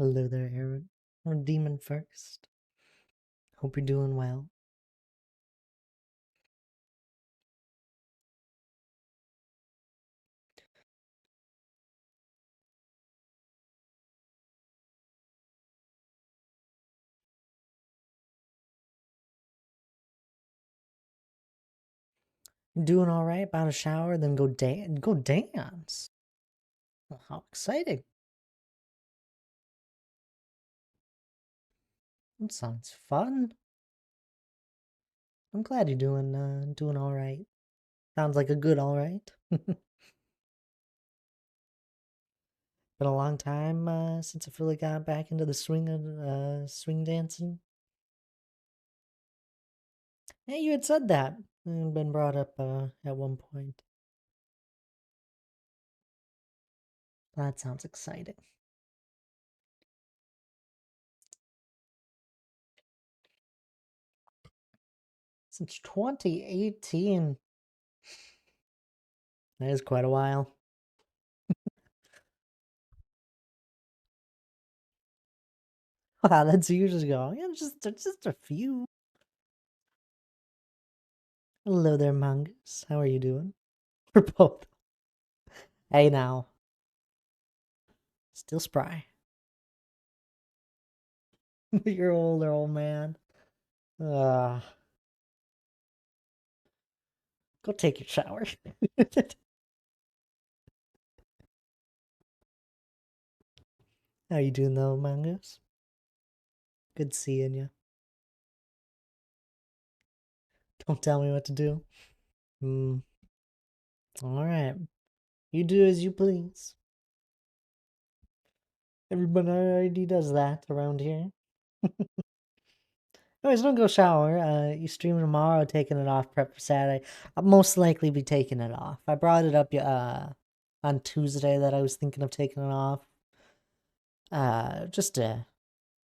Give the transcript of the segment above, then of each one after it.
Hello there, Aaron. I'm Demon First. Hope you're doing well. Doing all right. About to shower, then go dance. Well, how exciting! That sounds fun. I'm glad you're doing all right. Sounds like a good all right. Been a long time since I really got back into the swing of swing dancing. Hey, you had said that. Been brought up at one point. That sounds exciting. Since 2018. That is quite a while. Wow, that's years ago. Yeah, just a few. Hello there, Mongoose. How are you doing? We're both. Hey now. Still spry. You're older, old man. Uh, go take your shower. How you doing though, Mongoose? Good seeing you. Don't tell me what to do. Hmm. Alright. You do as you please. Everybody already does that around here. Anyways, don't go shower. You stream tomorrow, taking it off, prep for Saturday. I'll most likely be taking it off. I brought it up on Tuesday that I was thinking of taking it off. Just to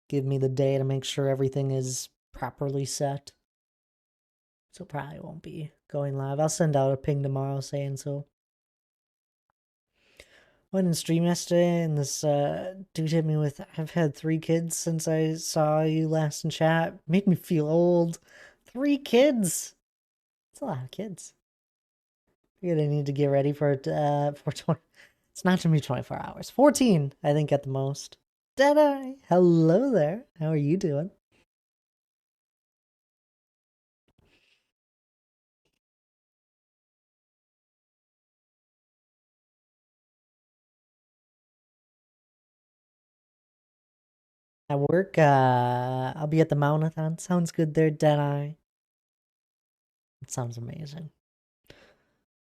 give me the day to make sure everything is properly set. So probably won't be going live. I'll send out a ping tomorrow saying so. Went in stream yesterday and this dude hit me with, I've had 3 kids since I saw you last in chat. Made me feel old. 3 kids! It's a lot of kids. You're gonna need to get ready for it for 20. It's not gonna be 24 hours. 14, I think, at the most. Deadeye! Hello there. How are you doing? At work, I'll be at the Mountathon. Sounds good there, Deadeye. It sounds amazing.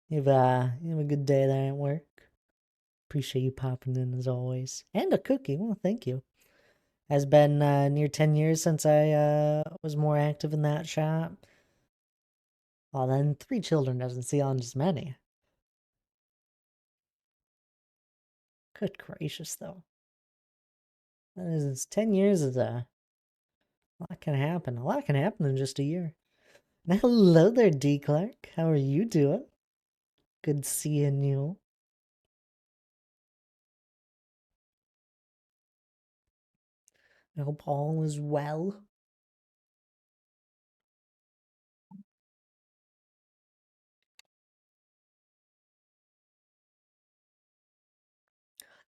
You have a good day there at work. Appreciate you popping in as always. And a cookie. Well, thank you. Has been near 10 years since I was more active in that shop. Well, then 3 children doesn't sound as many. Good gracious, though. That is 10 years is a lot can happen. A lot can happen in just a year. Now, hello there, D. Clark. How are you doing? Good seeing you. I hope all is well.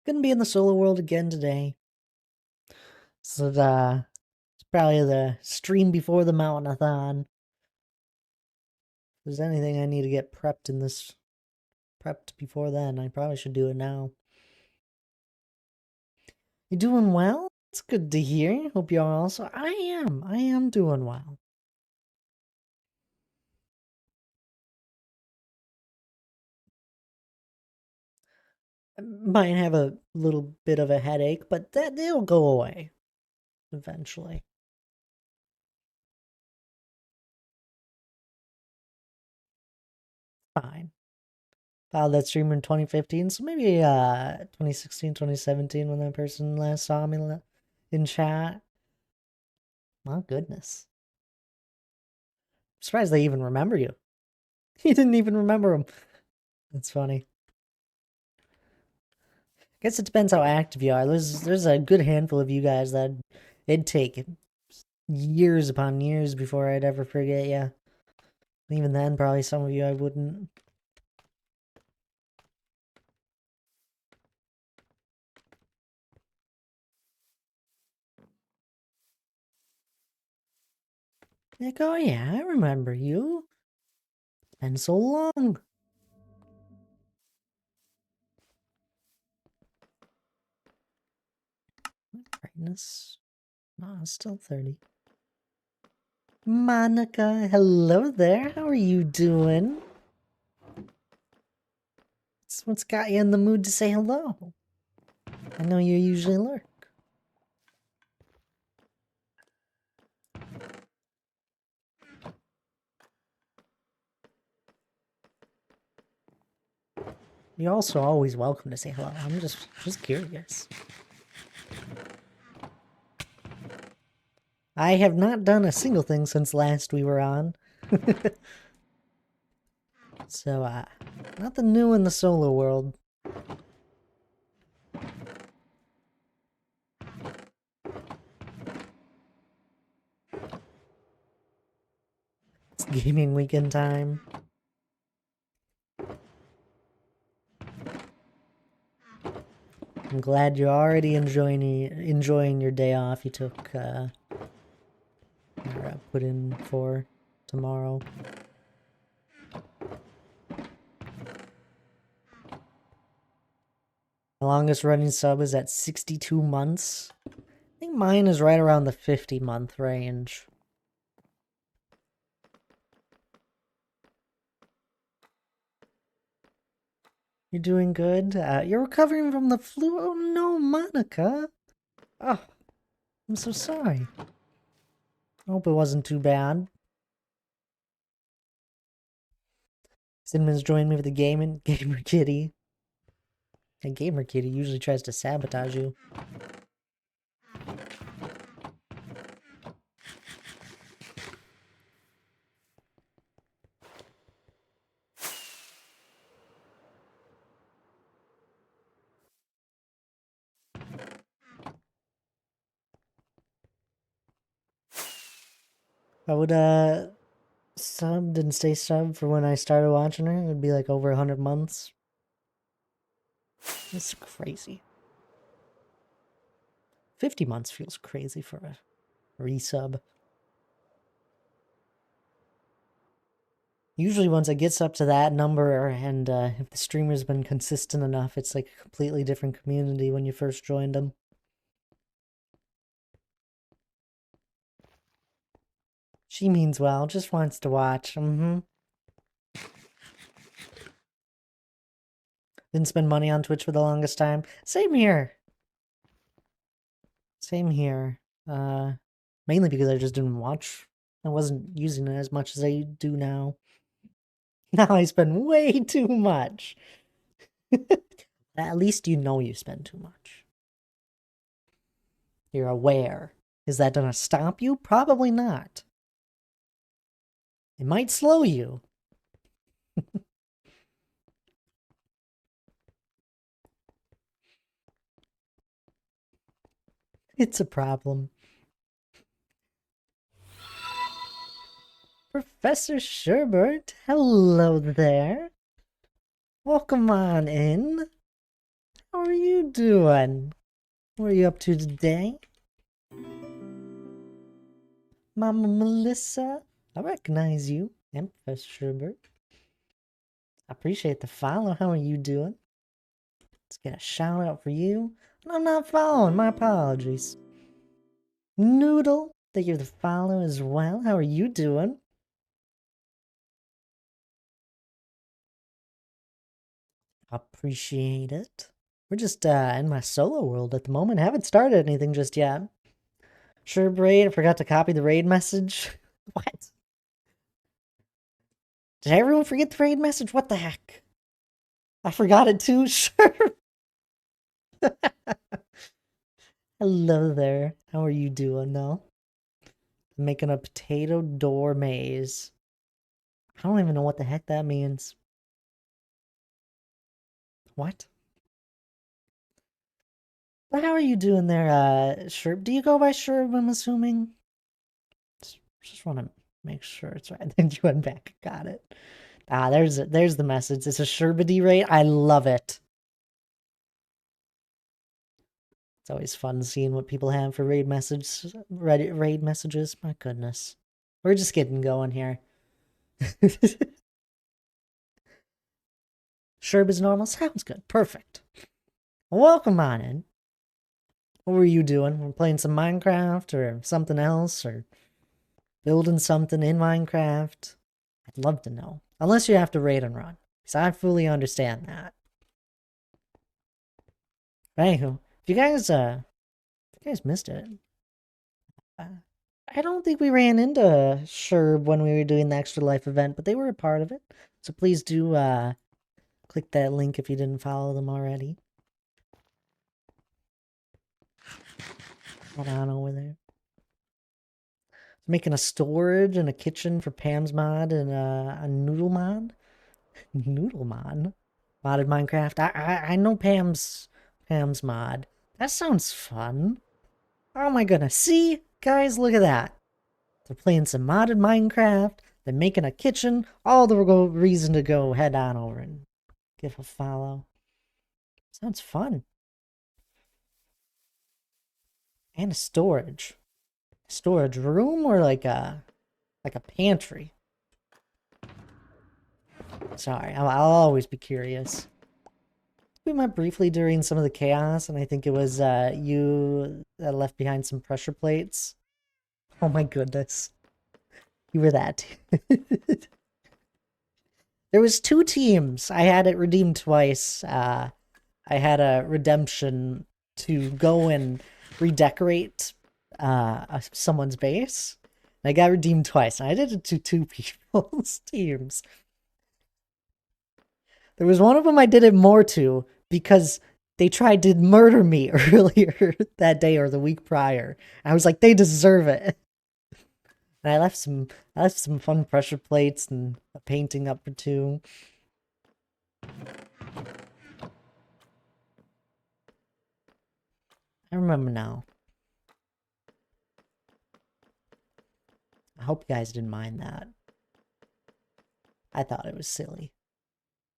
Gonna be in the solo world again today. So it's probably the stream before the Mountainathon. If there's anything I need to get prepped before then, I probably should do it now. You doing well? It's good to hear. Hope you're also. I am doing well. Might have a little bit of a headache, but it'll go away eventually. Fine. Followed that streamer in 2015, so maybe 2016, 2017 when that person last saw me in chat. My goodness. I'm surprised they even remember you. You didn't even remember him. That's funny. Guess it depends how active you are. There's a good handful of you guys that it'd take years upon years before I'd ever forget you. Even then, probably some of you I wouldn't. Like, oh yeah, I remember you. It's been so long. Brightness. No, it's still 30. Monica, hello there. How are you doing? What's got you in the mood to say hello? I know you usually lurk. You're also always welcome to say hello. I'm just curious. I have not done a single thing since last we were on. So, nothing new in the solo world. It's gaming weekend time. I'm glad you're already enjoying your day off you took, or put in for tomorrow. The longest running sub is at 62 months. I think mine is right around the 50-month range. You're doing good? You're recovering from the flu? Oh no, Monica! Oh, I'm so sorry. I hope it wasn't too bad. Cinnamons joined me for the gaming Gamer Kitty. A Gamer Kitty usually tries to sabotage you. I would, subbed and stay subbed for when I started watching her. It would be like over 100 months. It's crazy. 50 months feels crazy for a resub. Usually once it gets up to that number, and if the streamer's been consistent enough, it's like a completely different community when you first joined them. She means well, just wants to watch. Didn't spend money on Twitch for the longest time. Same here. Same here. Mainly because I just didn't watch. I wasn't using it as much as I do now. Now I spend way too much. At least you know you spend too much. You're aware. Is that gonna stop you? Probably not. It might slow you. It's a problem. Professor Sherbert, hello there. Welcome on in. How are you doing? What are you up to today? Mama Melissa, I recognize you. And Professor Sherbert. I appreciate the follow. How are you doing? Let's get a shout out for you. I'm not following, my apologies. Noodle, thank you for the follow as well. How are you doing? Appreciate it. We're just in my solo world at the moment. Haven't started anything just yet. Sure, Braid, I forgot to copy the raid message. What? Did everyone forget the raid message? What the heck? I forgot it too, sure. Hello there. How are you doing now? I'm making a potato door maze. I don't even know what the heck that means. What? How are you doing there, Sherb? Do you go by Sherb, I'm assuming? Just want to make sure it's right. Then you went back. Got it. Ah, there's the message. It's a Sherbity rate. I love it. It's always fun seeing what people have for raid messages. Raid messages. My goodness, we're just getting going here. Sherb is normal. Sounds good. Perfect. Welcome on in. What were you doing? We're playing some Minecraft or something else, or building something in Minecraft? I'd love to know. Unless you have to raid and run, because I fully understand that. But anywho, if you guys missed it, uh, I don't think we ran into Sherb when we were doing the Extra Life event, but they were a part of it. So please do click that link if you didn't follow them already. Hold on over there. Making a storage and a kitchen for Pam's mod and a noodle mod. Noodle mod? Modded Minecraft. I know Pam's mod. That sounds fun. Oh my goodness. See? Guys, look at that. They're playing some modded Minecraft. They're making a kitchen. All the reason to go head on over and give a follow. Sounds fun. And a storage. Storage room or like a pantry? Sorry, I'll always be curious. We met briefly during some of the chaos, and I think it was you that left behind some pressure plates. Oh my goodness. You were that. There was 2 teams. I had it redeemed twice. I had a redemption to go and redecorate someone's base. And I got redeemed twice, and I did it to 2 people's teams. There was one of them I did it more to because they tried to murder me earlier that day or the week prior. I was like, they deserve it. And I left some fun pressure plates and a painting up for 2. I remember now. I hope you guys didn't mind that. I thought it was silly.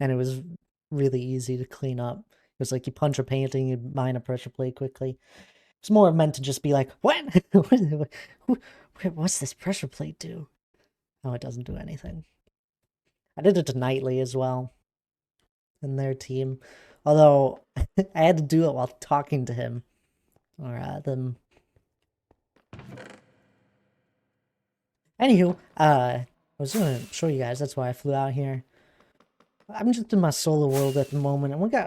And it was really easy to clean up. It was like you punch a painting, you mine a pressure plate quickly. It's more meant to just be like, what? What's this pressure plate do? Oh, it doesn't do anything. I did it to Nightly as well. And their team. Although, I had to do it while talking to him. Or them. Anywho, I was gonna show you guys, that's why I flew out here. I'm just in my solo world at the moment, and we got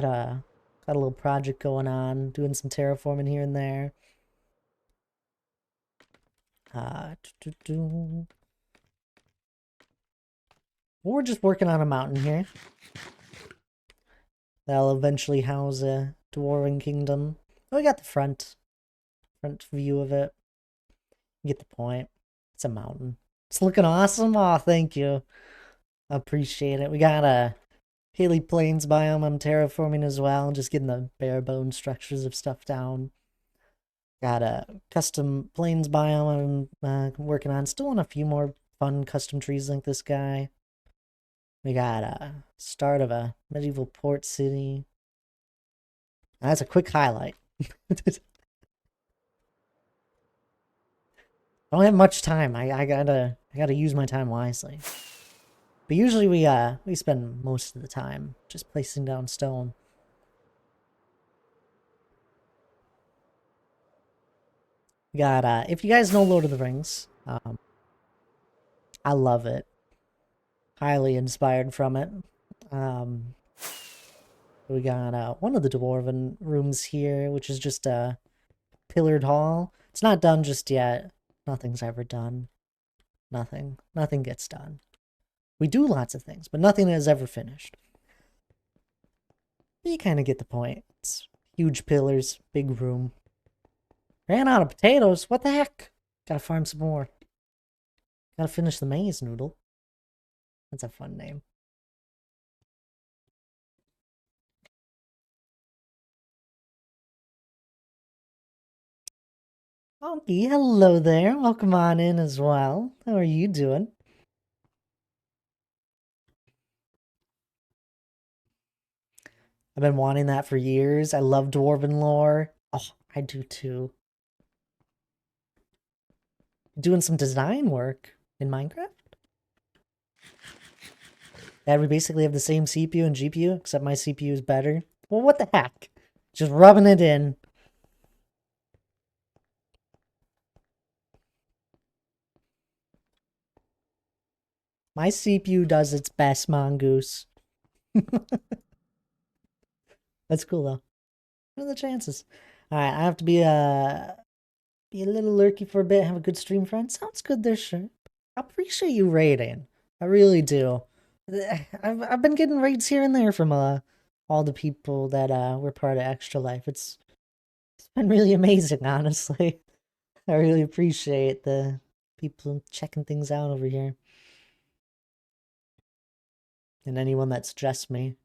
a little project going on, doing some terraforming here and there. We're just working on a mountain here. That'll eventually house a dwarven kingdom. Oh, we got the front view of it. You get the point. It's a mountain. It's looking awesome. Oh, thank you. I appreciate it. We got a Haley Plains biome I'm terraforming as well, just getting the bare bone structures of stuff down. Got a custom plains biome I'm working on. Still on a few more fun custom trees like this guy. We got a start of a medieval port city. That's a quick highlight. I don't have much time. I gotta use my time wisely. But usually we spend most of the time just placing down stone. We got if you guys know Lord of the Rings, I love it. Highly inspired from it. We got one of the dwarven rooms here, which is just a pillared hall. It's not done just yet. Nothing's ever done. Nothing gets done. We do lots of things, but nothing is ever finished. You kind of get the point. It's huge pillars, big room. Ran out of potatoes. What the heck? Gotta farm some more. Gotta finish the maize noodle. That's a fun name. Honky, hello there. Welcome on in as well. How are you doing? I've been wanting that for years. I love Dwarven lore. Oh, I do too. Doing some design work in Minecraft. Yeah, we basically have the same CPU and GPU, except my CPU is better. Well, what the heck? Just rubbing it in. My CPU does its best, Mongoose. That's cool though. What are the chances? Alright, I have to be a little lurky for a bit, have a good stream, friend. Sounds good there, sure. I appreciate you raiding. I really do. I've been getting raids here and there from all the people that were part of Extra Life. It's been really amazing, honestly. I really appreciate the people checking things out over here. And anyone that suggests me.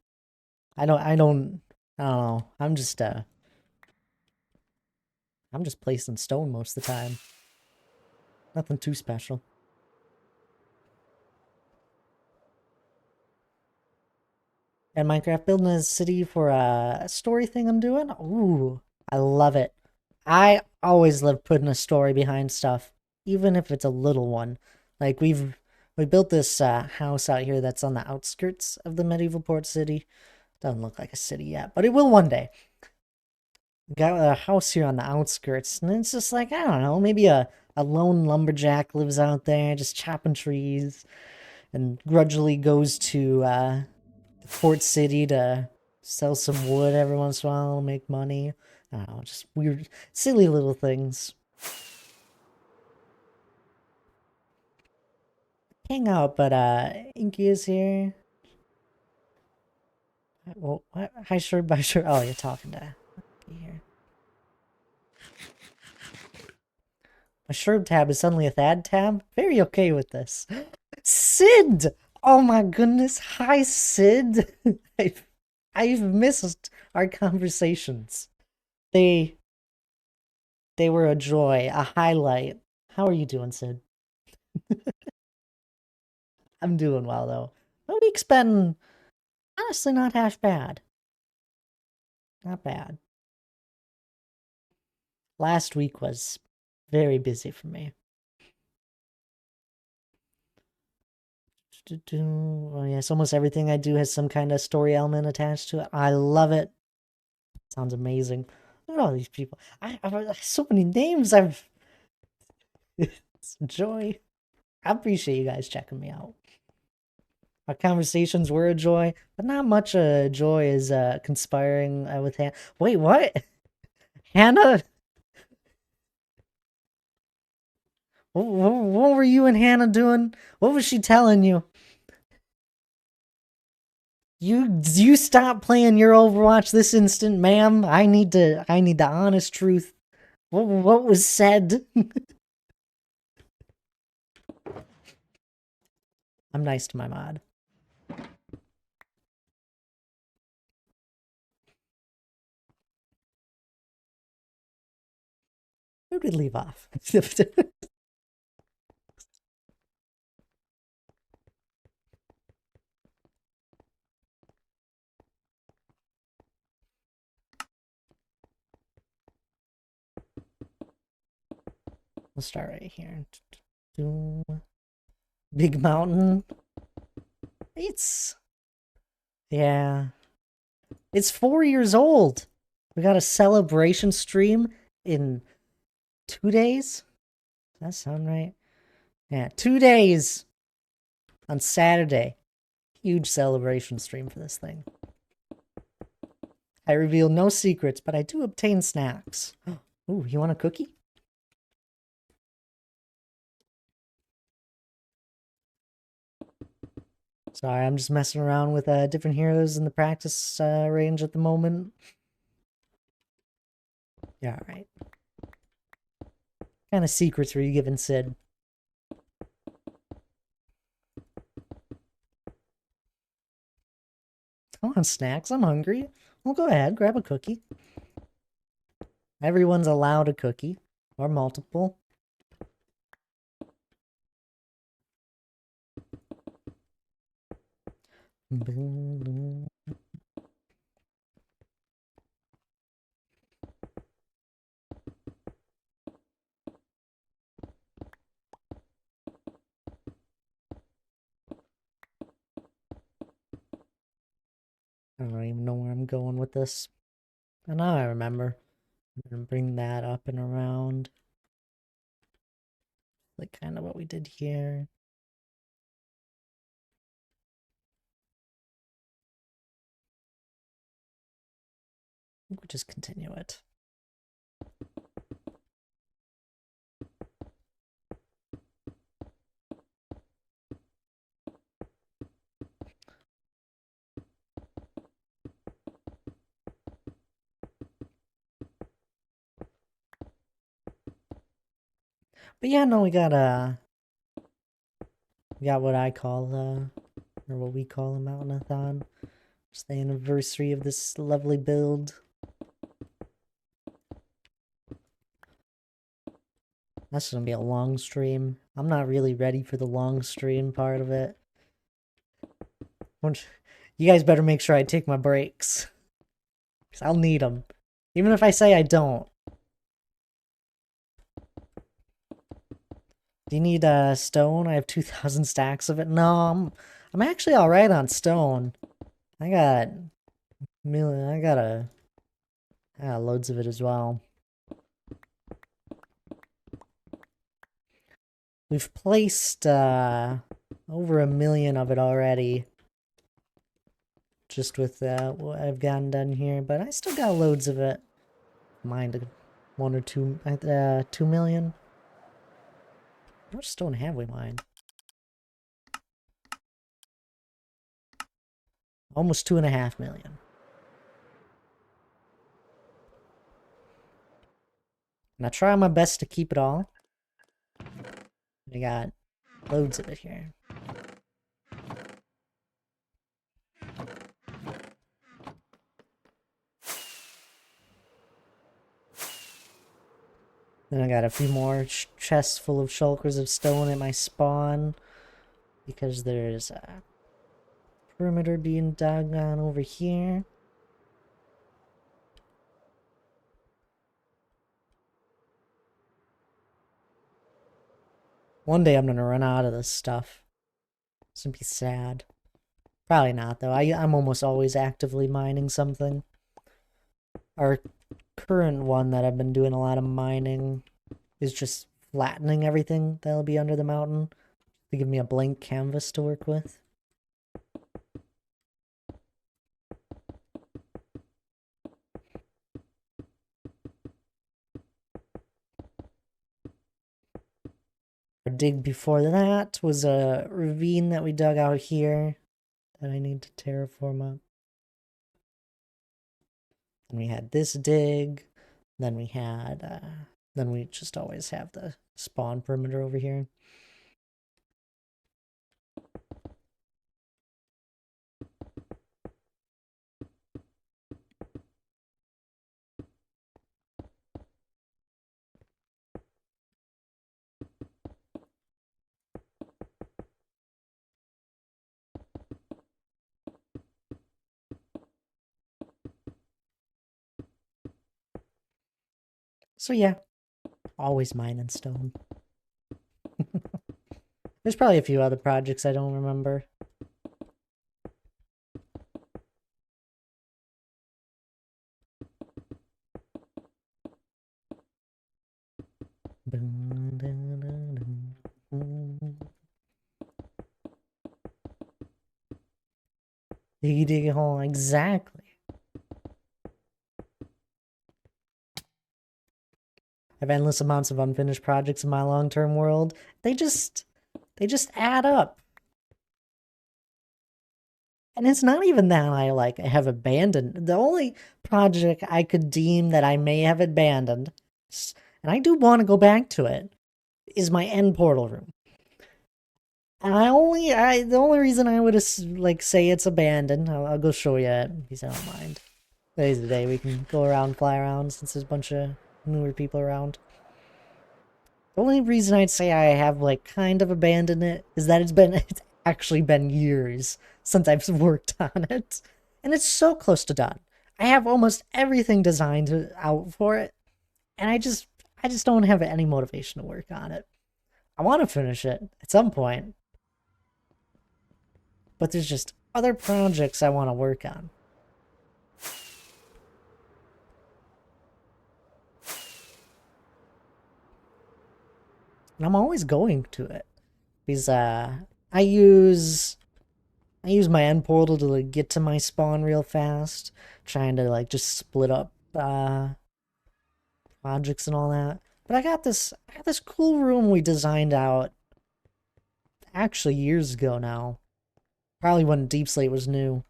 I don't know. I'm just placed in stone most of the time. Nothing too special. And Minecraft building a city for a story thing I'm doing. Ooh, I love it. I always love putting a story behind stuff, even if it's a little one. Like we built this house out here that's on the outskirts of the medieval port city. Doesn't look like a city yet, but it will one day. We got a house here on the outskirts, and it's just like, I don't know, maybe a lone lumberjack lives out there just chopping trees and grudgingly goes to Port City to sell some wood every once in a while, make money. I don't know, just weird, silly little things. Hang out, but Inky is here. Well, what? Hi, sure, bye, sure. Oh, you're talking to here. My Sherb tab is suddenly a Thad tab. Very okay with this. Sid! Oh my goodness. Hi, Sid. I've missed our conversations. They they were a joy, a highlight. How are you doing, Sid? I'm doing well though. My week's been honestly not half bad. Not bad. Last week was very busy for me. Oh yes, almost everything I do has some kind of story element attached to it. I love it. Sounds amazing. Look at all these people. I've so many names. It's a joy. I appreciate you guys checking me out. Our conversations were a joy, but not much a joy as conspiring with Hannah. Wait, what? Hannah? What were you and Hannah doing? What was she telling you? You stop playing your Overwatch this instant, ma'am. I need the honest truth. What was said? I'm nice to my mod. Who did leave off? We'll start right here. Big Mountain. Yeah. It's 4 years old. We got a celebration stream in 2 days. Does that sound right? Yeah, 2 days on Saturday. Huge celebration stream for this thing. I reveal no secrets, but I do obtain snacks. Ooh, you want a cookie? Sorry, I'm just messing around with different heroes in the practice range at the moment. Yeah, alright. What kind of secrets were you giving Sid? I want snacks, I'm hungry. Well, go ahead, grab a cookie. Everyone's allowed a cookie. Or multiple. I don't even know where I'm going with this. I know I remember. I'm gonna bring that up and around. Like kind of what we did here. I think we'll just continue it. But yeah, no, we got what I call or what we call a mountainathon. It's the anniversary of this lovely build. That's gonna be a long stream. I'm not really ready for the long stream part of it. You guys better make sure I take my breaks. 'Cause I'll need them. Even if I say I don't. Do you need stone? I have 2,000 stacks of it. No, I'm actually alright on stone. I got loads of it as well. We've placed over 1 million of it already. Just with what I've gotten done here, but I still got loads of it. Mined 1 or 2, 2 million. How much stone have we mined? Almost 2.5 million. And I try my best to keep it all. We got loads of it here. Then I got a few more chests full of shulkers of stone at my spawn. Because there's a perimeter being dug on over here. One day I'm gonna run out of this stuff. It's gonna be sad. Probably not, though. I'm almost always actively mining something. Our current one that I've been doing a lot of mining is just flattening everything that'll be under the mountain to give me a blank canvas to work with. Our dig before that was a ravine that we dug out here that I need to terraform up. And we had this dig, then we just always have the spawn perimeter over here. So yeah, always mining stone. There's probably a few other projects I don't remember. Diggy diggy hole, exactly. I have endless amounts of unfinished projects in my long-term world. They just add up. And it's not even that I have abandoned. The only project I could deem that I may have abandoned, and I do want to go back to it, is my end portal room. And the only reason I would say it's abandoned, I'll go show you it because I don't mind. Today's the day we can go around, fly around since there's a bunch of newer people around. The only reason I'd say I have like kind of abandoned it is that it's actually been years since I've worked on it. And it's so close to done. I have almost everything designed out for it, and I just don't have any motivation to work on it. I want to finish it at some point, but there's just other projects I want to work on. And I'm always going to it because I use I use my end portal to like get to my spawn real fast, trying to like just split up projects and all that. But I got this cool room we designed out actually years ago now. Probably when Deep Slate was new.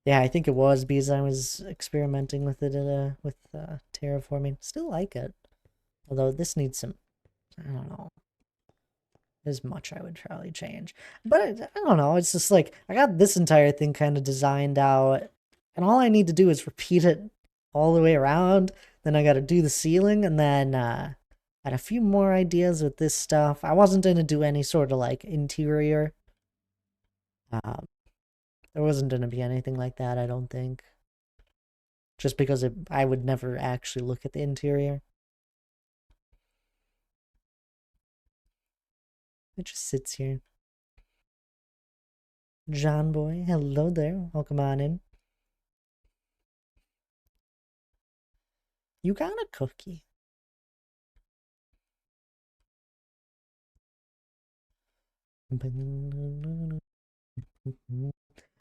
Yeah, I think it was because I was experimenting with it with terraforming. Still like it, although this needs some. I don't know. There's much I would probably change, but I don't know. It's just like I got this entire thing kind of designed out, and all I need to do is repeat it all the way around. Then I got to do the ceiling, and then had a few more ideas with this stuff. I wasn't gonna do any sort of like interior. Um, there wasn't gonna be anything like that, I don't think. Just because I would never actually look at the interior. It just sits here. John Boy, hello there. Welcome on in. You got a cookie.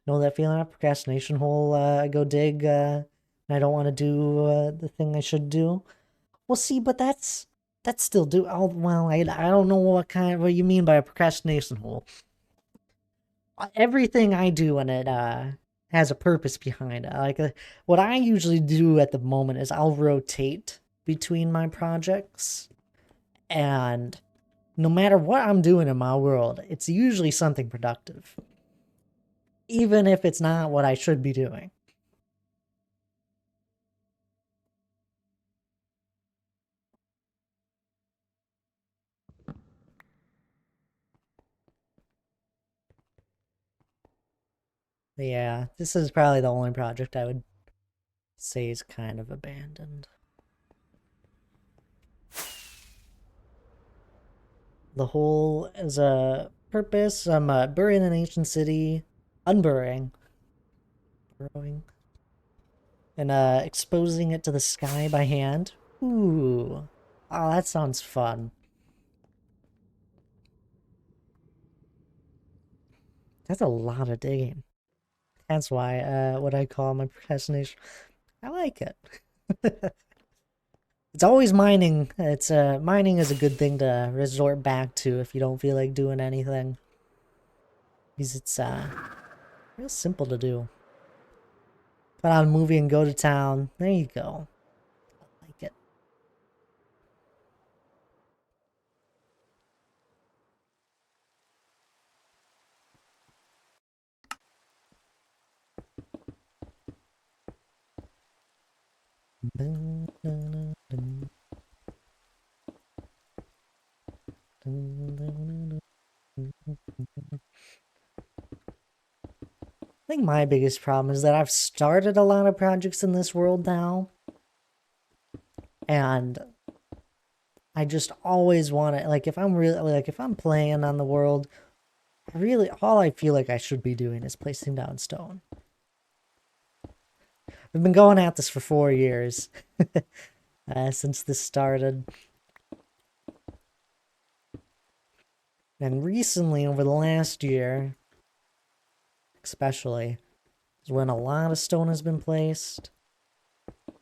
Know that feeling of procrastination hole? I go dig, and I don't want to do the thing I should do. Well, see, but that's still do. Oh, well, I don't know what you mean by a procrastination hole. Everything I do in it has a purpose behind it. Like what I usually do at the moment is I'll rotate between my projects, and no matter what I'm doing in my world, it's usually something productive, even if it's not what I should be doing. But yeah, this is probably the only project I would say is kind of abandoned. The whole is a purpose. I'm burying an ancient city, unburying, burrowing, and exposing it to the sky by hand. Ooh, oh, that sounds fun. That's a lot of digging. That's why what I call my procrastination. I like it. It's always mining. It's mining is a good thing to resort back to if you don't feel like doing anything. Because it's real simple to do. Put on a movie and go to town. There you go. I like it. I think my biggest problem is that I've started a lot of projects in this world now, and I just always want to, like, if I'm really, like, if I'm playing on the world, all I feel like I should be doing is placing down stone. We've been going at this for 4 years since this started. And recently, over the last year, especially, is when a lot of stone has been placed. I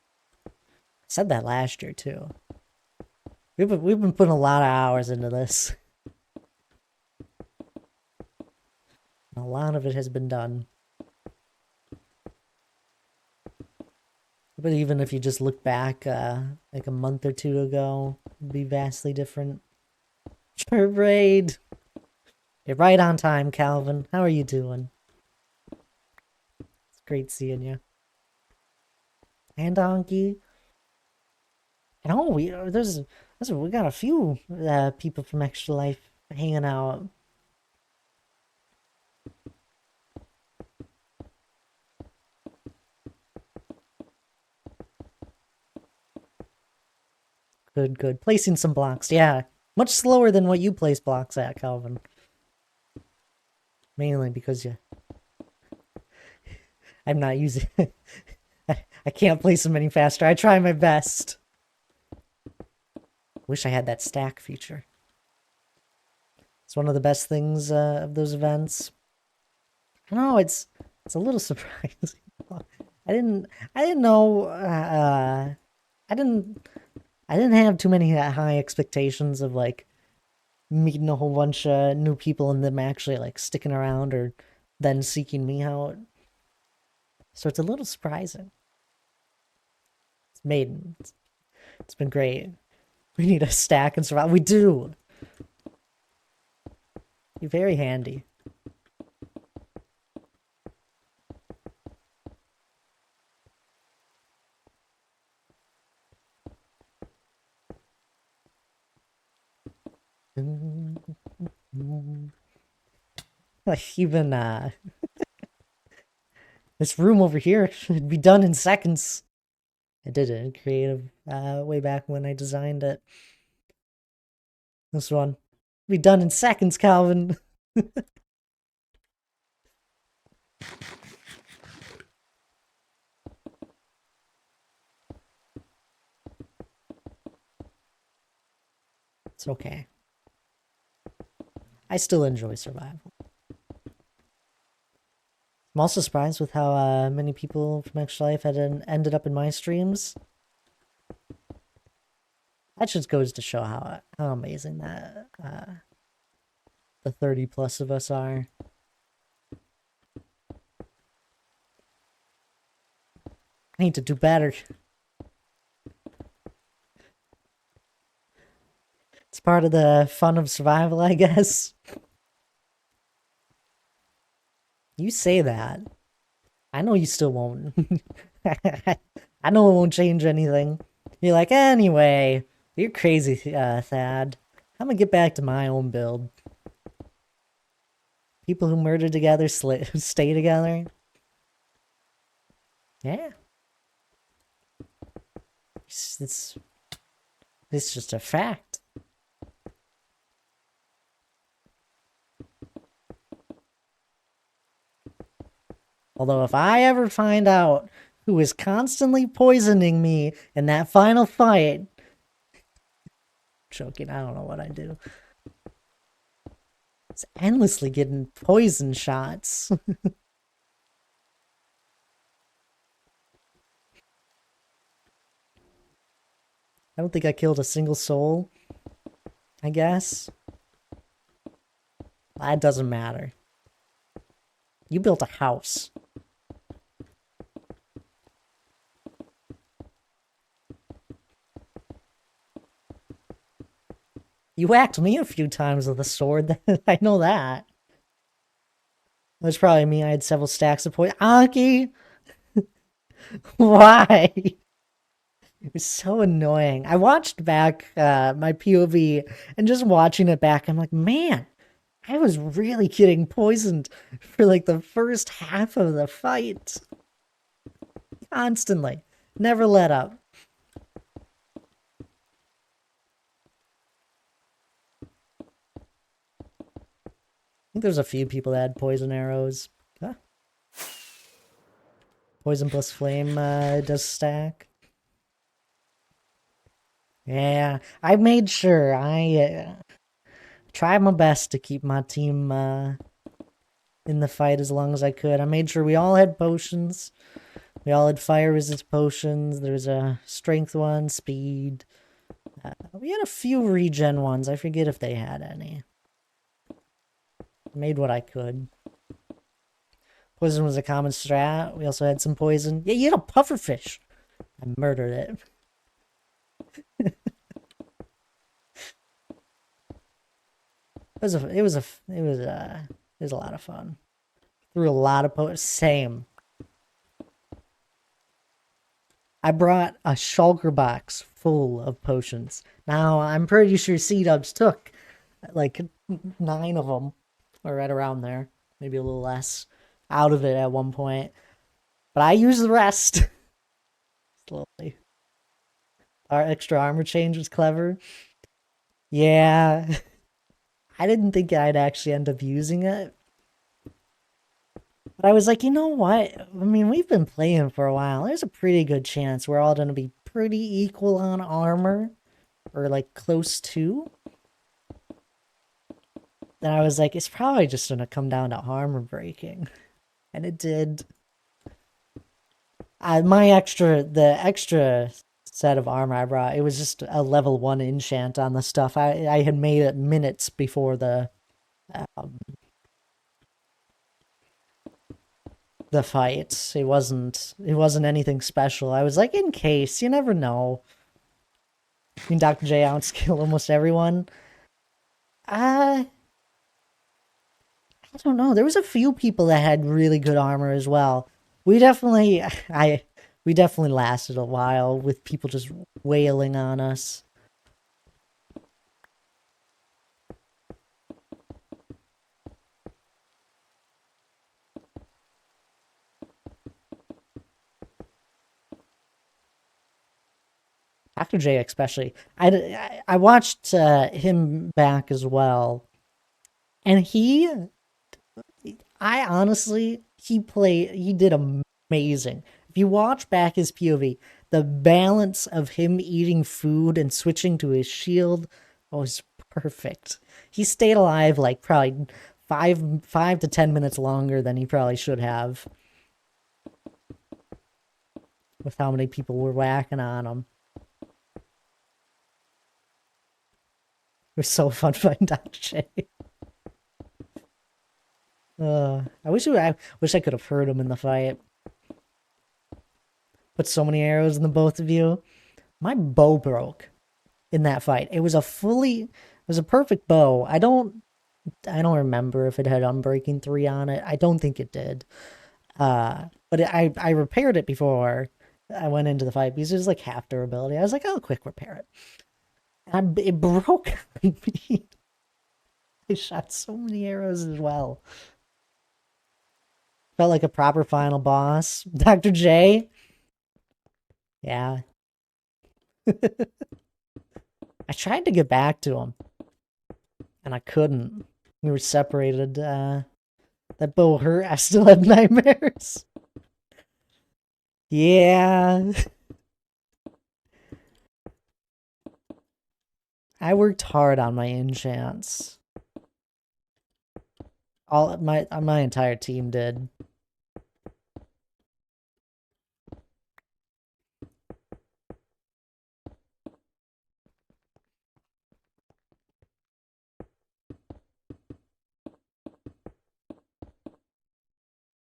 said that last year, too. We've been putting a lot of hours into this. A lot of it has been done. But even if you just look back, like a month or two ago, it'd be vastly different. Sure, Braid. You're right on time, Calvin. How are you doing? It's great seeing you. And Donkey. And oh, we got a few people from Extra Life hanging out. Good, good. Placing some blocks, yeah. Much slower than what you place blocks at, Calvin. Mainly because I'm not using... I can't place them any faster. I try my best. Wish I had that stack feature. It's one of the best things of those events. I don't know, it's a little surprising. I didn't know I didn't have too many high expectations of like meeting a whole bunch of new people and them actually like sticking around or then seeking me out. So it's a little surprising. It's made it's been great. We need a stack and survive. We do. You're very handy. Like even this room over here should be done in seconds. I did it in creative way back when I designed it. This one be done in seconds, Calvin. It's okay. I still enjoy survival. I'm also surprised with how many people from Extra Life had ended up in my streams. That just goes to show how amazing that the 30 plus of us are. I need to do better. It's part of the fun of survival, I guess. You say that. I know you still won't. I know it won't change anything. You're like, anyway, you're crazy, Thad. I'm gonna get back to my own build. People who murder together stay together. Yeah. It's just a fact. Although if I ever find out who is constantly poisoning me in that final fight, joking, I don't know what I do. It's endlessly getting poison shots. I don't think I killed a single soul, I guess. That doesn't matter. You built a house. You whacked me a few times with a sword. I know that. It was probably me. I had several stacks of poison. Anki! Why? It was so annoying. I watched back my POV and just watching it back, I'm like, man, I was really getting poisoned for like the first half of the fight. Constantly. Never let up. I think there's a few people that had poison arrows. Huh? Poison plus flame does stack. Yeah, I made sure I tried my best to keep my team in the fight as long as I could. I made sure we all had potions. We all had fire resist potions. There was a strength one, speed. We had a few regen ones. I forget if they had any. Made what I could. Poison was a common strat. We also had some poison. Yeah, you had a pufferfish. I murdered it. It was a lot of fun. Threw a lot of potions. Same. I brought a shulker box full of potions. Now, I'm pretty sure C-Dubs took like 9 of them, or right around there, maybe a little less, out of it at one point. But I used the rest slowly. Our extra armor change was clever. Yeah, I didn't think I'd actually end up using it. But I was like, you know what? I mean, we've been playing for a while. There's a pretty good chance we're all going to be pretty equal on armor, or like close to. Then I was like, it's probably just going to come down to armor breaking. And it did. The extra set of armor I brought, it was just a level 1 enchant on the stuff. I had made it minutes before um, the fight. It wasn't anything special. I was like, in case, you never know. I mean, Dr. J outskill almost everyone. Uh, I don't know. There was a few people that had really good armor as well. We definitely, I, we definitely lasted a while with people just wailing on us. Dr. J especially. I watched him back as well, and I honestly, he did amazing. If you watch back his POV, the balance of him eating food and switching to his shield was perfect. He stayed alive like probably 5 to 10 minutes longer than he probably should have, with how many people were whacking on him. It was so fun fighting Dr. J. I wish I could have heard him in the fight. Put so many arrows in the both of you. My bow broke in that fight. It was a perfect bow. I don't remember if it had Unbreaking 3 on it. I don't think it did. But I repaired it before I went into the fight because it was like half durability. I was like, oh, quick repair it. And it broke on me. I shot so many arrows as well. Felt like a proper final boss. Dr. J. Yeah. I tried to get back to him, and I couldn't. We were separated. That bow hurt. I still have nightmares. Yeah. I worked hard on my enchants. My entire team did.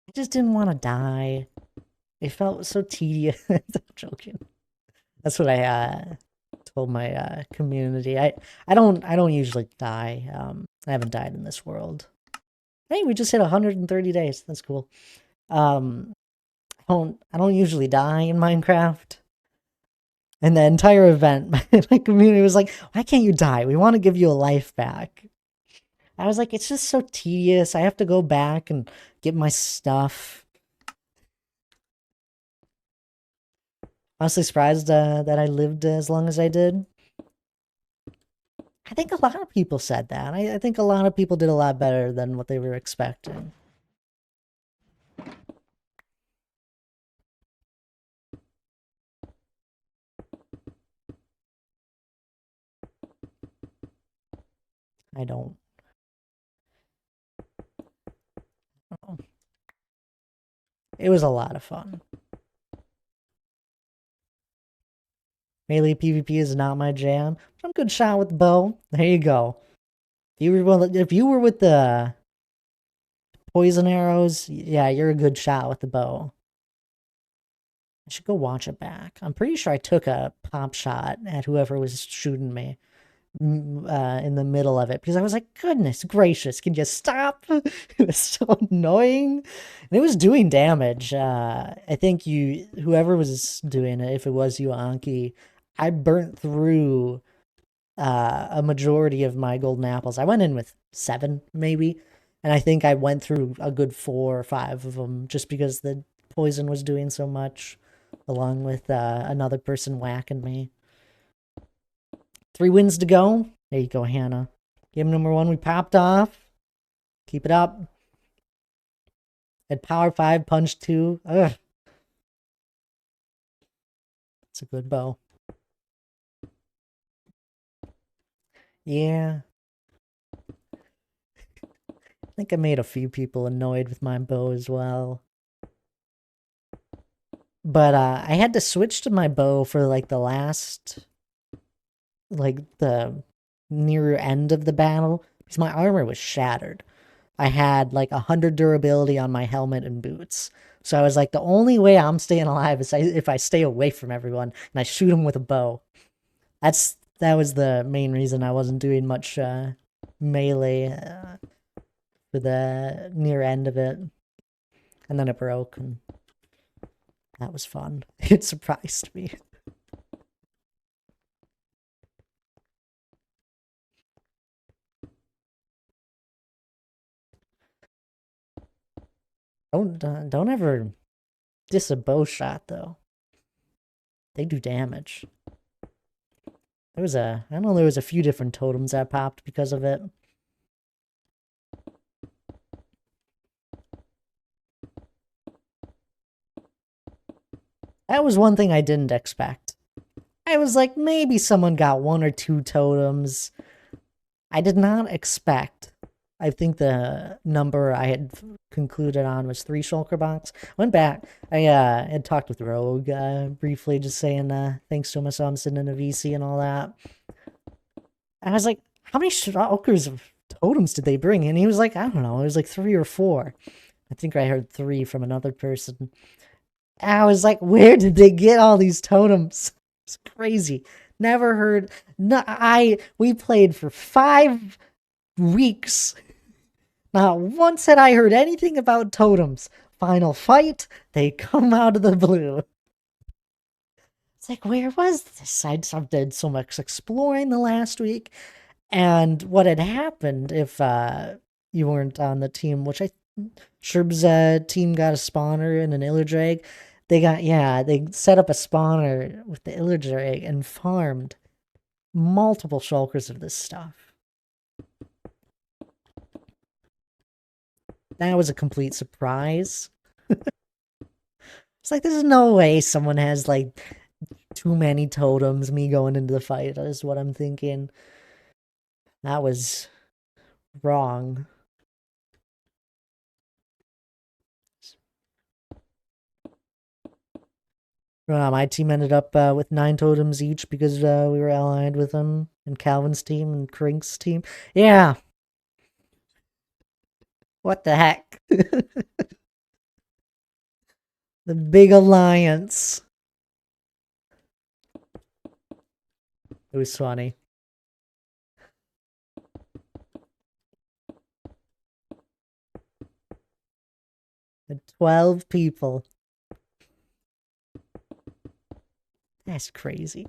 I just didn't want to die. It felt so tedious. I'm joking. That's what I told my community. I don't usually die. I haven't died in this world. Hey, we just hit 130 days. That's cool. Um, I don't usually die in Minecraft. And the entire event, my community was like, "Why can't you die? We want to give you a life back." I was like, "It's just so tedious. I have to go back and get my stuff." Honestly, surprised that I lived as long as I did. I think a lot of people said that. I think a lot of people did a lot better than what they were expecting. I don't know. It was a lot of fun. Melee PvP is not my jam. But I'm good shot with the bow. There you go. If you were with the poison arrows, yeah, you're a good shot with the bow. I should go watch it back. I'm pretty sure I took a pop shot at whoever was shooting me. in the middle of it because I was like, goodness gracious, can you stop? It was so annoying. And it was doing damage. I think whoever was doing it, if it was you, Anki, I burnt through a majority of my golden apples. I went in with 7, maybe. And I think I went through a good 4 or 5 of them just because the poison was doing so much, along with another person whacking me. 3 wins to go. There you go, Hannah. Game number 1, we popped off. Keep it up. At power 5, punch 2. Ugh. It's a good bow. Yeah. I think I made a few people annoyed with my bow as well. But I had to switch to my bow for like the last, like the near end of the battle because my armor was shattered. I had like 100 durability on my helmet and boots. So I was like, the only way I'm staying alive is if I stay away from everyone and I shoot them with a bow. That was the main reason I wasn't doing much melee for the near end of it. And then it broke, and that was fun. It surprised me. Don't ever diss a bow shot though. They do damage. I know there was a few different totems that popped because of it. That was one thing I didn't expect. I was like, maybe someone got 1 or 2 totems. I did not expect. I think the number I had concluded on was 3 shulker box. Went back. I had talked with Rogue briefly, just saying thanks to him. I saw him sitting in a VC and all that. And I was like, how many shulkers of totems did they bring? And he was like, I don't know. It was like 3 or 4. I think I heard 3 from another person. And I was like, where did they get all these totems? It's crazy. Never heard. No, we played for 5 weeks. Not once had I heard anything about totems. Final fight, they come out of the blue. It's like, where was this? I did so much exploring the last week. And what had happened if you weren't on the team, which Sherb's team got a spawner and an Illidrag. They set up a spawner with the Illidrag and farmed multiple shulkers of this stuff. That was a complete surprise. It's like, there's no way someone has like too many totems, me going into the fight is what I'm thinking. That was wrong. My team ended up with 9 totems each because we were allied with them, and Calvin's team and Krink's team. Yeah. What the heck? The big alliance. It was funny. 12 people. That's crazy.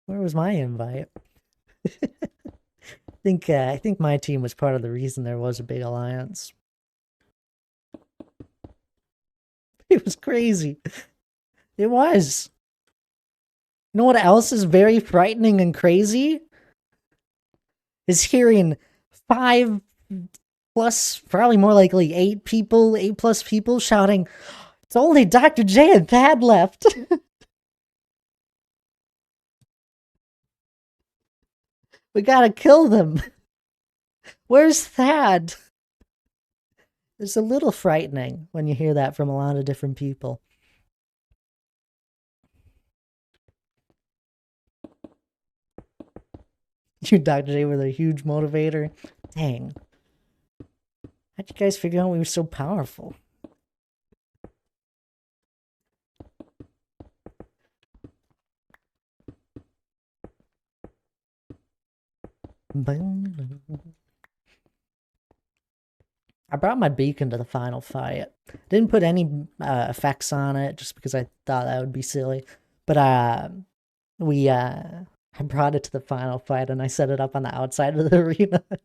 Where was my invite? I think my team was part of the reason there was a big alliance. It was crazy. It was. You know what else is very frightening and crazy? Is hearing 5 plus, probably more likely 8 people, 8+ people shouting, "It's only Dr. J and Thad left." We gotta kill them. Where's Thad? It's a little frightening when you hear that from a lot of different people. You, Dr. J, were a huge motivator. Dang. How'd you guys figure out we were so powerful? I brought my beacon to the final fight. Didn't put any effects on it just because I thought that would be silly. But I brought it to the final fight and I set it up on the outside of the arena. I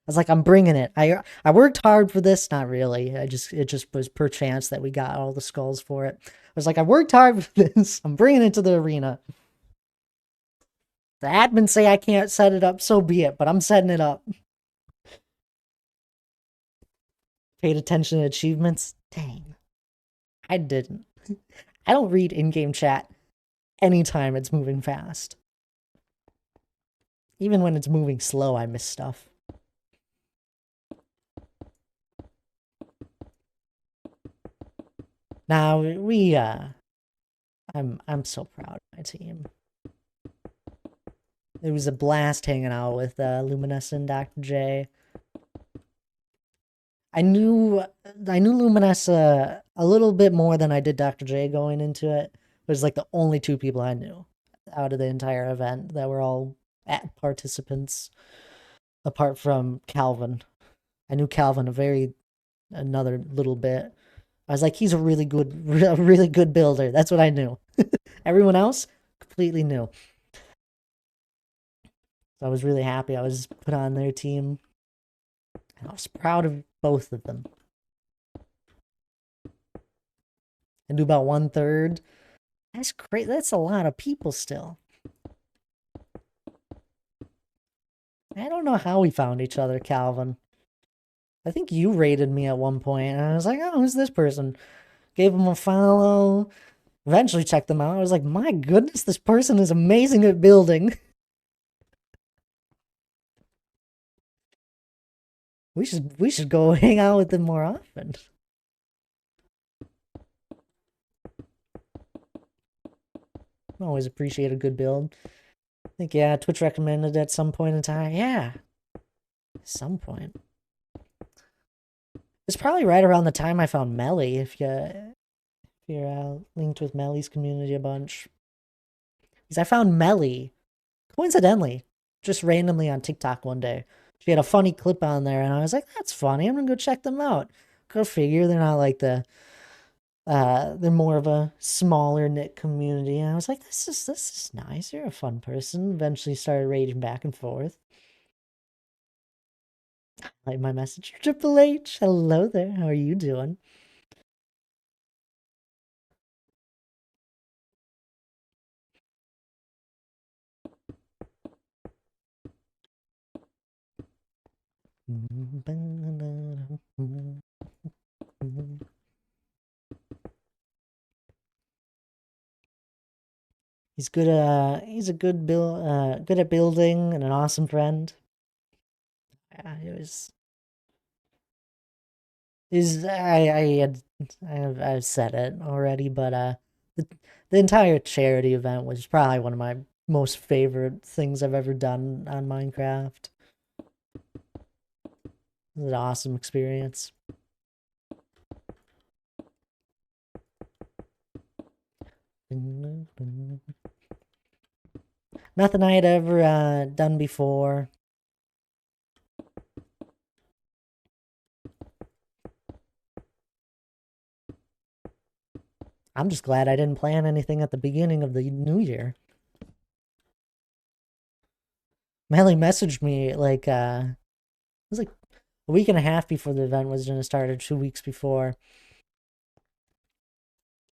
was like, I'm bringing it. I worked hard for this, not really. It just was per chance that we got all the skulls for it. I was like, I worked hard for this. I'm bringing it to the arena. The admins say I can't set it up, so be it, but I'm setting it up. Paid attention to achievements? Dang. I didn't. I don't read in-game chat anytime it's moving fast. Even when it's moving slow, I miss stuff. Now, I'm so proud of my team. It was a blast hanging out with Luminous and Dr. J. I knew Luminous a little bit more than I did Dr. J going into it. It was like the only two people I knew out of the entire event that were all participants, apart from Calvin. I knew Calvin another little bit. I was like, he's a really good builder. That's what I knew. Everyone else, completely new. So I was really happy I was put on their team. And I was proud of both of them. And do about 1/3. That's great. That's a lot of people still. I don't know how we found each other, Calvin. I think you rated me at one point, and I was like, oh, who's this person? Gave him a follow. Eventually checked them out. I was like, my goodness, this person is amazing at building. We should go hang out with them more often. I always appreciate a good build. I think, yeah, Twitch recommended at some point in time. Yeah. At some point. It's probably right around the time I found Melly, if you're linked with Melly's community a bunch. Because I found Melly, coincidentally, just randomly on TikTok one day. She had a funny clip on there, and I was like, that's funny. I'm gonna go check them out. Go figure, they're not like they're more of a smaller knit community. And I was like, this is nice. You're a fun person. Eventually started raiding back and forth. Like my message, Triple H. Hello there. How are you doing? He's good. He's a good good at building and an awesome friend. Yeah, it was. Is I've said it already, but the entire charity event was probably one of my most favorite things I've ever done on Minecraft. It was an awesome experience. Nothing I had ever done before. I'm just glad I didn't plan anything at the beginning of the new year. Melly messaged me like it was like a week and a half before the event was gonna start, or 2 weeks before.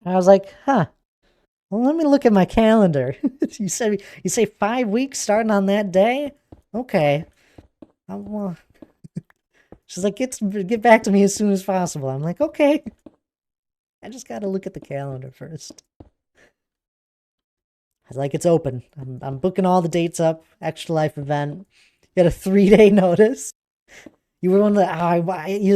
I was like, huh. Well, let me look at my calendar. you say 5 weeks starting on that day? Okay. Well, she's like, get back to me as soon as possible. I'm like, okay. I just gotta look at the calendar first. I was like, it's open. I'm booking all the dates up. Extra Life event. You got a 3-day notice. You were one of the.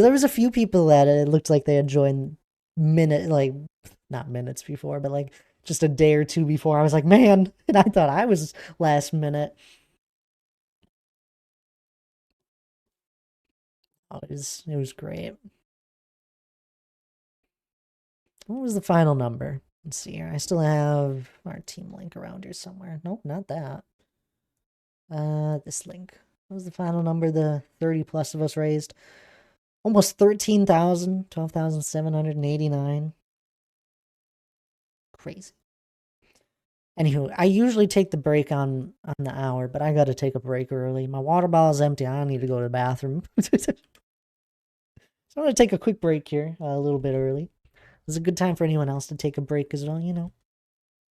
There was a few people that it looked like they had joined not minutes before, but like just a day or two before. I was like, man, and I thought I was last minute. Oh, it was great. What was the final number? Let's see here. I still have our team link around here somewhere. Nope, not that. This link. What was the final number the 30 plus of us raised? Almost 13,000, 12,789. Crazy. Anywho, I usually take the break on the hour, but I gotta take a break early. My water bottle's empty. I need to go to the bathroom. So I'm gonna take a quick break here, a little bit early. It's a good time for anyone else to take a break as well, you know.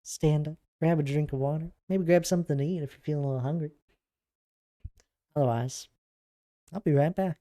Stand up, grab a drink of water, maybe grab something to eat if you're feeling a little hungry. Otherwise, I'll be right back.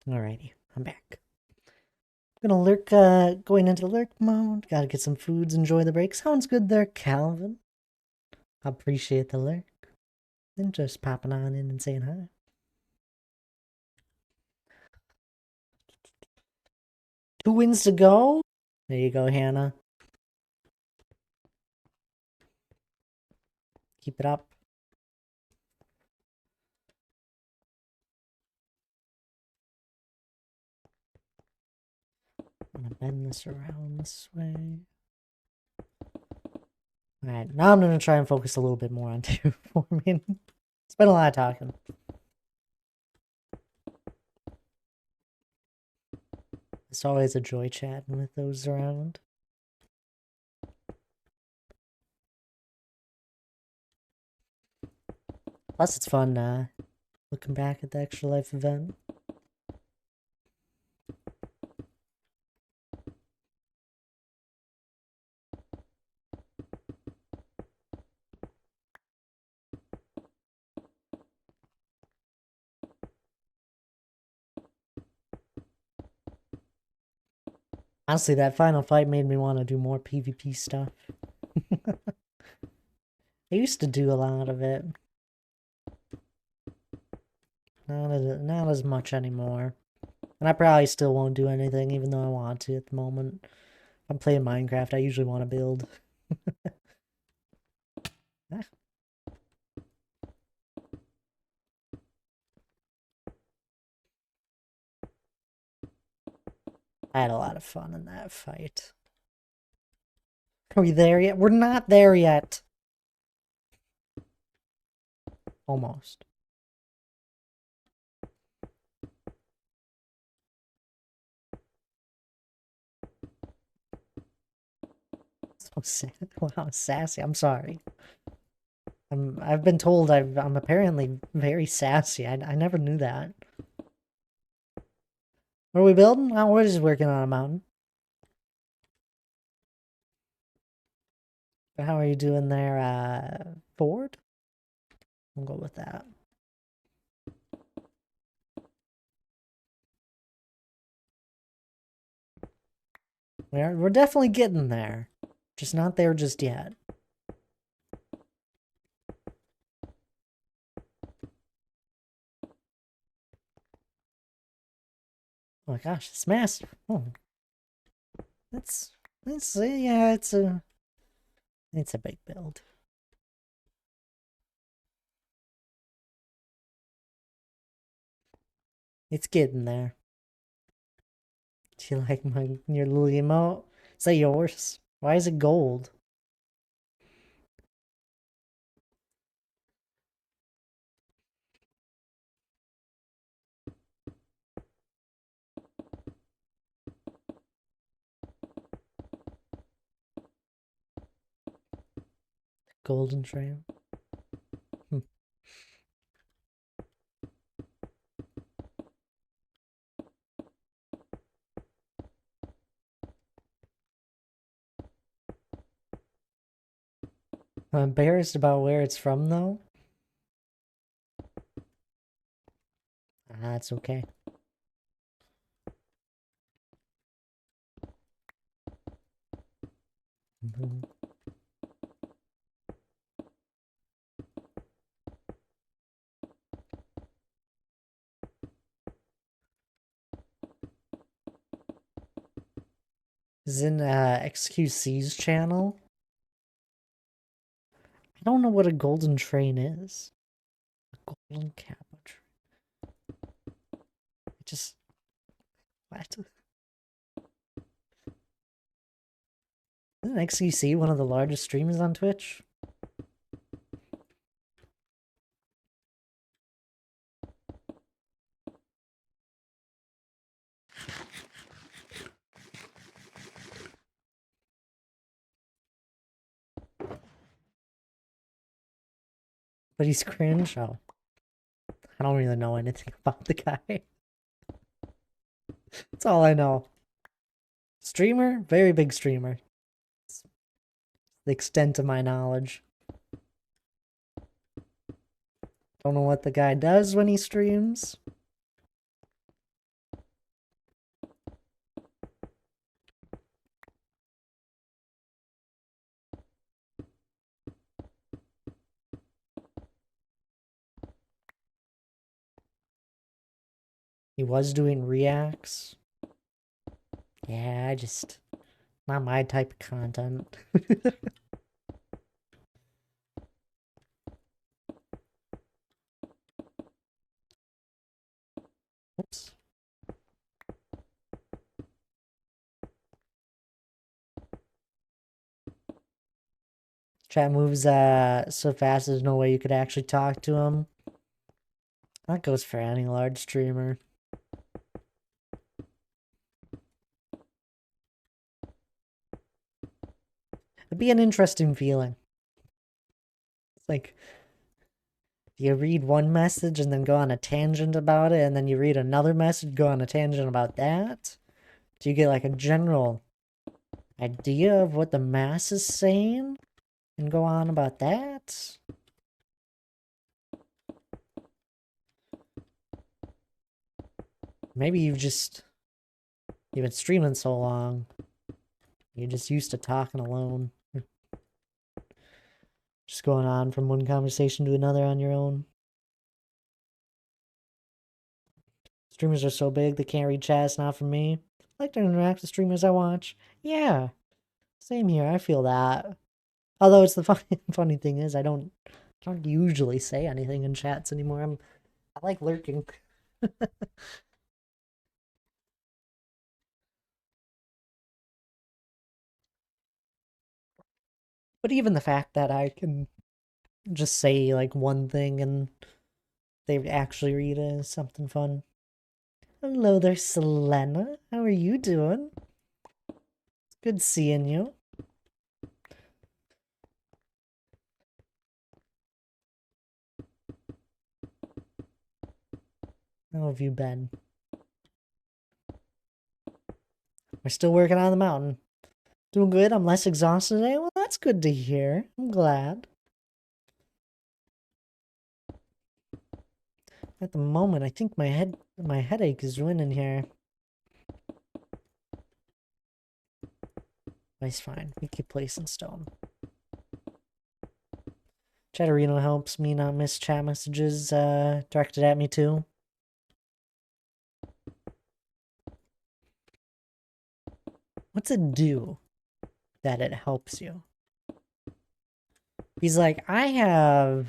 Alrighty, I'm back. Gonna lurk, going into lurk mode. Gotta get some foods, enjoy the break. Sounds good there, Calvin. I appreciate the lurk. And just popping on in and saying hi. Two wins to go. There you go, Hannah. Keep it up. I'm gonna bend this around this way. Alright, now I'm gonna try and focus a little bit more on two forming. It's been a lot of talking. It's always a joy chatting with those around. Plus, it's fun Looking back at the Extra Life event. Honestly, that final fight made me want to do more PvP stuff. I used to do a lot of it. Not as much anymore. And I probably still won't do anything, even though I want to at the moment. If I'm playing Minecraft, I usually want to build. Ah, I had a lot of fun in that fight. Are we there yet? We're not there yet. Almost. So sad. Wow, sassy. I'm sorry. I've been told I'm apparently very sassy. I never knew that. What are we building? Oh, we're just working on a mountain. How are you doing there, Ford? We'll go with that. We're definitely getting there. Just not there just yet. Oh my gosh, it's massive. Oh. That's yeah, it's a big build. It's getting there. Do you like your little emote? Is that yours? Why is it gold? Golden trail. I'm embarrassed about where it's from though. It's okay. Is in XQC's channel. I don't know what a golden train is. A golden kappa train. Just what? Isn't XQC one of the largest streamers on Twitch? But he's cringe. Oh, I don't really know anything about the guy. That's all I know. Streamer, very big streamer. It's the extent of my knowledge. Don't know what the guy does when he streams. He was doing reacts. Yeah, not my type of content. Oops. Chat moves so fast there's no way you could actually talk to him. That goes for any large streamer. It'd be an interesting feeling. It's like Do you read one message and then go on a tangent about it, and then you read another message, go on a tangent about that? Do you get like a general idea of what the mass is saying and go on about that? Maybe you've been streaming so long, you're just used to talking alone. Just going on from one conversation to another on your own. Streamers are so big they can't read chat. It's not for me. I like to interact with streamers I watch. Yeah, same here. I feel that. Although it's the funny thing is I don't usually say anything in chats anymore. I like lurking. But even the fact that I can just say like one thing and they actually read it is something fun. Hello there, Selena. How are you doing? It's good seeing you. How have you been? We're still working on the mountain. Doing good. I'm less exhausted today. Well, that's good to hear. I'm glad. At the moment, I think my headache is winning here. Nice, fine. We keep placing stone. Chatterino helps me not miss chat messages directed at me too. What's it do that it helps you? He's like, I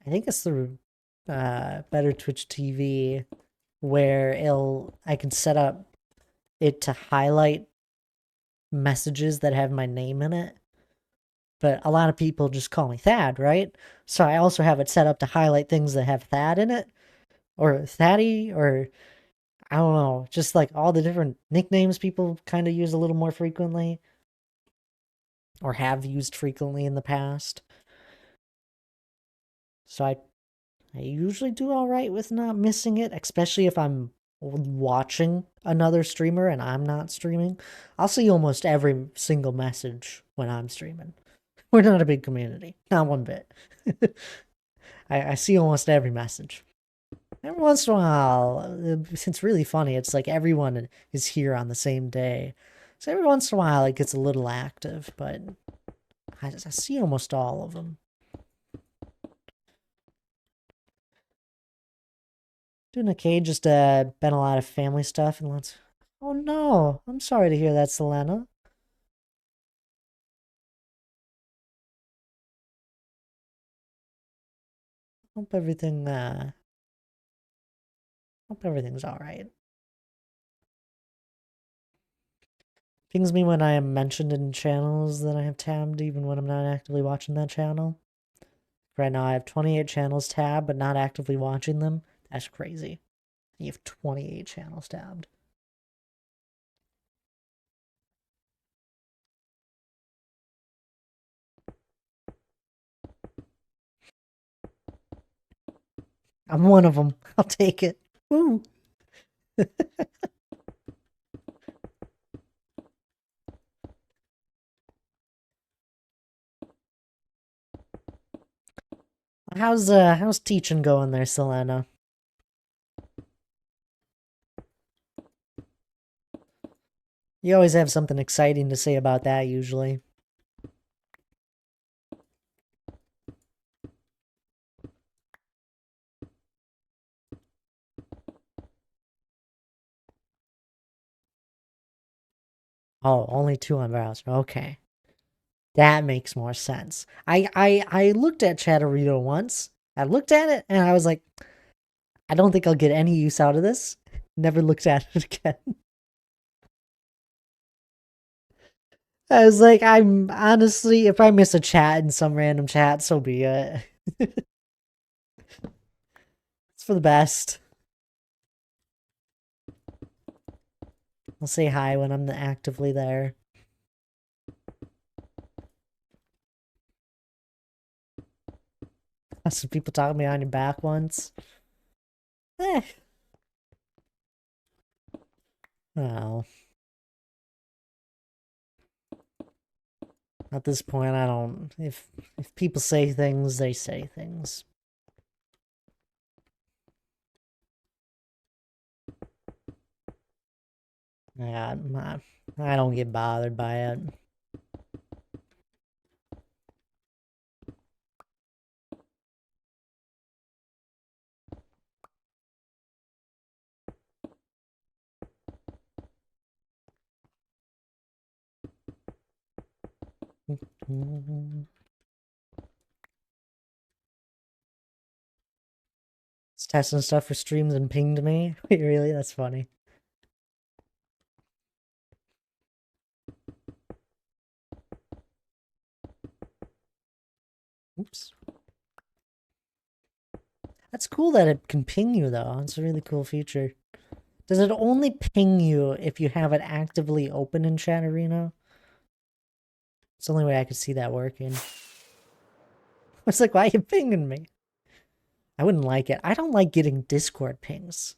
think it's through Better Twitch TV where I can set up it to highlight messages that have my name in it. But a lot of people just call me Thad, right? So I also have it set up to highlight things that have Thad in it, or Thaddy, or I don't know, just like all the different nicknames people kind of use a little more frequently, or have used frequently in the past. So I usually do all right with not missing it, especially if I'm watching another streamer and I'm not streaming. I'll see almost every single message when I'm streaming. We're not a big community, not one bit. I see almost every message. Every once in a while, it's really funny. It's like everyone is here on the same day. So every once in a while, it gets a little active, but I see almost all of them. Doing okay, just been a lot of family stuff and lots. Oh no, I'm sorry to hear that, Selena. Hope everything hope everything's all right. Pings me when I am mentioned in channels that I have tabbed, even when I'm not actively watching that channel. Right now, I have 28 channels tabbed, but not actively watching them. That's crazy. You have 28 channels tabbed. I'm one of them. I'll take it. Woo! How's teaching going there, Selena? You always have something exciting to say about that, usually. Oh, only 2 on browser. Okay. That makes more sense. I looked at Chatterito once. I looked at it and I was like, I don't think I'll get any use out of this. Never looked at it again. I was like, I'm honestly, if I miss a chat in some random chat, so be it. It's for the best. I'll say hi when I'm actively there. some people talking behind your back once. Eh. Oh. At this point, I don't. If people say things, they say things. Yeah, I don't get bothered by it. It's testing stuff for streams and pinged me. Wait, really? That's funny. Oops. That's cool that it can ping you, though. It's a really cool feature. Does it only ping you if you have it actively open in Chat Arena? It's the only way I could see that working. It's like, why are you pinging me? I wouldn't like it. I don't like getting Discord pings.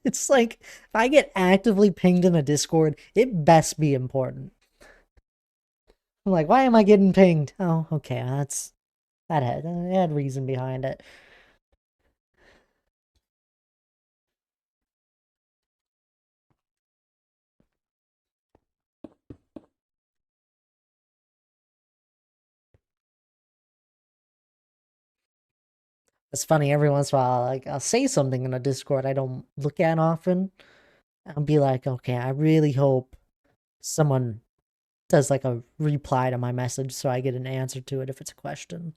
It's like, if I get actively pinged in a Discord, it best be important. I'm like, why am I getting pinged? Oh, okay, that had reason behind it. It's funny, every once in a while, like, I'll say something in a Discord I don't look at often. I'll be like, okay, I really hope someone does like a reply to my message so I get an answer to it if it's a question.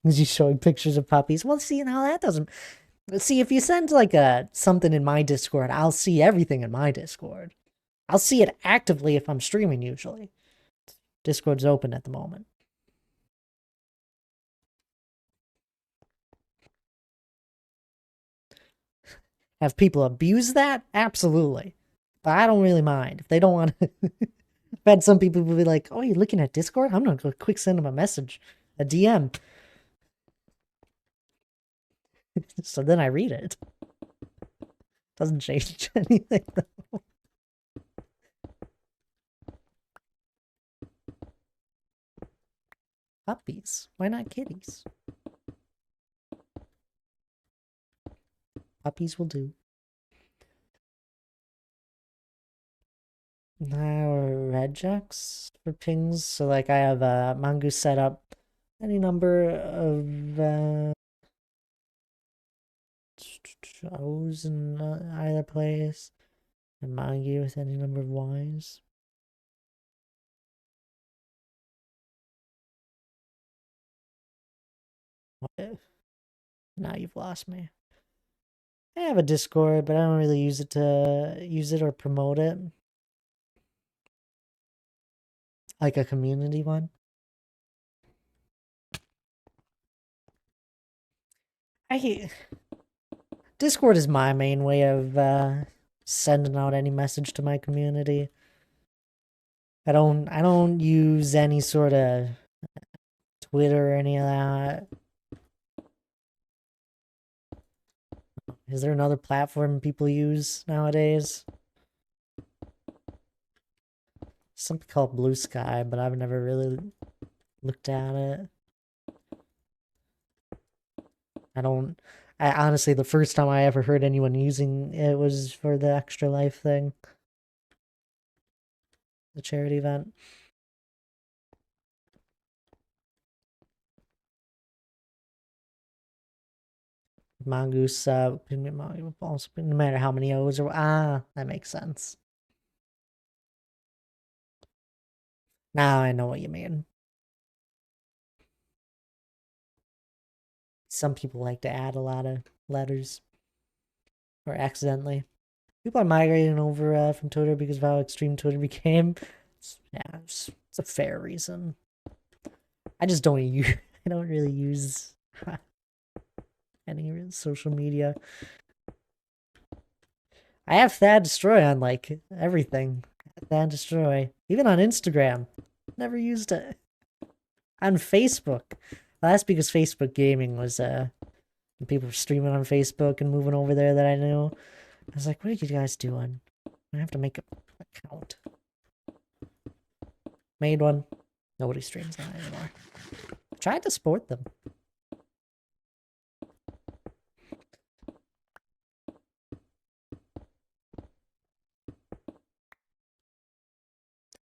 Is you showing pictures of puppies? Well, see, now that doesn't. See, if you send like something in my Discord, I'll see everything in my Discord. I'll see it actively if I'm streaming usually. Discord's open at the moment. Have people abuse that? Absolutely. But I don't really mind. If they don't want to... I've had some people will be like, oh, you're looking at Discord? I'm going to go quick send them a message. A DM. So then I read it. Doesn't change anything, though. Puppies. Why not kitties? Puppies will do. Now regex for pings. So like I have Mongoose set up any number of O's in either place, and Mongoose with any number of Y's. What? Now you've lost me. I have a Discord, but I don't really use it or promote it. Like a community one. Discord is my main way of sending out any message to my community. I don't use any sort of Twitter or any of that. Is there another platform people use nowadays? Something called Blue Sky, but I've never really looked at it. I honestly, the first time I ever heard anyone using it was for the Extra Life thing. The charity event. Mongoose, also, no matter how many O's or that makes sense. Now I know what you mean. Some people like to add a lot of letters. Or accidentally. People are migrating over from Twitter because of how extreme Twitter became. Yeah, it's a fair reason. I just don't use. I don't really use any social media. I have Thad Destroy on like everything. Thad Destroy, even on Instagram. Never used it. On Facebook, That's because Facebook Gaming was people were streaming on Facebook and moving over there that I knew. I was like, what are you guys doing? I have to make an account. Made one. Nobody streams that anymore. Tried to support them.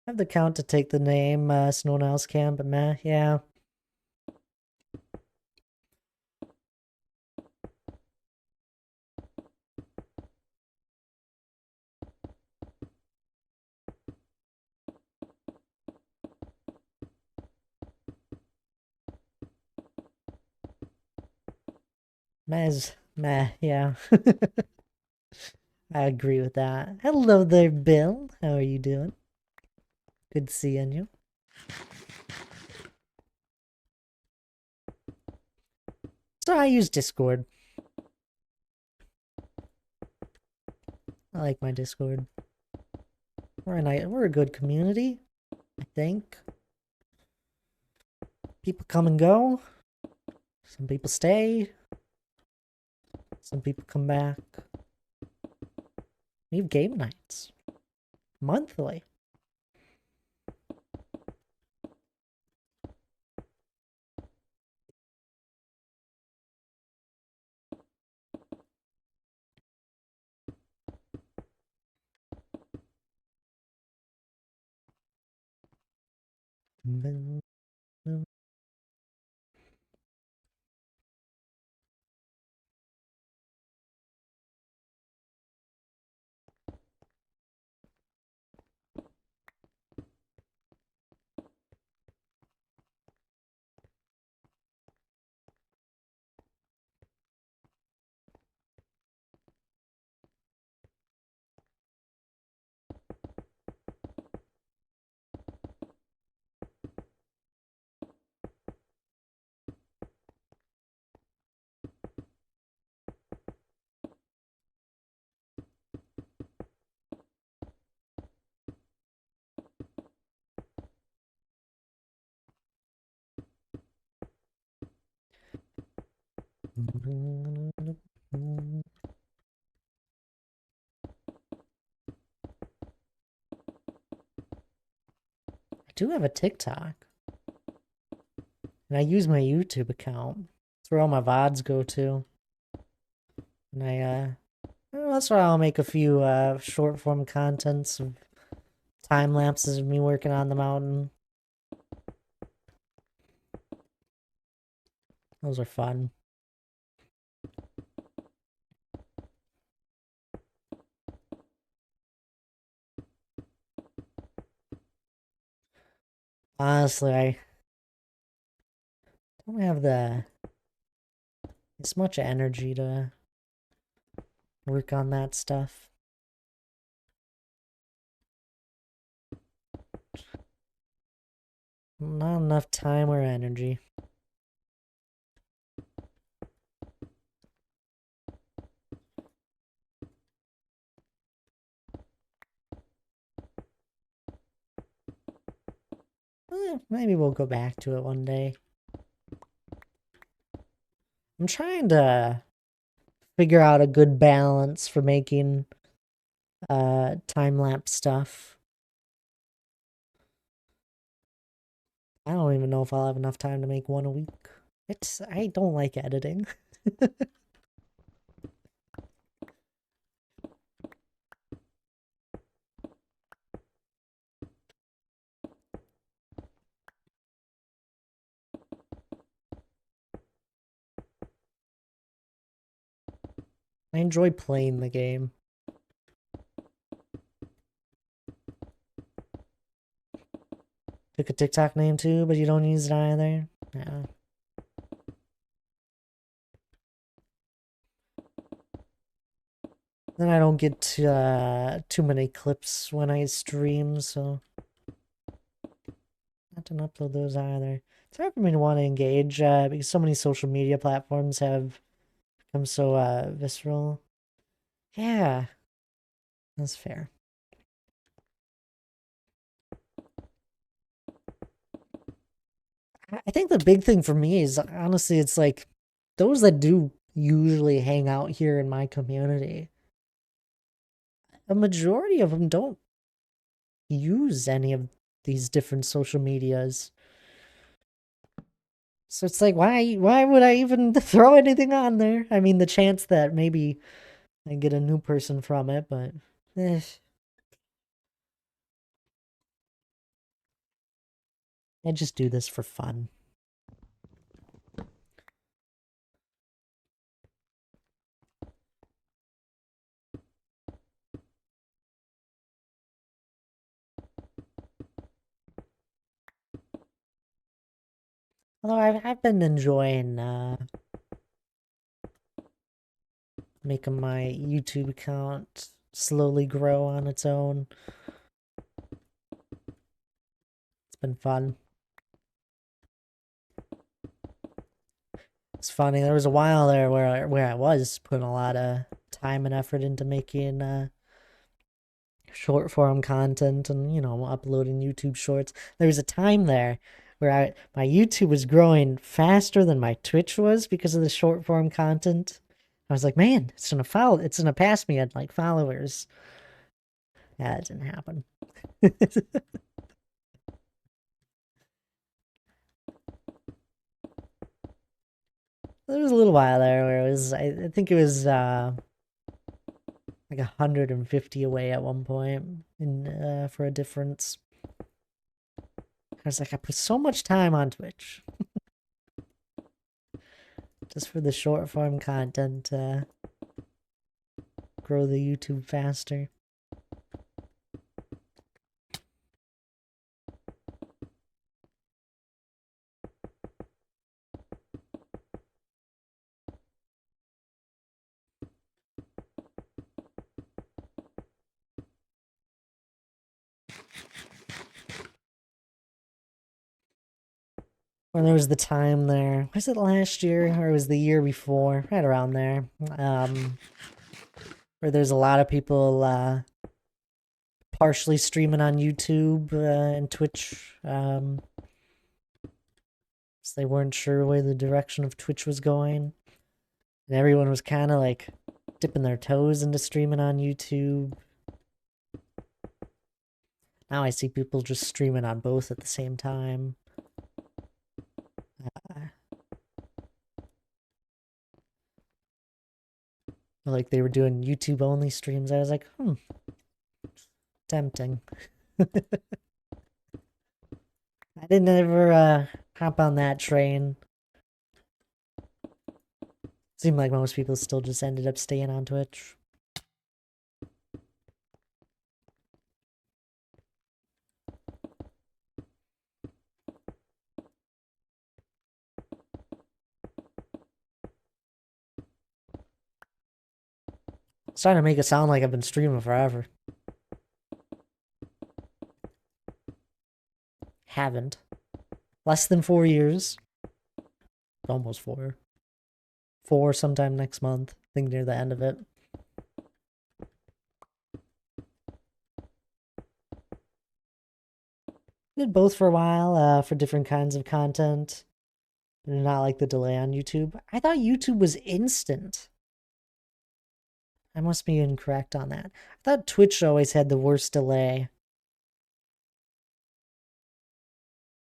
I have the account to take the name, so no one else can, but meh, yeah. Meh, yeah. I agree with that. Hello there, Bill. How are you doing? Good seeing you. So I use Discord. I like my Discord. We're a good community, I think. People come and go. Some people stay. Some people come back. We have game nights. Monthly. I do have a TikTok. And I use my YouTube account. That's where all my VODs go to. And well, that's where I'll make a few short form contents of time lapses of me working on the mountain. Those are fun. Honestly, I don't have as much energy to work on that stuff. Not enough time or energy. Maybe we'll go back to it one day. I'm trying to figure out a good balance for making time-lapse stuff. I don't even know if I'll have enough time to make one a week. I don't like editing. I enjoy playing the game. Pick a TikTok name too, but you don't use it either. Yeah. Then I don't get too many clips when I stream, so not to upload those either. It's hard for me to want to engage because so many social media platforms have become so visceral. Yeah, that's fair. I think the big thing for me is honestly, it's like those that do usually hang out here in my community, a majority of them don't use any of these different social medias. So it's like, why would I even throw anything on there? I mean, the chance that maybe I get a new person from it, but eh. I just do this for fun. Although I've been enjoying making my YouTube account slowly grow on its own. It's been fun. It's funny. There was a while there where I was putting a lot of time and effort into making short form content and uploading YouTube shorts. There was a time there where my YouTube was growing faster than my Twitch was because of the short form content. I was like, man, it's gonna pass me at like followers. Yeah, it didn't happen. There was a little while there where it was, I think it was like 150 away at one point in for a difference. I was like, I put so much time on Twitch just for the short form content to grow the YouTube faster. When there was the time there, was it last year or was the year before? Right around there. Where there's a lot of people partially streaming on YouTube and Twitch. So they weren't sure where the direction of Twitch was going. And everyone was kind of like dipping their toes into streaming on YouTube. Now I see people just streaming on both at the same time. Like they were doing YouTube only streams. I was like, tempting. I didn't ever hop on that train. Seemed like most people still just ended up staying on Twitch. Starting to make it sound like I've been streaming forever. Haven't. Less than 4 years. Almost 4. 4 sometime next month. I think near the end of it. Did both for a while, for different kinds of content. Not like the delay on YouTube. I thought YouTube was instant. I must be incorrect on that. I thought Twitch always had the worst delay.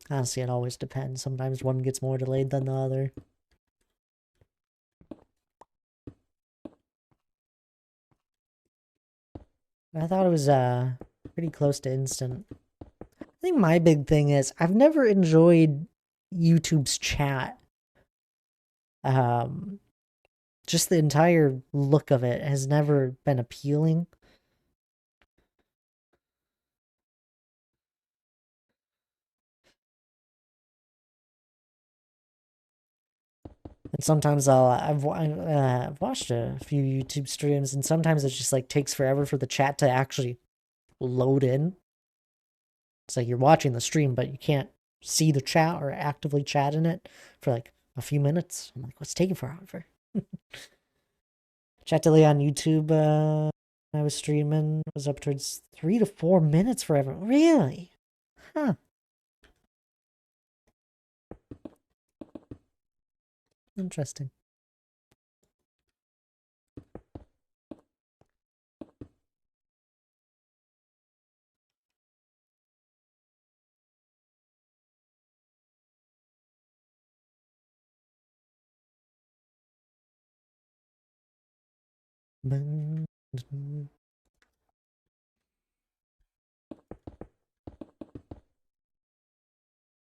Honestly, it always depends. Sometimes one gets more delayed than the other. I thought it was pretty close to instant. I think my big thing is I've never enjoyed YouTube's chat. Just the entire look of it has never been appealing. And sometimes I've watched a few YouTube streams, and sometimes it just like takes forever for the chat to actually load in. It's like you're watching the stream, but you can't see the chat or actively chat in it for like a few minutes. I'm like, what's taking forever? Chat delay on YouTube, I was streaming, was up towards 3 to 4 minutes forever. Really? Huh. Interesting.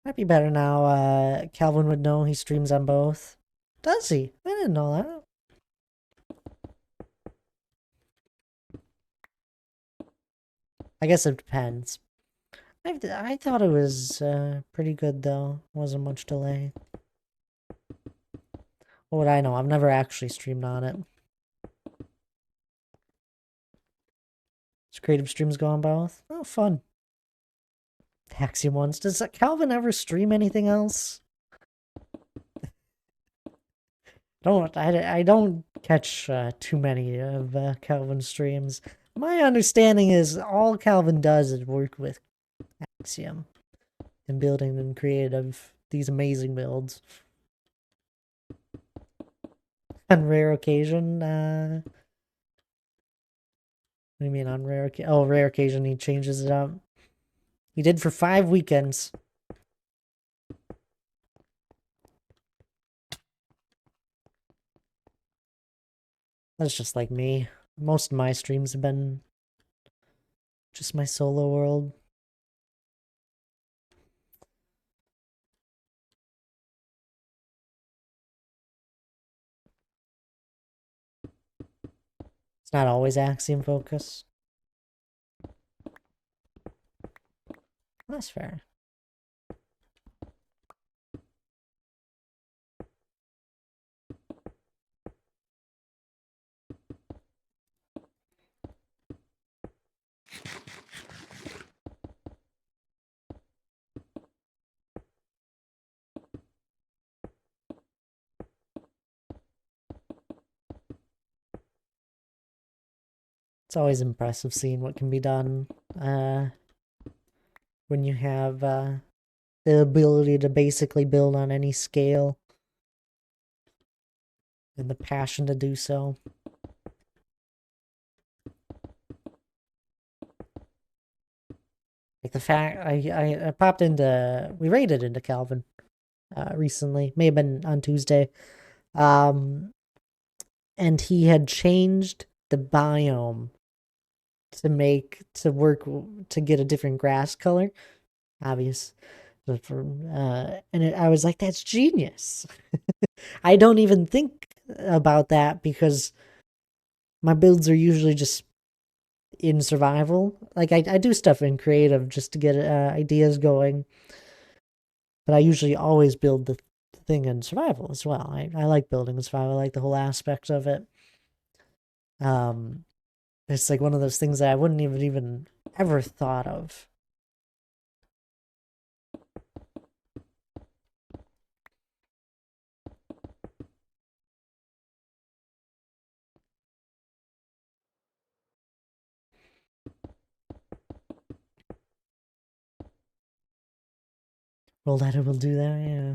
Might be better now. Calvin would know he streams on both. Does he? I didn't know that. I guess it depends. I thought it was pretty good though. Wasn't much delay. What would I know? I've never actually streamed on it. Does creative streams go on both? Oh, fun. Axiom ones. Does Calvin ever stream anything else? I don't catch too many of Calvin's streams. My understanding is all Calvin does is work with Axiom and building and creative these amazing builds. On rare occasion, what do you mean on rare occasion? Oh, rare occasion he changes it up. He did for 5 weekends. That's just like me. Most of my streams have been just my solo world. It's not always Axiom focus. That's fair. It's always impressive seeing what can be done when you have the ability to basically build on any scale and the passion to do so. Like the fact I popped into, we raided into Calvin recently, may have been on Tuesday, and he had changed the biome to work to get a different grass color, obvious. I was like, that's genius. I don't even think about that because my builds are usually just in survival. Like I do stuff in creative just to get ideas going, but I usually always build the thing in survival as well. I like building in survival. I like the whole aspect of it. It's like one of those things that I wouldn't even ever thought of. World Edit will do that, yeah.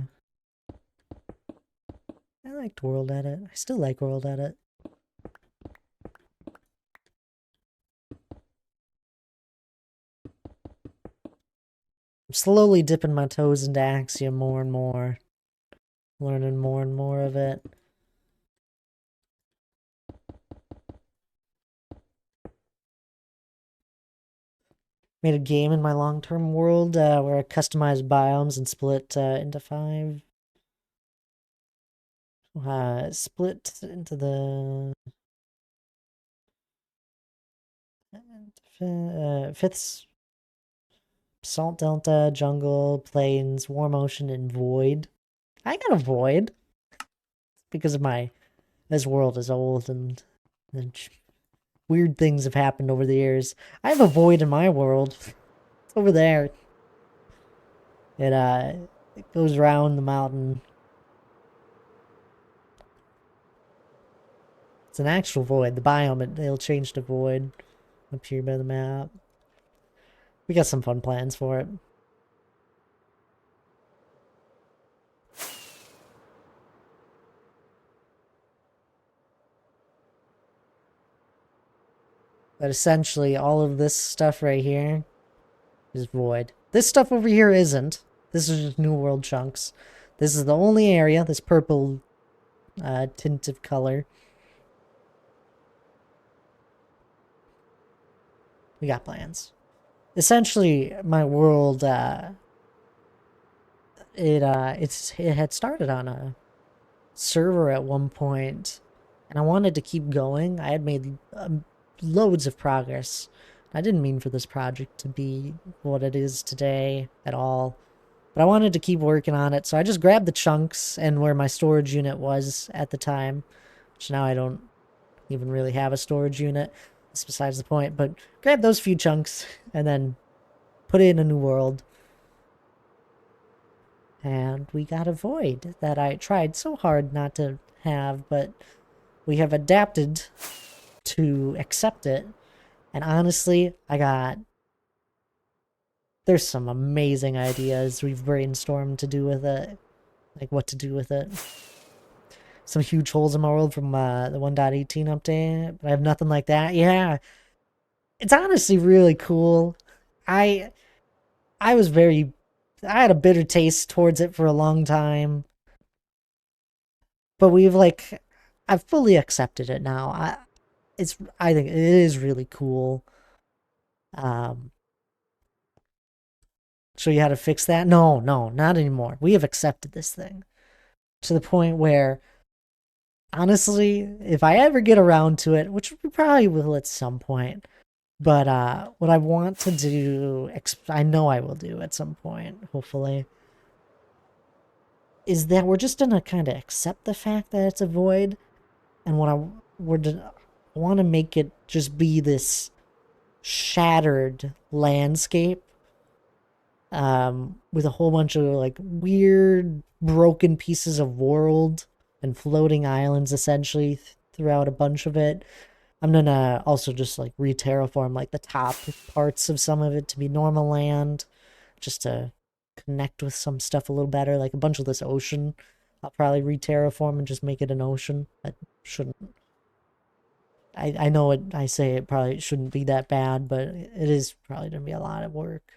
I liked World Edit. I still like World Edit. I'm slowly dipping my toes into Axiom more and more. Learning more and more of it. Made a game in my long-term world where I customized biomes and split into 5. Split into the 5th Salt Delta, Jungle, Plains, Warm Ocean, and Void. I got a Void because of this world is old and weird things have happened over the years. I have a Void in my world. It's over there. It goes around the mountain. It's an actual Void. The biome, they'll change to Void up here by the map. We got some fun plans for it. But essentially, all of this stuff right here is void. This stuff over here isn't. This is just New World chunks. This is the only area, this purple tint of color. We got plans. Essentially, my world, it had started on a server at one point, and I wanted to keep going. I had made loads of progress. I didn't mean for this project to be what it is today at all, but I wanted to keep working on it, so I just grabbed the chunks and where my storage unit was at the time, which now I don't even really have a storage unit. That's besides the point, but grab those few chunks and then put it in a new world. And we got a void that I tried so hard not to have, but we have adapted to accept it. And honestly, there's some amazing ideas we've brainstormed to do with it. Like what to do with it. Some huge holes in my world from the 1.18 update, but I have nothing like that. Yeah. It's honestly really cool. I I was very I had a bitter taste towards it for a long time. But I've fully accepted it now. I think it is really cool. Um Show you how to fix that? No, no, not anymore. We have accepted this thing to the point where, honestly, if I ever get around to it, which we probably will at some point, but what I want to do, I know I will do at some point, hopefully, is that we're just gonna kind of accept the fact that it's a void, and I want to make it just be this shattered landscape with a whole bunch of like weird broken pieces of world and floating islands essentially throughout a bunch of it. I'm gonna also just like re-terraform like the top parts of some of it to be normal land, just to connect with some stuff a little better. Like a bunch of this ocean, I'll probably re-terraform and just make it an ocean. That shouldn't. I know it. I say it probably shouldn't be that bad, but it is probably gonna be a lot of work.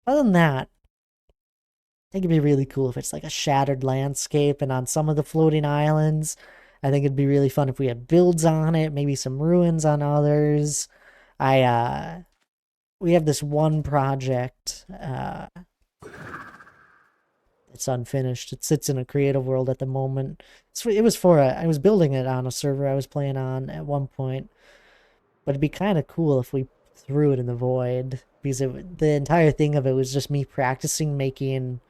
Other than that, I think it'd be really cool if it's like a shattered landscape and on some of the floating islands. I think it'd be really fun if we had builds on it, maybe some ruins on others. I We have this one project it's unfinished. It sits in a creative world at the moment. It was I was building it on a server I was playing on at one point, but it'd be kind of cool if we threw it in the void because the entire thing of it was just me practicing making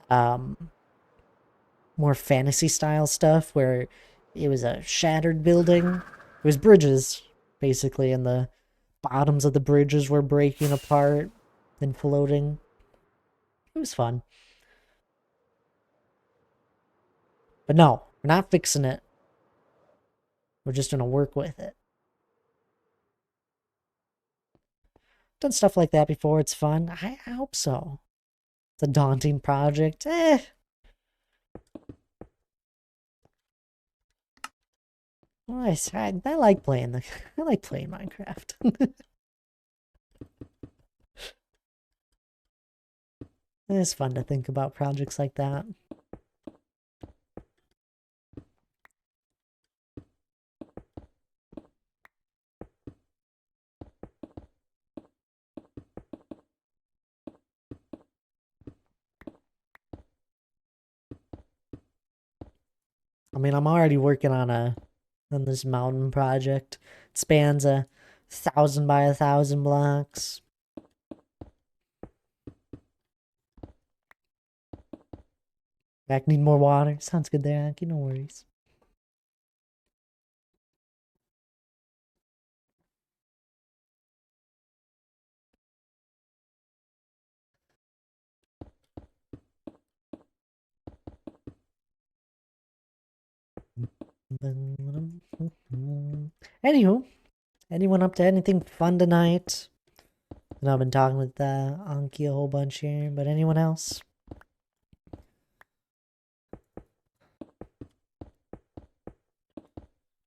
um more fantasy style stuff where it was a shattered building. It was bridges, basically, and the bottoms of the bridges were breaking apart and floating. It was fun. But no, we're not fixing it. We're just gonna work with it. Done stuff like that before. It's fun. I hope so. It's a daunting project. Well, I like playing I like playing Minecraft. It's fun to think about projects like that. I mean, I'm already working on this mountain project. It spans 1,000 by 1,000 blocks. Back need more water. Sounds good there, Aki. No worries. Anywho, anyone up to anything fun tonight? And I've been talking with Anki a whole bunch here, but anyone else?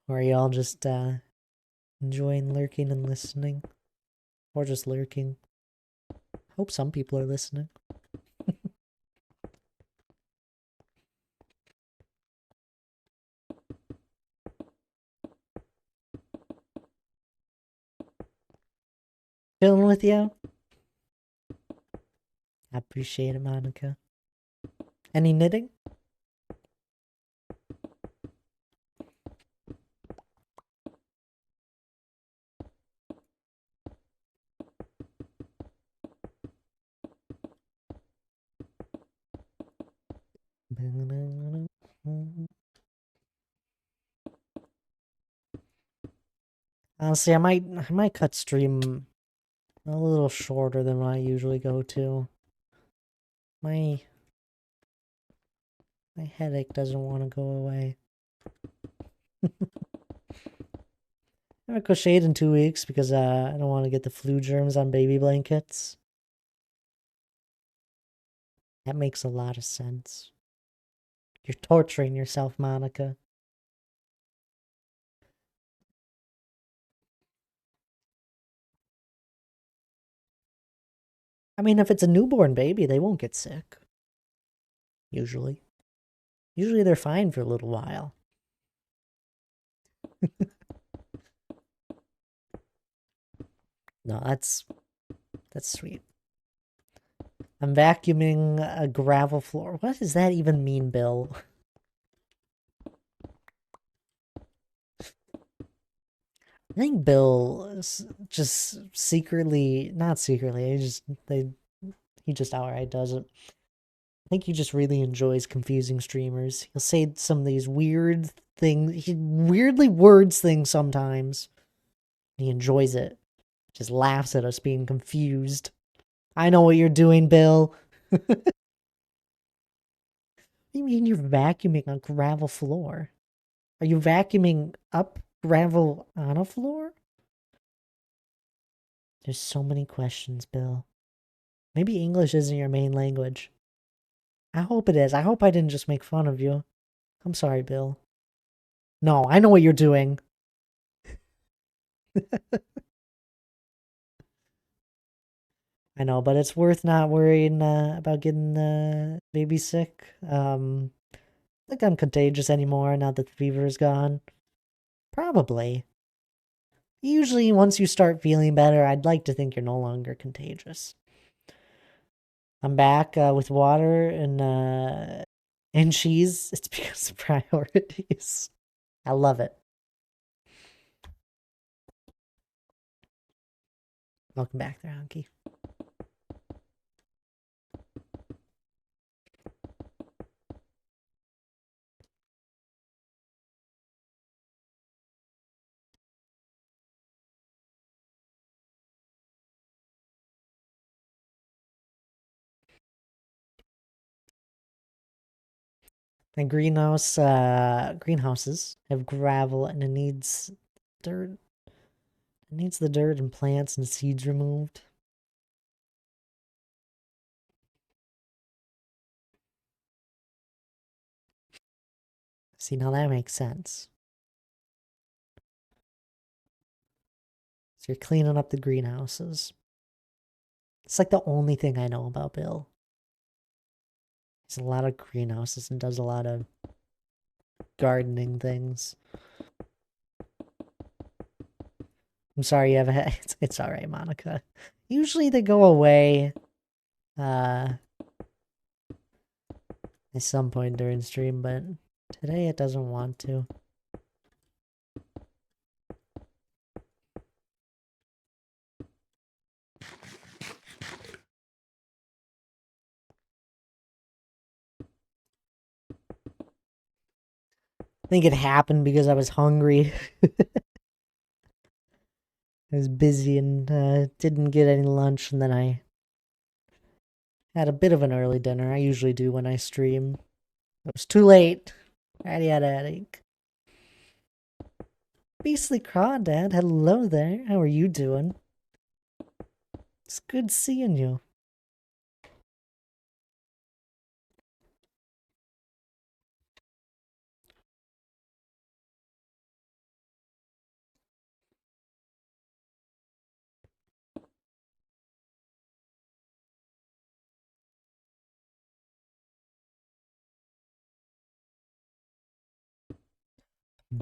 Or are y'all just Enjoying lurking and listening. Or just lurking. Hope some people are listening. Chilling with you? I appreciate it, Monica. Any knitting? Honestly, I might cut stream a little shorter than what I usually go to. My headache doesn't want to go away. I haven't crocheted in 2 weeks because I don't want to get the flu germs on baby blankets. That makes a lot of sense. You're torturing yourself, Monica. I mean, if it's a newborn baby, they won't get sick. Usually. Usually they're fine for a little while. No, that's sweet. I'm vacuuming a gravel floor. What does that even mean, Bill? I think Bill is just secretly, not secretly, he just outright does it. I think he just really enjoys confusing streamers. He'll say some of these weird things. He weirdly words things sometimes. He enjoys it. Just laughs at us being confused. I know what you're doing, Bill. What do you mean you're vacuuming a gravel floor? Are you vacuuming up gravel on a floor? There's so many questions, Bill. Maybe English isn't your main language. I hope it is. I hope I didn't just make fun of you. I'm sorry, Bill. No, I know what you're doing. I know, but it's worth not worrying about getting baby sick. I think I'm contagious anymore now that the fever is gone. Probably. Usually, once you start feeling better, I'd like to think you're no longer contagious. I'm back with water and cheese. It's because of priorities. I love it. Welcome back there, Honky. The greenhouses have gravel and it needs dirt. It needs the dirt and plants and seeds removed. See, now that makes sense. So you're cleaning up the greenhouses. It's like the only thing I know about Bill. He's a lot of greenhouses and does a lot of gardening things. I'm sorry you have a it's all right, Monica. Usually they go away at some point during stream, but today it doesn't want to. I think it happened because I was hungry. I was busy and didn't get any lunch, and then I had a bit of an early dinner. I usually do when I stream. It was too late. I already had a headache. Beastly Crawdad, hello there. How are you doing? It's good seeing you. Oh,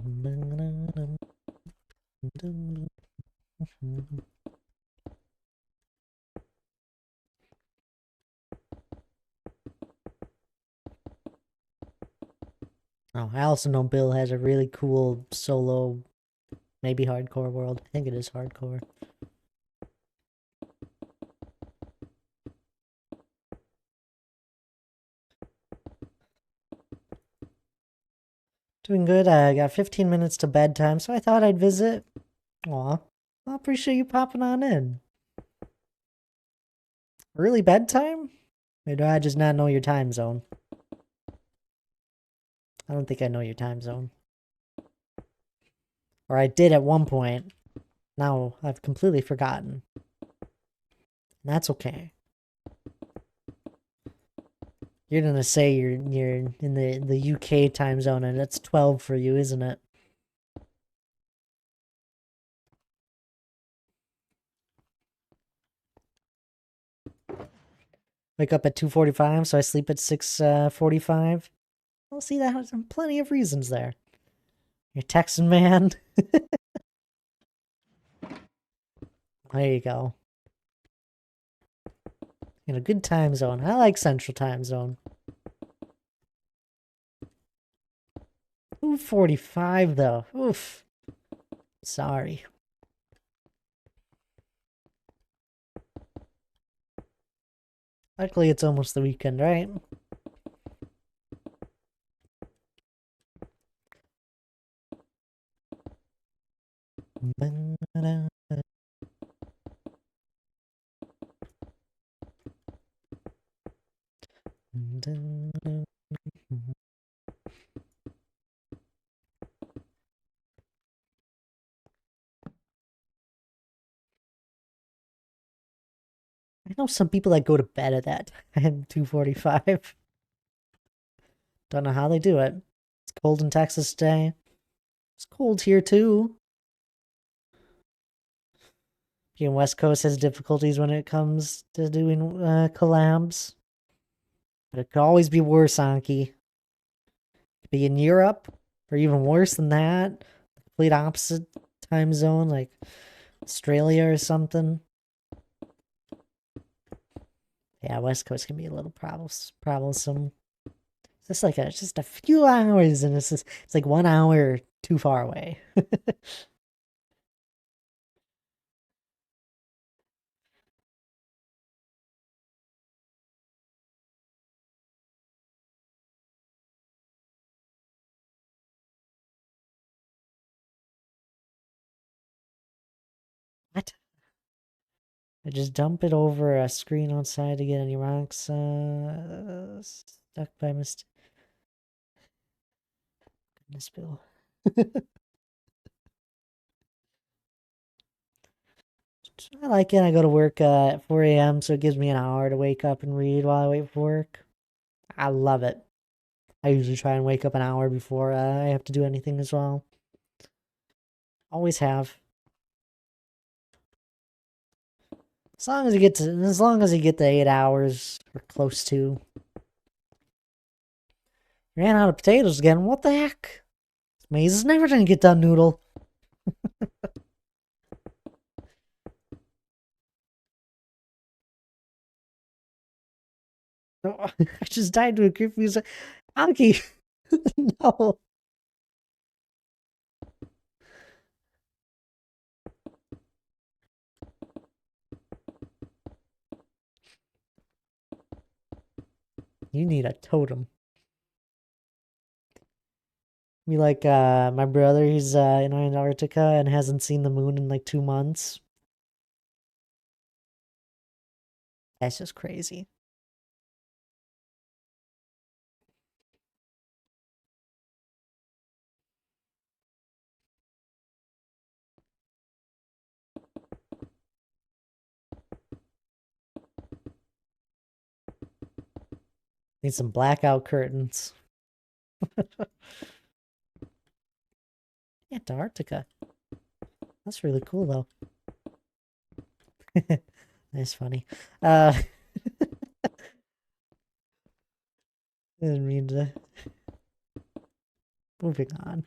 I also know Bill has a really cool solo, maybe hardcore world. I think it is hardcore. Doing good. I got 15 minutes to bedtime, so I thought I'd visit. Aw, I appreciate you popping on in. Early bedtime? Or do I just not know your time zone? I don't think I know your time zone. Or I did at one point. Now I've completely forgotten. That's okay. You're gonna say you're in the UK time zone and it's 12 for you, isn't it? Wake up at 2:45, so I sleep at 6:45. Well, see, that has plenty of reasons there. You're Texan man. There you go. In a good time zone. I like Central Time Zone. 2:45 though. Oof. Sorry. Luckily, it's almost the weekend, right? I know some people that go to bed at that time, 2:45. Don't know how they do it. It's cold in Texas today. It's cold here too. Being West Coast has difficulties when it comes to doing collabs. But it could always be worse, Anki. Be in Europe, or even worse than that. Complete opposite time zone, like Australia or something. Yeah, West Coast can be a little problemsome. It's just a few hours, and it's like 1 hour too far away. What? I just dump it over a screen outside to get any rocks stuck by mistake. Goodness, Bill. I like it. I go to work at 4 a.m., so it gives me an hour to wake up and read while I wait for work. I love it. I usually try and wake up an hour before I have to do anything as well. Always have. As long as you get the 8 hours or close to. Ran out of potatoes again. What the heck? This maze is never gonna get done, Noodle. I just died to a creepy music. Anki! No. You need a totem. Me like my brother, he's in Antarctica and hasn't seen the moon in like 2 months. That's just crazy. Need some blackout curtains. Antarctica. That's really cool though. That's funny. Didn't mean to. Moving on.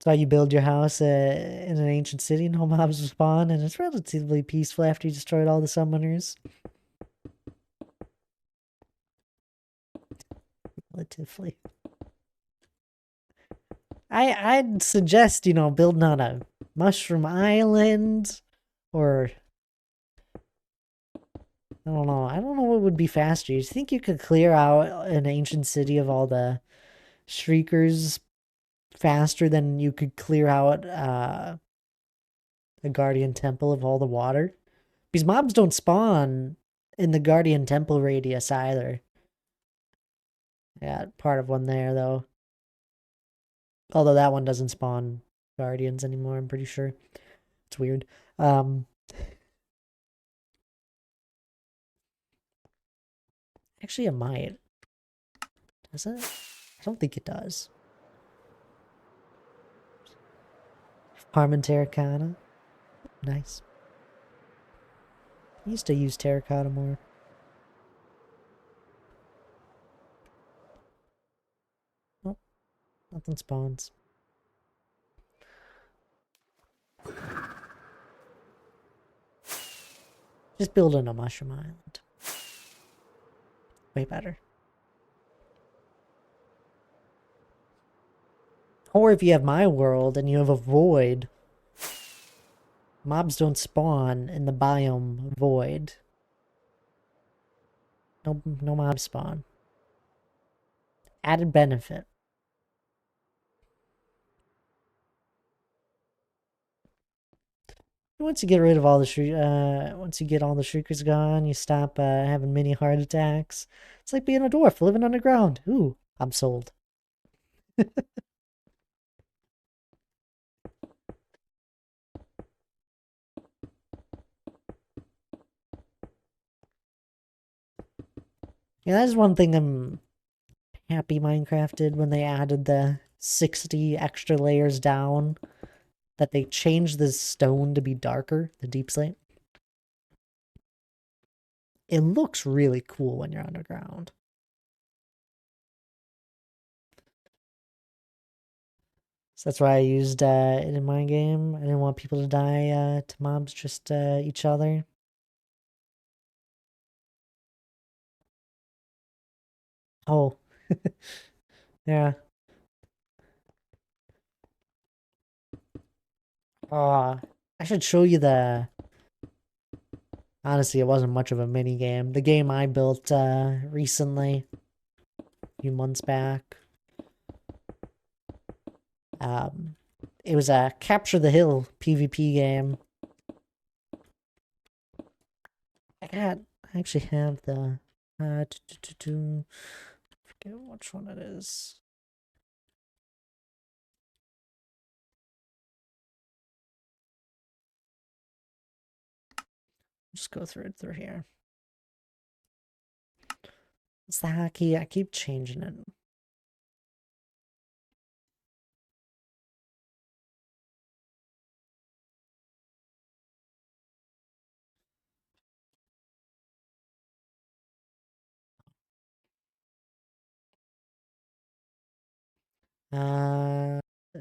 So you build your house in an ancient city, no mobs spawn, and it's relatively peaceful after you destroyed all the summoners. Relatively. I'd suggest, building on a mushroom island, or I don't know. I don't know what would be faster. You think you could clear out an ancient city of all the shriekers faster than you could clear out a guardian temple of all the water? Because mobs don't spawn in the guardian temple radius either. Yeah, part of one there though. Although that one doesn't spawn guardians anymore, I'm pretty sure. It's weird. Actually, it might. Does it? I don't think it does. Harmon terracotta. Nice. I used to use terracotta more. Nope. Nothing spawns. Just building a mushroom island. Way better. Or if you have my world and you have a void, mobs don't spawn in the biome void. No mobs spawn. Added benefit. Once you get rid of all the once you get all the shriekers gone, you stop having mini heart attacks. It's like being a dwarf living underground. Ooh, I'm sold. Yeah, that's one thing I'm happy Minecraft did when they added the 60 extra layers down. That they changed the stone to be darker, the deep slate. It looks really cool when you're underground. So that's why I used it in my game. I didn't want people to die to mobs, just each other. Oh. Yeah. I should show you the... Honestly, it wasn't much of a mini game. The game I built recently, a few months back. It was a Capture the Hill PvP game. I actually have the... forget which one it is. Just go through here. It's the hotkey. I keep changing it.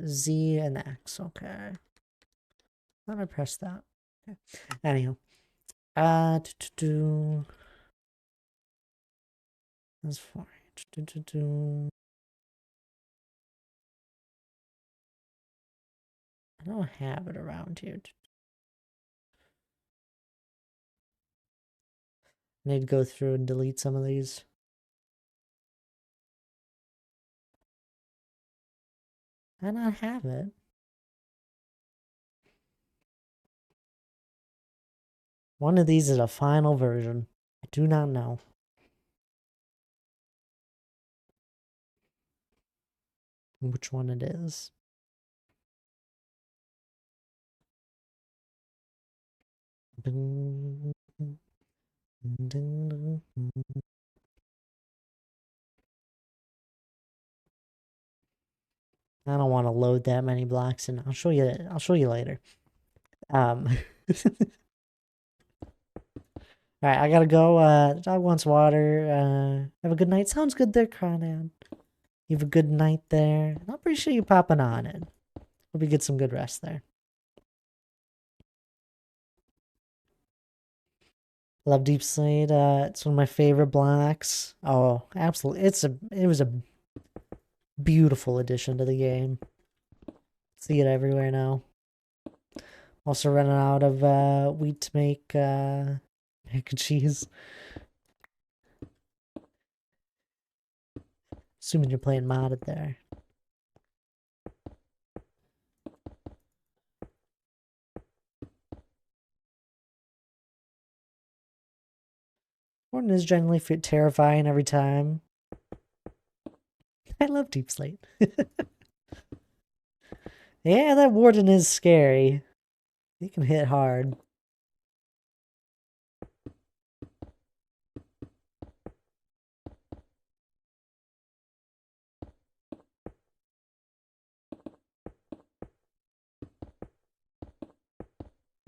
Z and X. Okay. Let me press that. Okay. Anyhow. That's fine. I don't have it around here. I need to go through and delete some of these. I not have it. One of these is a final version. I do not know. Which one it is. I don't want to load that many blocks, and I'll show you later. All right, I gotta go. The dog wants water. Have a good night. Sounds good there, Cronad. You have a good night there. I'm pretty sure you're popping on it. Hope you get some good rest there. Love Deep Slate. It's one of my favorite blocks. Oh, absolutely. It was a beautiful addition to the game. See it everywhere now. Also running out of wheat to make mac and cheese. Assuming you're playing modded there. Warden is generally terrifying every time. I love Deep Slate. Yeah, that Warden is scary. He can hit hard.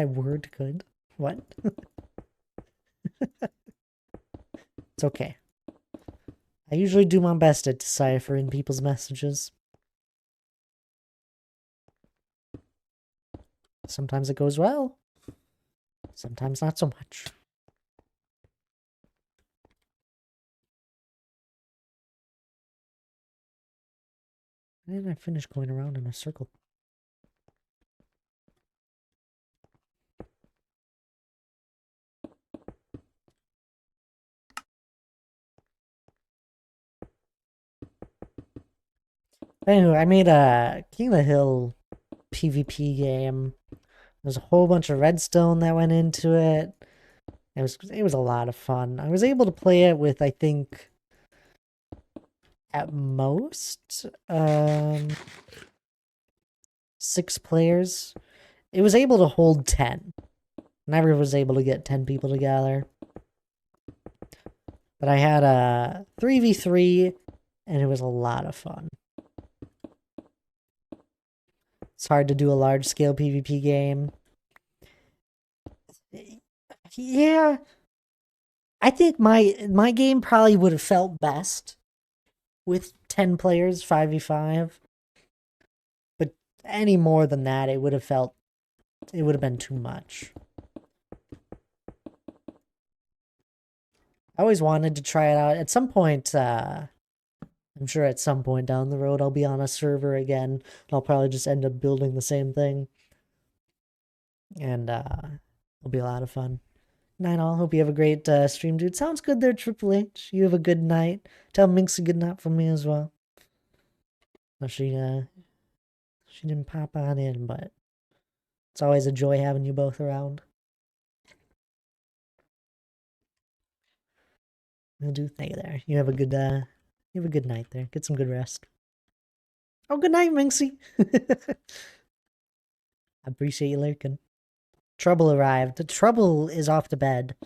My word could. What? It's okay. I usually do my best at deciphering people's messages. Sometimes it goes well. Sometimes not so much. And I finished going around in a circle. Anyway, I made a King of the Hill PvP game. There's a whole bunch of redstone that went into it. It was a lot of fun. I was able to play it with, I think, at most 6 players. It was able to hold 10. Never was able to get 10 people together. But I had a 3v3 and it was a lot of fun. It's hard to do a large scale PvP game. Yeah. I think my game probably would have felt best with 10 players, 5v5. But any more than that, it would have been too much. I always wanted to try it out. At some point, I'm sure at some point down the road, I'll be on a server again. I'll probably just end up building the same thing. And it'll be a lot of fun. Night all. Hope you have a great stream, dude. Sounds good there, Triple H. You have a good night. Tell Minx a good night from me as well. No, she didn't pop on in, but it's always a joy having you both around. You'll do. Thank you there. You have a good night there. Get some good rest. Oh, good night, Minxie. I appreciate you lurking. Trouble arrived. The trouble is off to bed.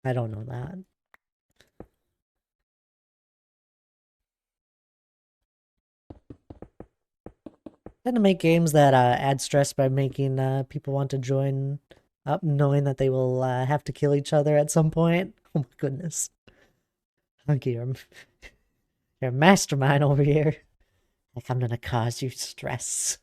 I don't know that. Tend to make games that add stress by making people want to join up, knowing that they will have to kill each other at some point. Oh my goodness. Hunky, you're a mastermind over here. Like, I'm gonna cause you stress.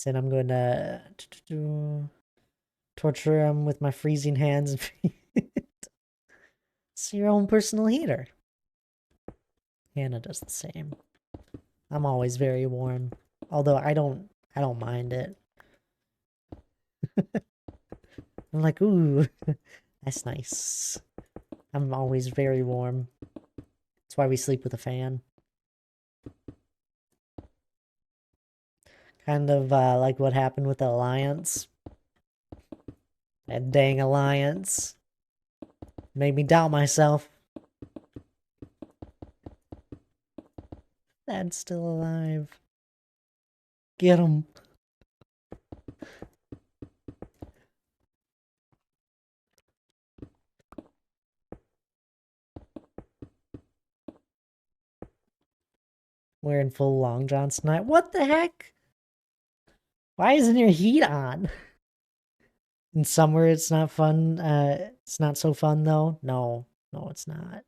Then I'm going to torture him with my freezing hands. It's your own personal heater. Hannah does the same. I'm always very warm, although I don't mind it. I'm like, ooh, that's nice. I'm always very warm. That's why we sleep with a fan. Kind of like what happened with the Alliance. That dang Alliance made me doubt myself. Dad's still alive. Get him. Wearing full long johns tonight. What the heck? Why isn't your heat on? In summer, it's not fun. It's not so fun though. No, no, it's not.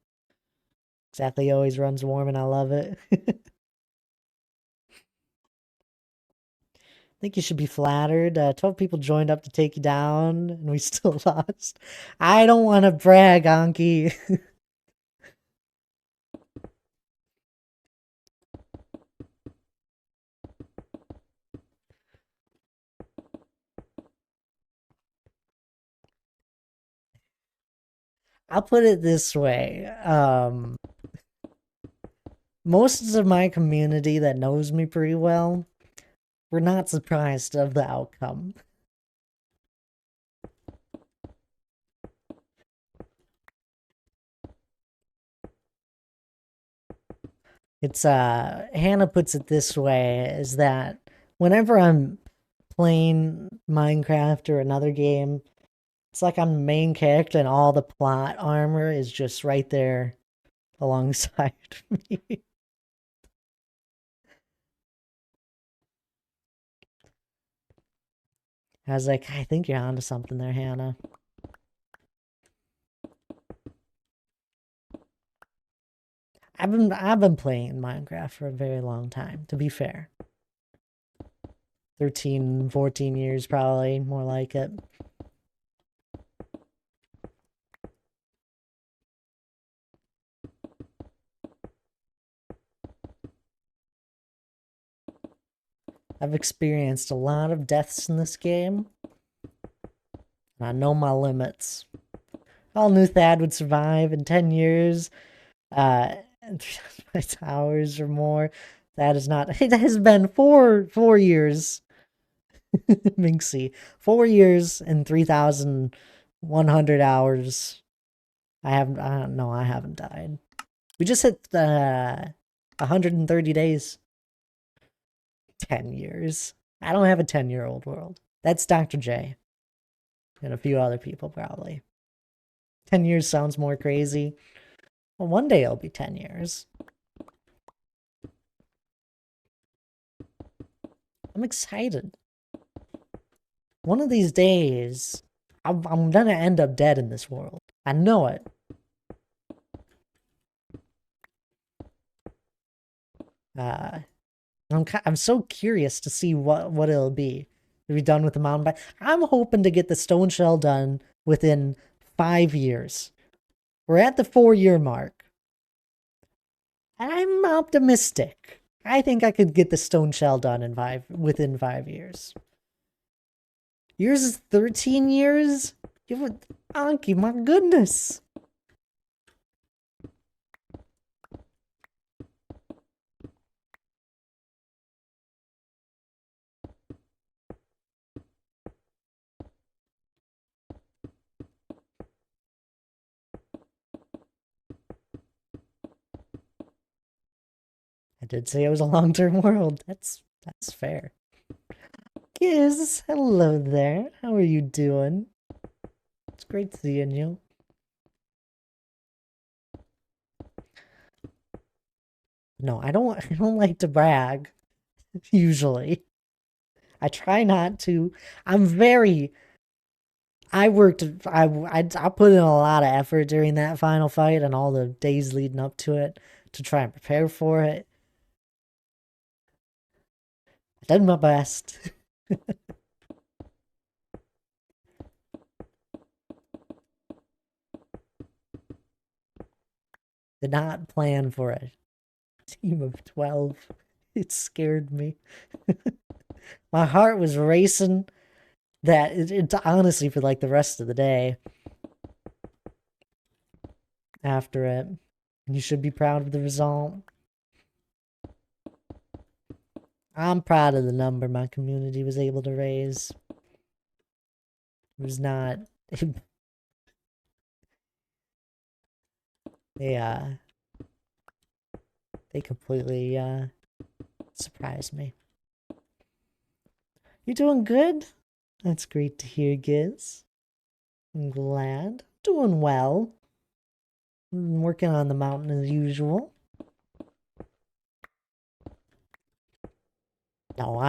Exactly, always runs warm, and I love it. I think you should be flattered. 12 people joined up to take you down, and we still lost. I don't want to brag, Anki. I'll put it this way. Most of my community that knows me pretty well, we're not surprised of the outcome. It's Hannah puts it this way, is that whenever I'm playing Minecraft or another game, it's like I'm the main character and all the plot armor is just right there alongside me. I was like, I think you're onto something there, Hannah. I've been playing Minecraft for a very long time, to be fair. 13, 14 years probably, more like it. I've experienced a lot of deaths in this game, and I know my limits. I all knew Thad would survive in 10 years, and 3,000 hours or more. That is not, it has been four years, Minxie. 4 years and 3,100 hours. I don't know, I haven't died. We just hit 130 days. 10 years. I don't have a 10-year-old world. That's Dr. J. And a few other people, probably. 10 years sounds more crazy. Well, one day it'll be 10 years. I'm excited. One of these days, I'm gonna end up dead in this world. I know it. I'm so curious to see what it'll be. To be done with the mountain bike. I'm hoping to get the stone shell done within 5 years. We're at the 4-year mark. I'm optimistic. I think I could get the stone shell done within 5 years. Yours is 13 years? Anki, my goodness. I did say it was a long-term world. That's fair. Giz, hello there. How are you doing? It's great seeing you. No, I don't like to brag, usually. I try not to. I worked, I put in a lot of effort during that final fight and all the days leading up to it to try and prepare for it. I did my best. Did not plan for a team of 12. It scared me. My heart was racing that it's honestly for like the rest of the day after it. You should be proud of the result. I'm proud of the number my community was able to raise. It was not. Yeah, they completely surprised me. You doing good? That's great to hear, Giz. I'm glad. Doing well. I'm working on the mountain as usual. No,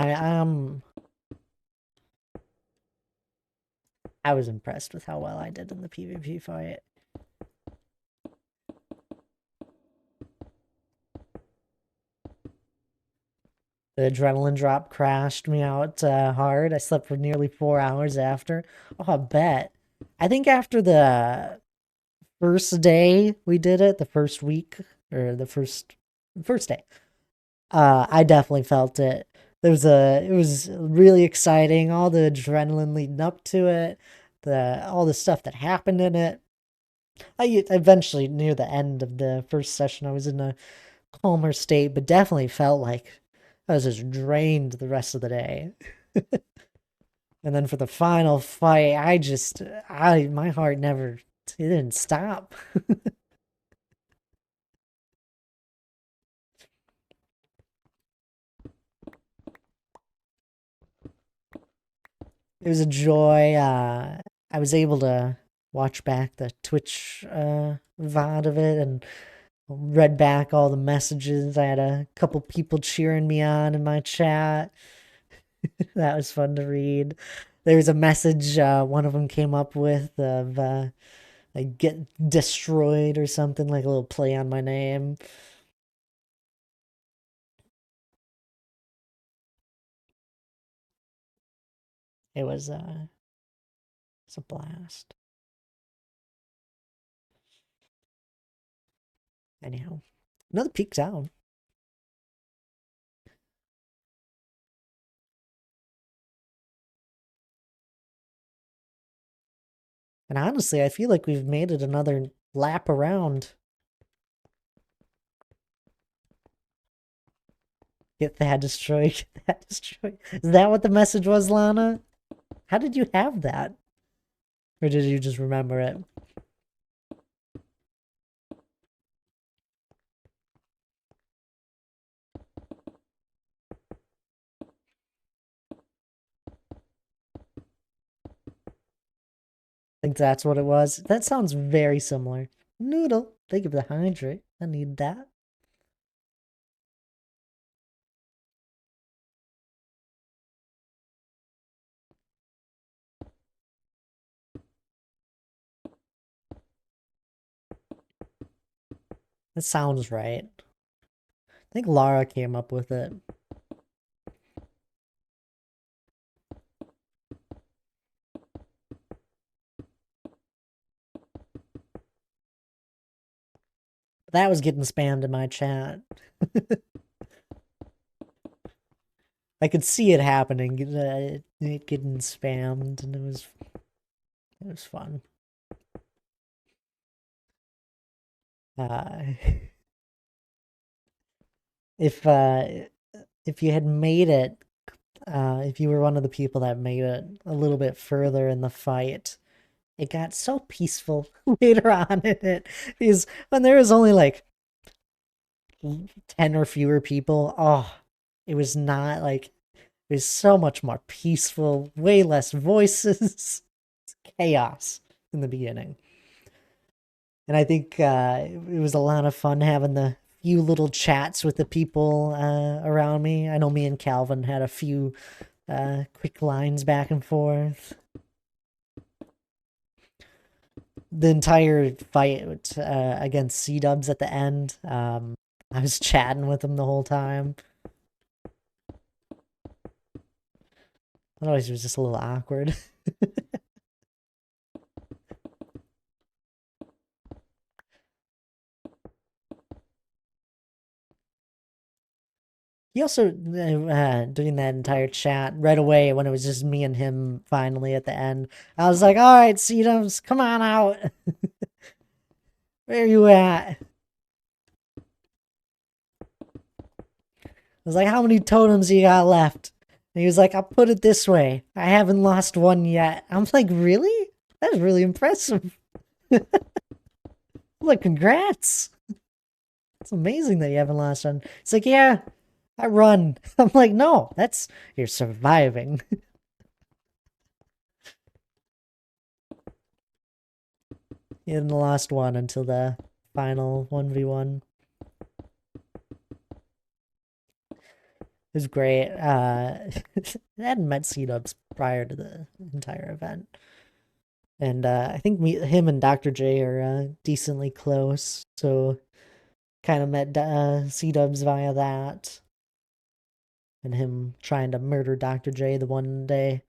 I was impressed with how well I did in the PvP fight. The adrenaline drop crashed me out hard. I slept for nearly 4 hours after. Oh, I bet. I think after the first day we did it, the first week or the first day, I definitely felt it. It was really exciting. All the adrenaline leading up to it, all the stuff that happened in it. I eventually near the end of the first session, I was in a calmer state, but definitely felt like I was just drained the rest of the day. And then for the final fight, my heart never, it didn't stop. It was a joy. I was able to watch back the Twitch VOD of it and read back all the messages. I had a couple people cheering me on in my chat. That was fun to read. There was a message one of them came up with of like get destroyed or something, like a little play on my name. It was it's a blast. Anyhow, another peek's out. And honestly, I feel like we've made it another lap around. Get that destroyed, get that destroyed. Is that what the message was, Lana? How did you have that? Or did you just remember it? I think that's what it was. That sounds very similar. Noodle, thank you for the hydrate. I need that. That sounds right. I think Lara came up with it. That was getting spammed in my chat. I could see it happening, it getting spammed, and it was fun. Uh, if you had made it, if you were one of the people that made it a little bit further in the fight, it got so peaceful later on in it. Because when there was only like 10 or fewer people, oh, it was not like, it was so much more peaceful, way less voices, chaos in the beginning. And I think it was a lot of fun having the few little chats with the people around me. I know me and Calvin had a few quick lines back and forth. The entire fight against C-Dubs at the end, I was chatting with him the whole time. Otherwise, it was just a little awkward. He also, doing that entire chat right away when it was just me and him finally at the end, I was like, all right, C-Dubs, come on out. Where are you at? I was like, how many totems you got left? And he was like, I'll put it this way. I haven't lost one yet. I'm like, really? That's really impressive. I'm like, congrats. It's amazing that you haven't lost one. It's like, yeah, I run. I'm like, no, you're surviving. You hadn't lost one until the final 1v1. It was great. I hadn't met C-Dubs prior to the entire event. And I think him and Dr. J are decently close, so kind of met C-Dubs via that. And him trying to murder Dr. J the one day,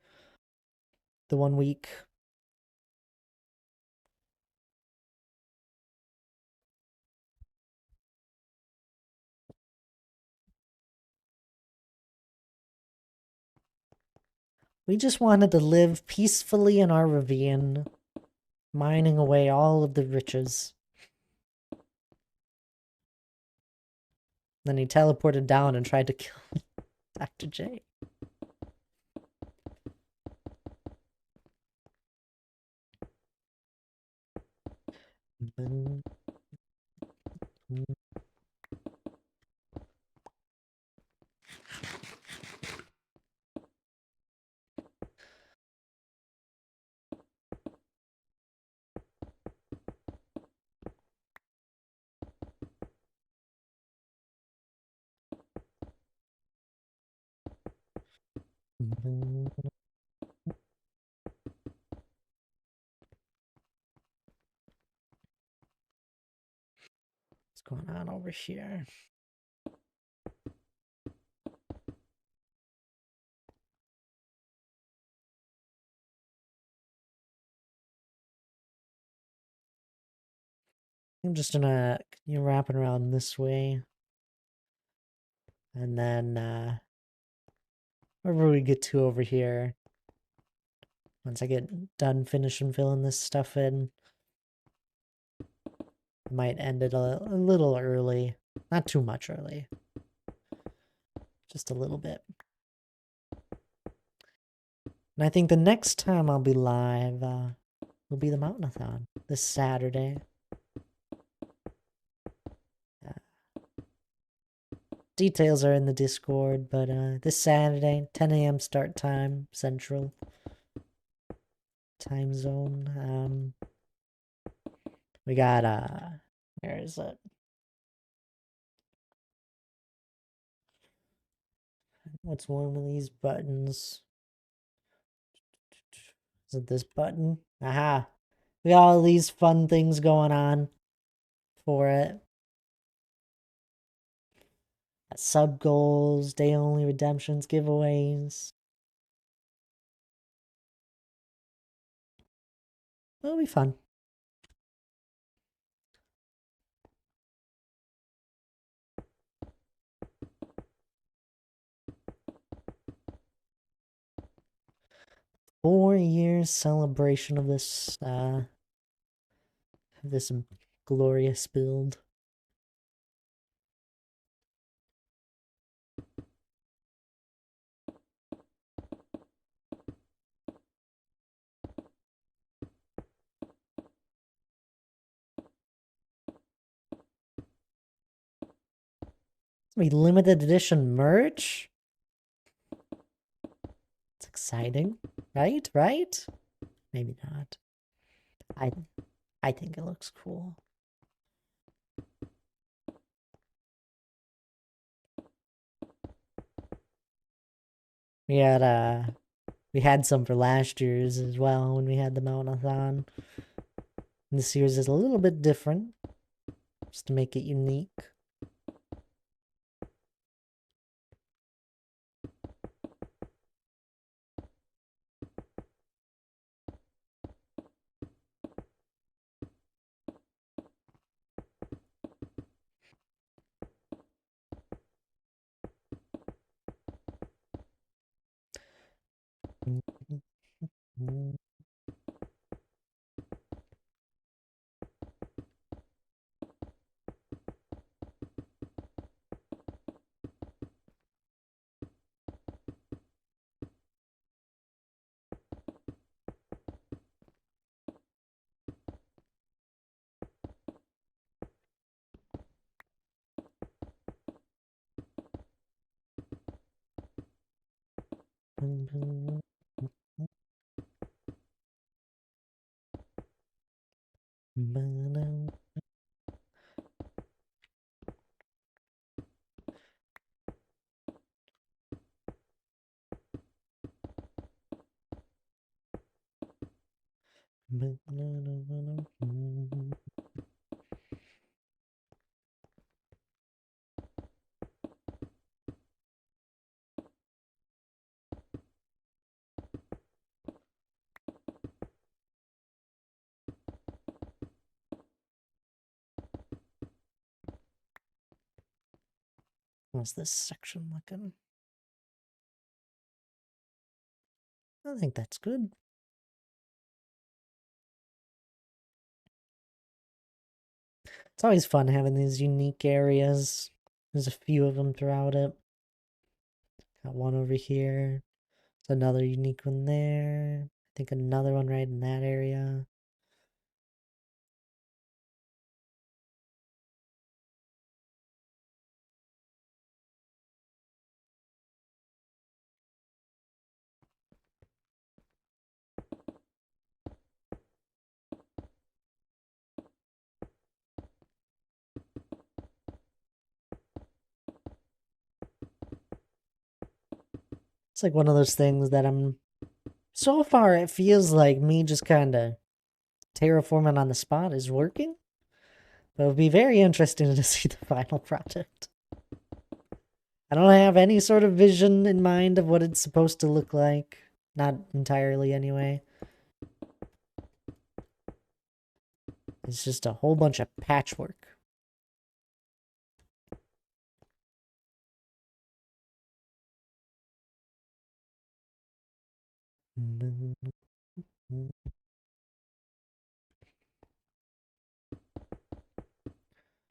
the one week. We just wanted to live peacefully in our ravine, mining away all of the riches. Then he teleported down and tried to kill Dr. J. What's going on over here? I'm just gonna wrapping around this way. And then wherever we get to over here, once I get done finishing filling this stuff in, I might end it a little early. Not too much early. Just a little bit. And I think the next time I'll be live will be the Mountainathon this Saturday. Details are in the Discord, but this Saturday, 10 a.m. start time, Central time zone. We got, where is it? What's one of these buttons? Is it this button? Aha! We got all these fun things going on for it. Sub goals, day only redemptions, giveaways. It'll be fun. Four-year celebration of this glorious build. It's gonna be limited edition merch. It's exciting, right? Right? Maybe not. I think it looks cool. We had some for last year's as well when we had the Mountainathon. This year's is a little bit different, just to make it unique. How's this section looking? I think that's good. It's always fun having these unique areas. There's a few of them throughout it. Got one over here. There's another unique one there. I think another one right in that area. It's like one of those things that so far it feels like me just kind of terraforming on the spot is working. But it would be very interesting to see the final product. I don't have any sort of vision in mind of what it's supposed to look like. Not entirely, anyway. It's just a whole bunch of patchwork.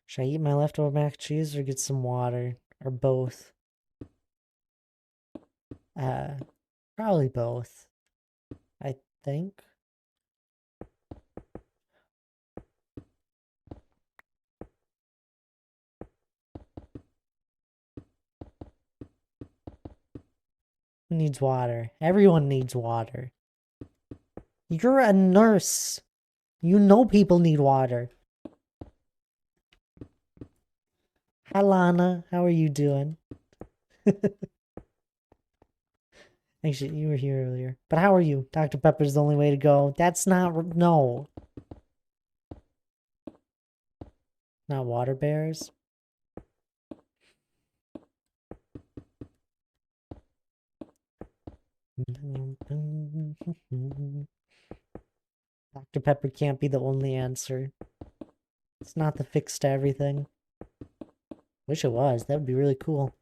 Should I eat my leftover mac and cheese or get some water? Or both? Probably both. I think. Who needs water? Everyone needs water. You're a nurse. You know people need water. Hi, Lana. How are you doing? Actually, you were here earlier. But how are you? Dr. Pepper's the only way to go. That's not... No. Not water bears? Dr. Pepper can't be the only answer. It's not the fix to everything. Wish it was. That would be really cool.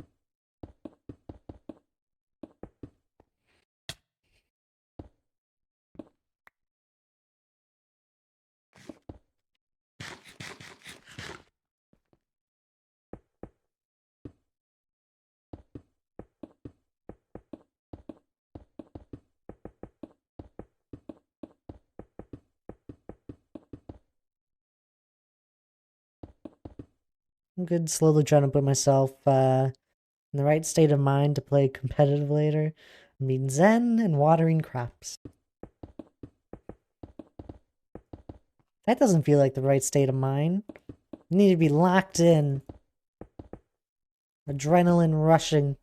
I'm good, slowly trying to put myself in the right state of mind to play competitive later. I mean, zen and watering crops. That doesn't feel like the right state of mind. You need to be locked in. Adrenaline rushing.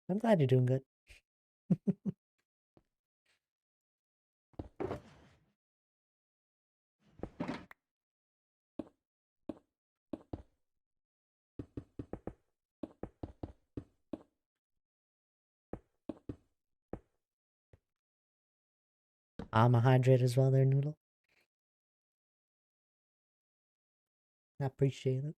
I'm glad you're doing good. I'm a hydrate as well there, Noodle. I appreciate it.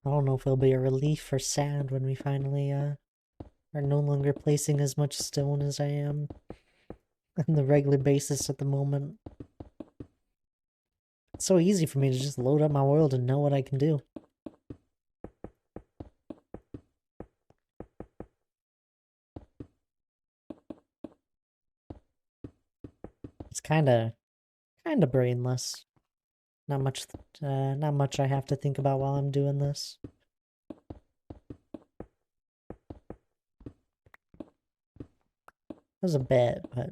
I don't know if it'll be a relief or sad when we finally are no longer placing as much stone as I am on the regular basis at the moment. It's so easy for me to just load up my world and know what I can do. It's kinda brainless. Not much I have to think about while I'm doing this. There's a bit, but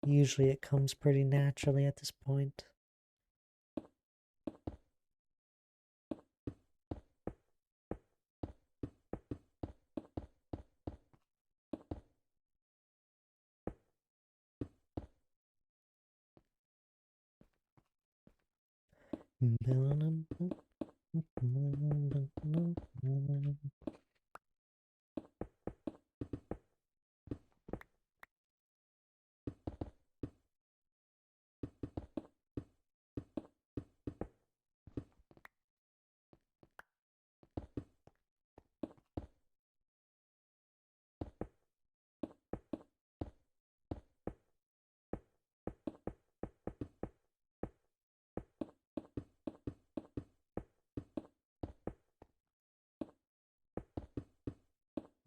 usually it comes pretty naturally at this point.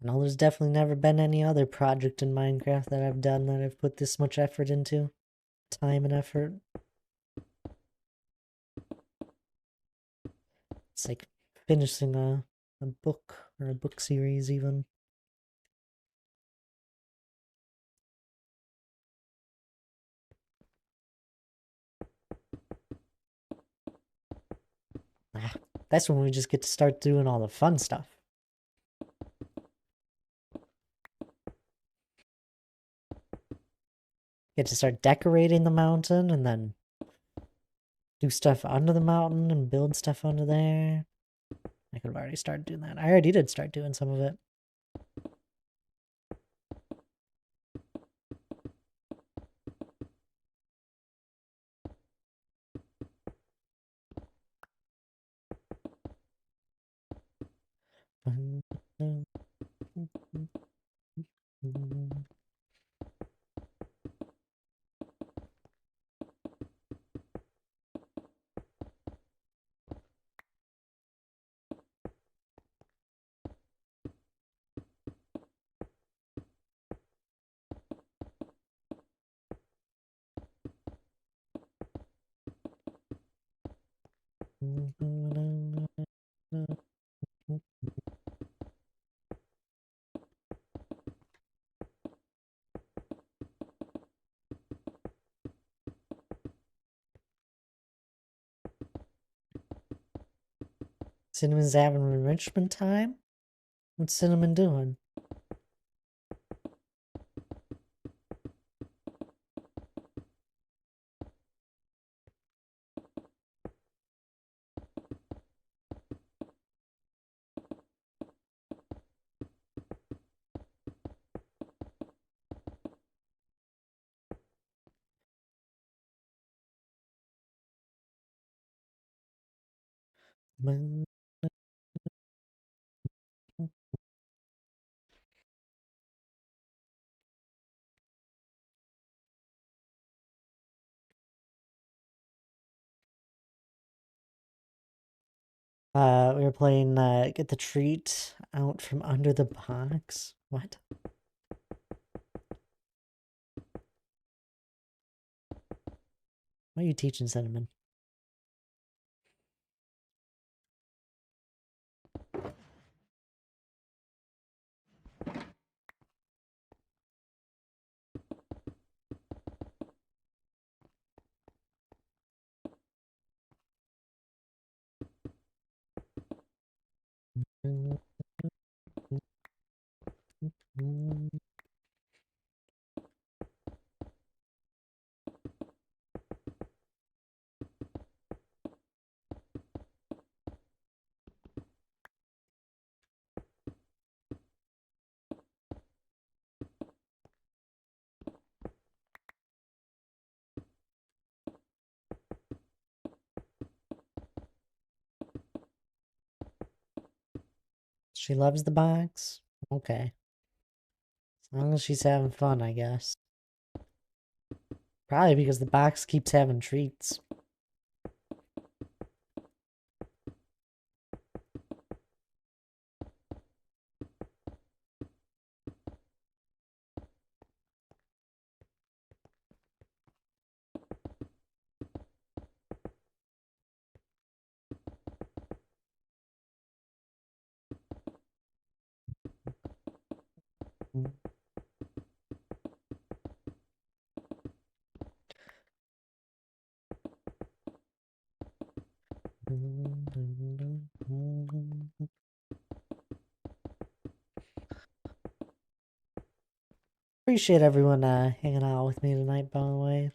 No, there's definitely never been any other project in Minecraft that I've done that I've put this much effort into. Time and effort. It's like finishing a book or a book series even. Ah, that's when we just get to start doing all the fun stuff. Get to start decorating the mountain and then do stuff under the mountain and build stuff under there. I could have already started doing that. I already did start doing some of it. Cinnamon's having enrichment time? What's Cinnamon doing? We were playing Get the Treat Out from Under the Box. What? What are you teaching, Cinnamon? She loves the box? Okay. As long as she's having fun, I guess. Probably because the box keeps having treats. Appreciate everyone hanging out with me tonight, by the way.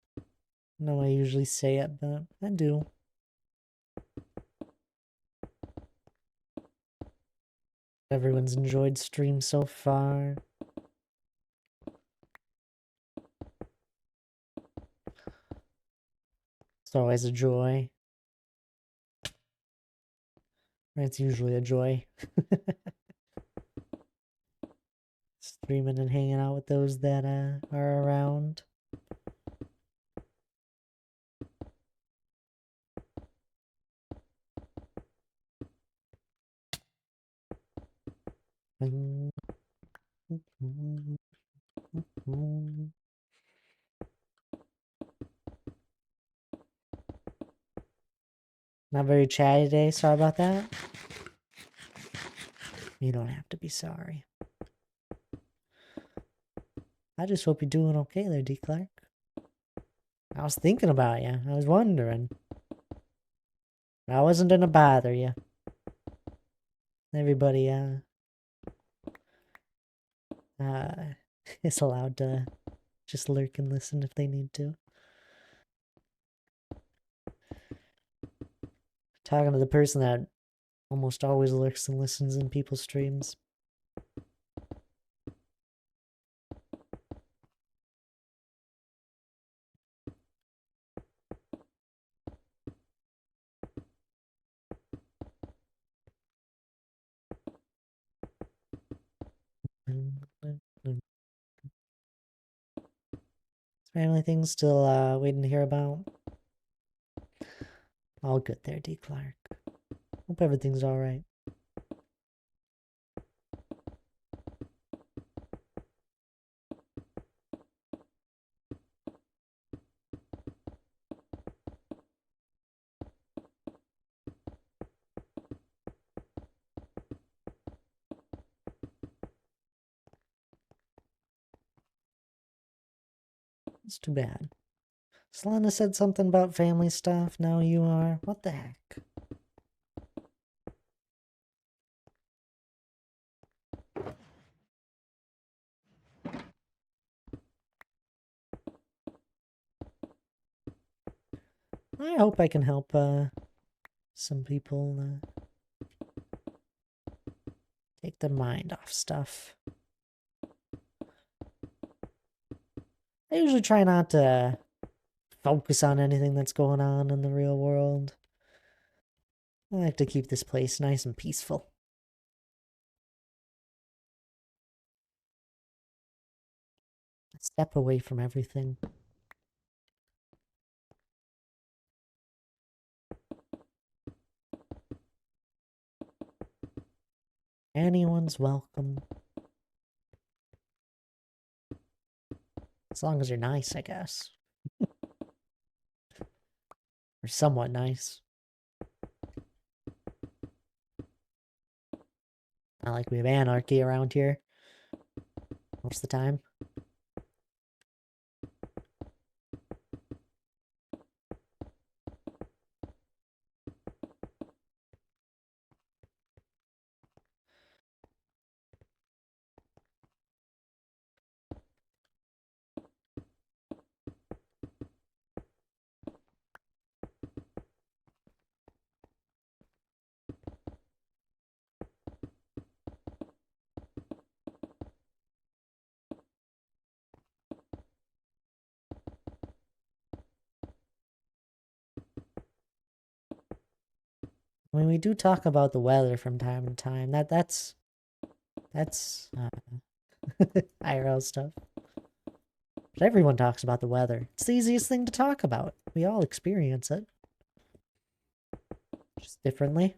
I know I usually say it, but I do. Everyone's enjoyed stream so far. It's always a joy. It's usually a joy. Streaming and hanging out with those that are around. Not very chatty today, sorry about that. You don't have to be sorry. I just hope you're doing okay there, D. Clark. I was thinking about you. I was wondering. I wasn't gonna bother you. Everybody, is allowed to just lurk and listen if they need to. Talking to the person that almost always lurks and listens in people's streams. Family things still waiting to hear about. All good there, D. Clark. Hope everything's alright. It's too bad. Solana said something about family stuff. Now you are. What the heck? I hope I can help some people take their mind off stuff. I usually try not to focus on anything that's going on in the real world. I like to keep this place nice and peaceful. Step away from everything. Anyone's welcome. As long as you're nice, I guess. Or somewhat nice. Not like we have anarchy around here. Most of the time. I mean, we do talk about the weather from time to time. That's IRL stuff. But everyone talks about the weather. It's the easiest thing to talk about. We all experience it. Just differently.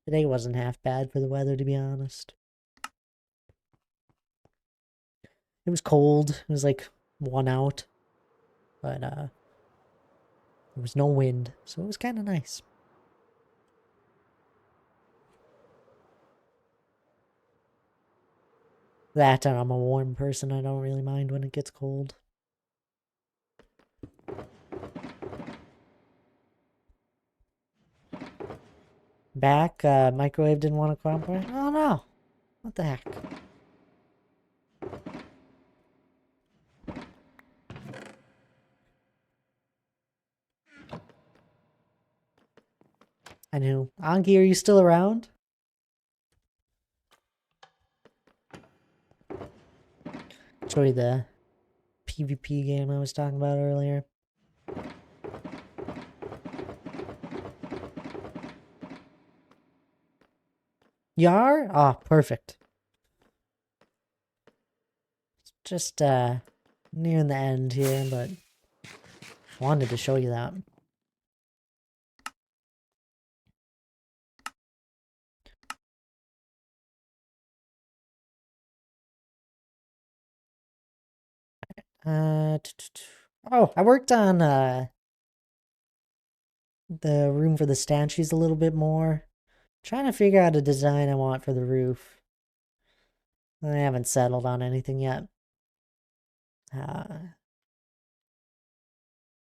Today wasn't half bad for the weather, to be honest. It was cold. It was like 1 out. But there was no wind, so it was kind of nice. That and I'm a warm person. I don't really mind when it gets cold. Back, microwave didn't want to cooperate. Oh no! What the heck? I knew. Anki, are you still around? Show you the PvP game I was talking about earlier. Yar? Ah, oh, perfect. Just, nearing the end here, but wanted to show you that. Oh, I worked on, the room for the statues a little bit more. Trying to figure out a design I want for the roof. I haven't settled on anything yet. But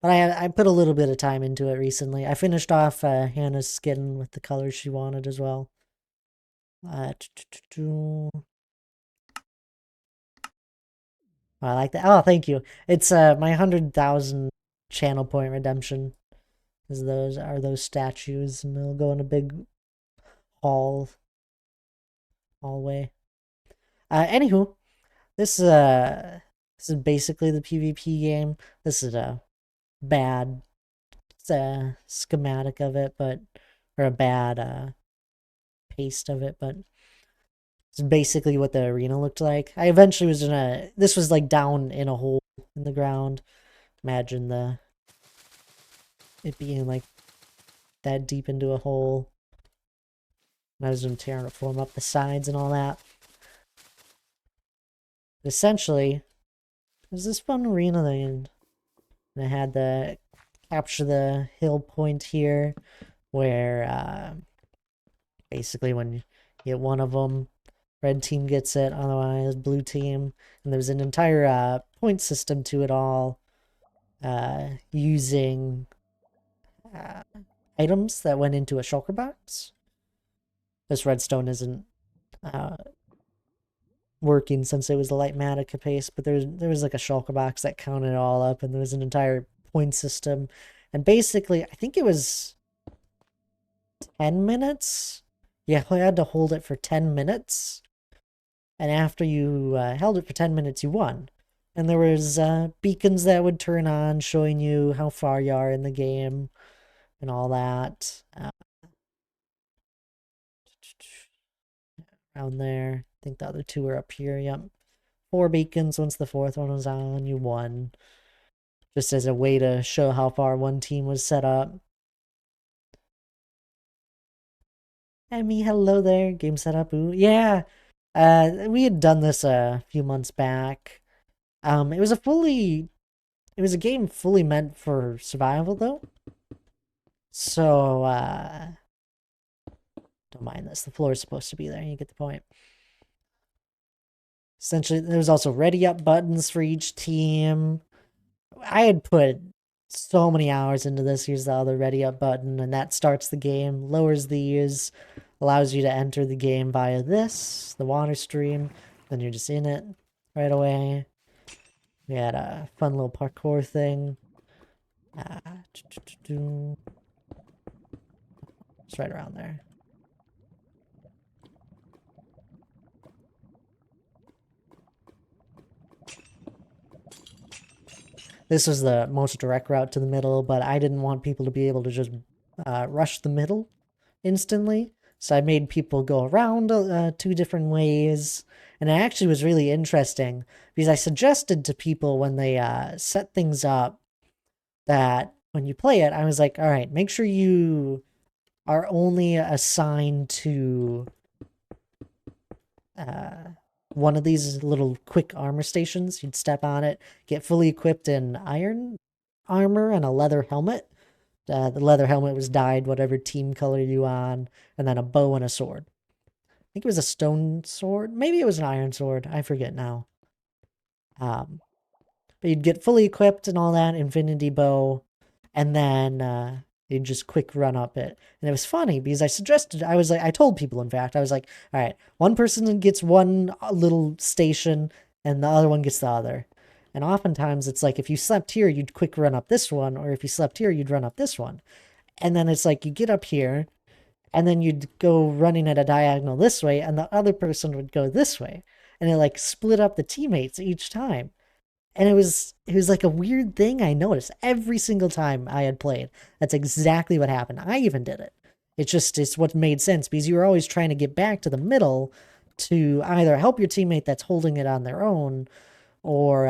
I put a little bit of time into it recently. I finished off Hannah's skin with the colors she wanted as well. I like that. Oh, thank you. It's my 100,000 channel point redemption. Is those statues, and they'll go in a big hallway. Anywho, this is basically the PvP game. This is a bad schematic of it, or a bad paste of it, but it's basically what the arena looked like. I eventually was this was like down in a hole in the ground. Imagine it being like that deep into a hole. And I was going to terraform up the sides and all that. But essentially, it was this fun arena thing. And I had to capture the hill point here, where basically when you get one of them, red team gets it, otherwise blue team. And there's an entire point system to it all, using items that went into a shulker box. This redstone isn't working since it was the light Matica paste, but there was like a shulker box that counted it all up, and there was an entire point system. And basically, I think it was 10 minutes. Yeah, I had to hold it for 10 minutes. And after you held it for 10 minutes, you won. And there was beacons that would turn on, showing you how far you are in the game and all that. Around there. I think the other two are up here. Yep. 4 beacons. Once the 4th one was on, you won. Just as a way to show how far one team was set up. Emmy, hello there. Game setup. Ooh, yeah. We had done this a few months back. It was a game fully meant for survival though. So, don't mind this. The floor is supposed to be there. You get the point. Essentially, there was also ready up buttons for each team. I had put so many hours into this. Here's the other ready up button, and that starts the game, lowers these, allows you to enter the game via this, the water stream. Then you're just in it right away. We had a fun little parkour thing. It's right around there. This was the most direct route to the middle, but I didn't want people to be able to just rush the middle instantly. So I made people go around two different ways. And it actually was really interesting because I suggested to people when they set things up that when you play it, I was like, all right, make sure you are only assigned to one of these little quick armor stations. You'd step on it, get fully equipped in iron armor and a leather helmet. The leather helmet was dyed whatever team color you on, and then a bow and a sword. I think it was a stone sword. Maybe it was an iron sword. I forget now. But you'd get fully equipped and all that, infinity bow, and then you'd just quick run up it. And it was funny because I told people, in fact, I was like, all right, one person gets one little station and the other one gets the other. And oftentimes it's like if you slept here, you'd quick run up this one, or if you slept here, you'd run up this one. And then it's like you get up here, and then you'd go running at a diagonal this way, and the other person would go this way. And it like split up the teammates each time. And it was like a weird thing I noticed every single time I had played. That's exactly what happened. I even did it. It's what made sense because you were always trying to get back to the middle to either help your teammate that's holding it on their own or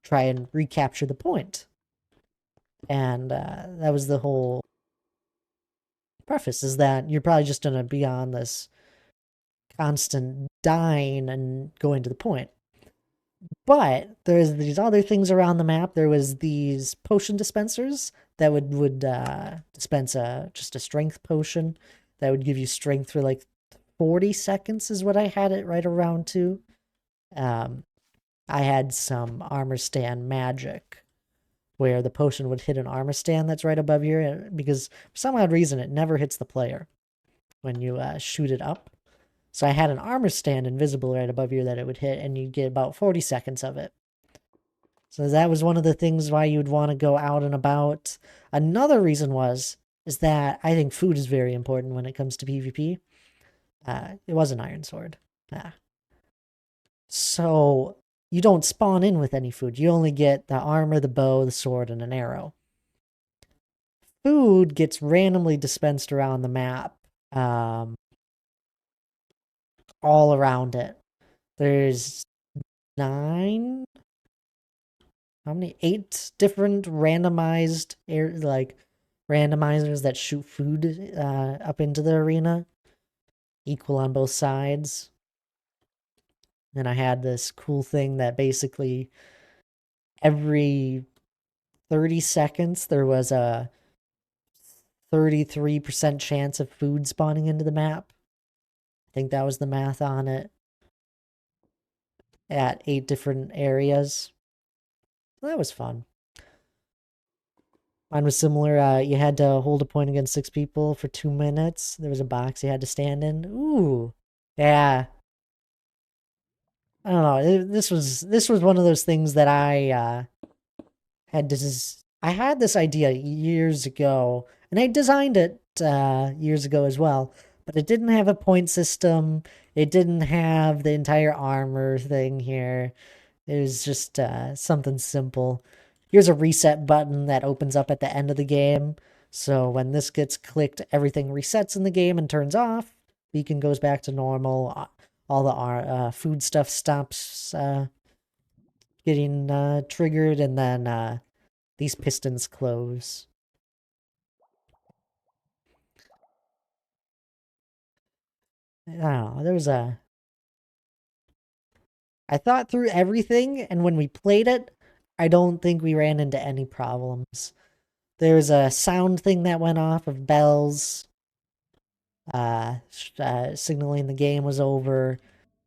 try and recapture the point. And that was the whole preface, is that you're probably just going to be on this constant dying and going to the point. But there's these other things around the map. There was these potion dispensers that would dispense just a strength potion that would give you strength for like 40 seconds is what I had it right around to. I had some armor stand magic where the potion would hit an armor stand that's right above here because for some odd reason it never hits the player when you shoot it up. So I had an armor stand invisible right above you that it would hit, and you'd get about 40 seconds of it. So that was one of the things why you'd want to go out and about. Another reason is that I think food is very important when it comes to PvP. It was an iron sword. So you don't spawn in with any food. You only get the armor, the bow, the sword, and an arrow. Food gets randomly dispensed around the map. All around it. There's 8 different randomized randomizers that shoot food up into the arena, equal on both sides. And I had this cool thing that basically every 30 seconds there was a 33% chance of food spawning into the map. I think that was the math on it. At 8 different areas. So that was fun. Mine was similar. You had to hold a point against 6 people for 2 minutes. There was a box you had to stand in. Ooh. Yeah. I don't know. This was one of those things that I had this idea years ago, and I designed it years ago as well, but it didn't have a point system. It didn't have the entire armor thing here. It was just something simple. Here's a reset button that opens up at the end of the game. So when this gets clicked, everything resets in the game and turns off. Beacon goes back to normal. All the food stuff stops getting triggered, and then these pistons close. I don't know. I thought through everything, and when we played it, I don't think we ran into any problems. There was a sound thing that went off of bells, signaling the game was over,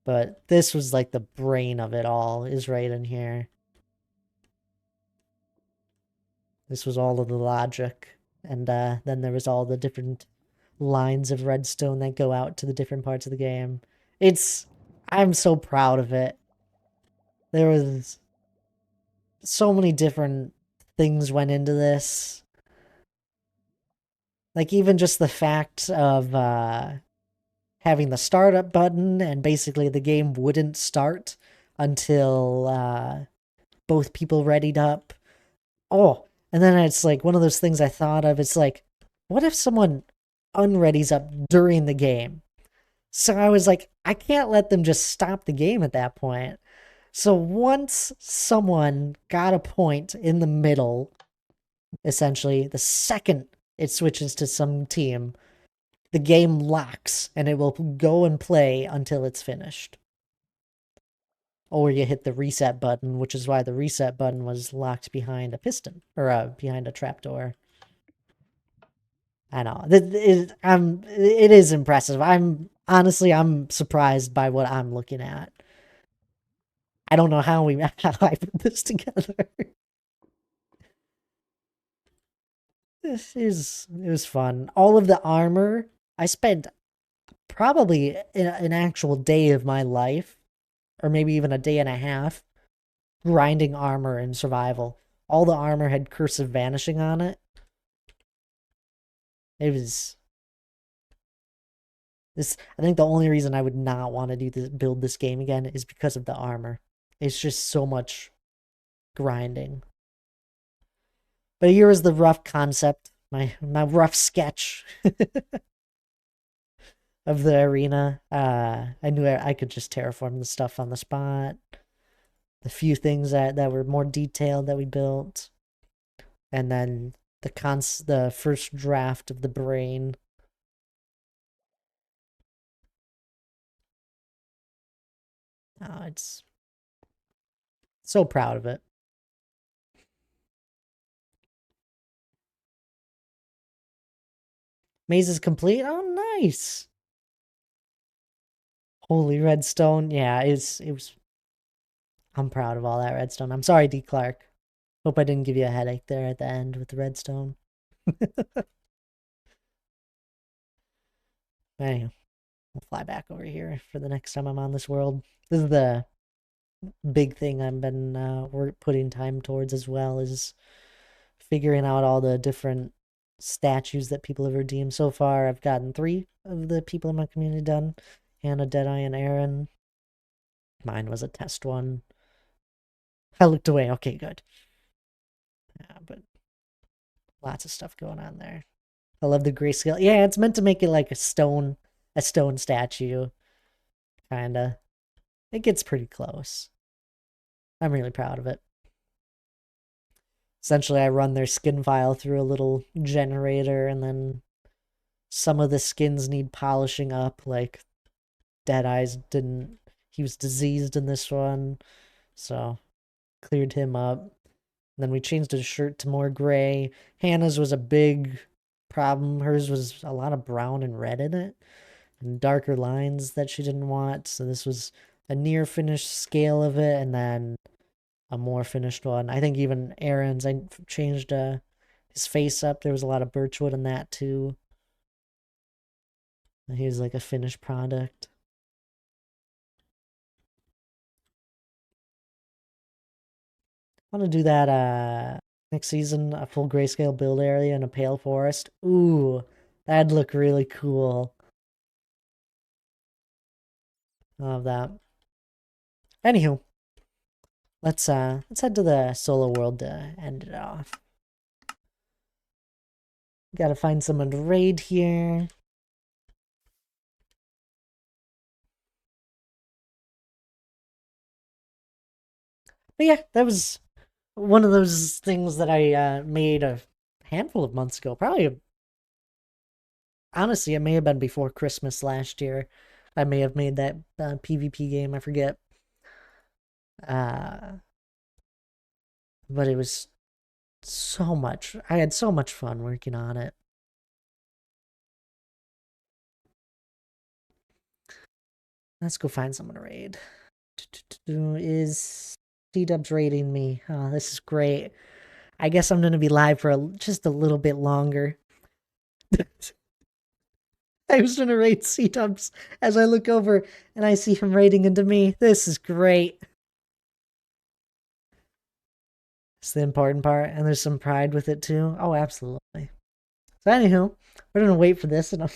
but this was like the brain of it all, is right in here. This was all of the logic, and then there was all the different lines of redstone that go out to the different parts of the game. I'm so proud of it. There was so many different things went into this. Like even just the fact of having the startup button and basically the game wouldn't start until both people readied up. Oh, and then it's like one of those things I thought of. It's like, what if someone unreadies up during the game? So I was like, I can't let them just stop the game at that point. So once someone got a point in the middle, essentially, the second it switches to some team, the game locks and it will go and play until it's finished. Or you hit the reset button, which is why the reset button was locked behind a piston or behind a trapdoor. I know it is impressive. I'm surprised by what I'm looking at. I don't know how I put this together. It was fun. All of the armor, I spent probably an actual day of my life, or maybe even a day and a half, grinding armor in survival. All the armor had cursive vanishing on it. It was this. I think the only reason I would not want to build this game again is because of the armor. It's just so much grinding. But here is the rough concept, my rough sketch of the arena. I knew I could just terraform the stuff on the spot. The few things that were more detailed that we built, and then the first draft of the brain. Oh, it's so proud of it. Maze is complete. Oh, nice. Holy redstone. Yeah, it was. I'm proud of all that redstone. I'm sorry, D. Clark. Hope I didn't give you a headache there at the end with the redstone. Anyway, we'll fly back over here for the next time I'm on this world. This is the big thing I've been putting time towards as well, is figuring out all the different statues that people have redeemed. So far, I've gotten 3 of the people in my community done. Hannah, Deadeye, and Aaron. Mine was a test one. I looked away. Okay, good. Yeah, but lots of stuff going on there. I love the grayscale. Yeah, it's meant to make it like a stone statue. Kinda. It gets pretty close. I'm really proud of it. Essentially, I run their skin file through a little generator, and then some of the skins need polishing up, like Deadeye's didn't. He was diseased in this one, so cleared him up. Then we changed his shirt to more gray. Hannah's was a big problem. Hers was a lot of brown and red in it, and darker lines that she didn't want. So this was a near finished scale of it, and then a more finished one. I think even Aaron's, I changed his face up. There was a lot of birchwood in that too. He was like a finished product. I want to do that next season, a full grayscale build area in a pale forest. Ooh, that'd look really cool. Love that. Anywho, let's head to the solo world to end it off. Gotta find someone to raid here. But yeah, that was one of those things that I made a handful of months ago. Probably, honestly, it may have been before Christmas last year. I may have made that PvP game. I forget. But it was so much. I had so much fun working on it. Let's go find someone to raid. Is C-Dubs raiding me? Oh, this is great. I guess I'm going to be live for just a little bit longer. I was going to raid C-Dubs as I look over and I see him raiding into me. This is great. It's the important part, and there's some pride with it too. Oh, absolutely. So anywho, we're going to wait for this and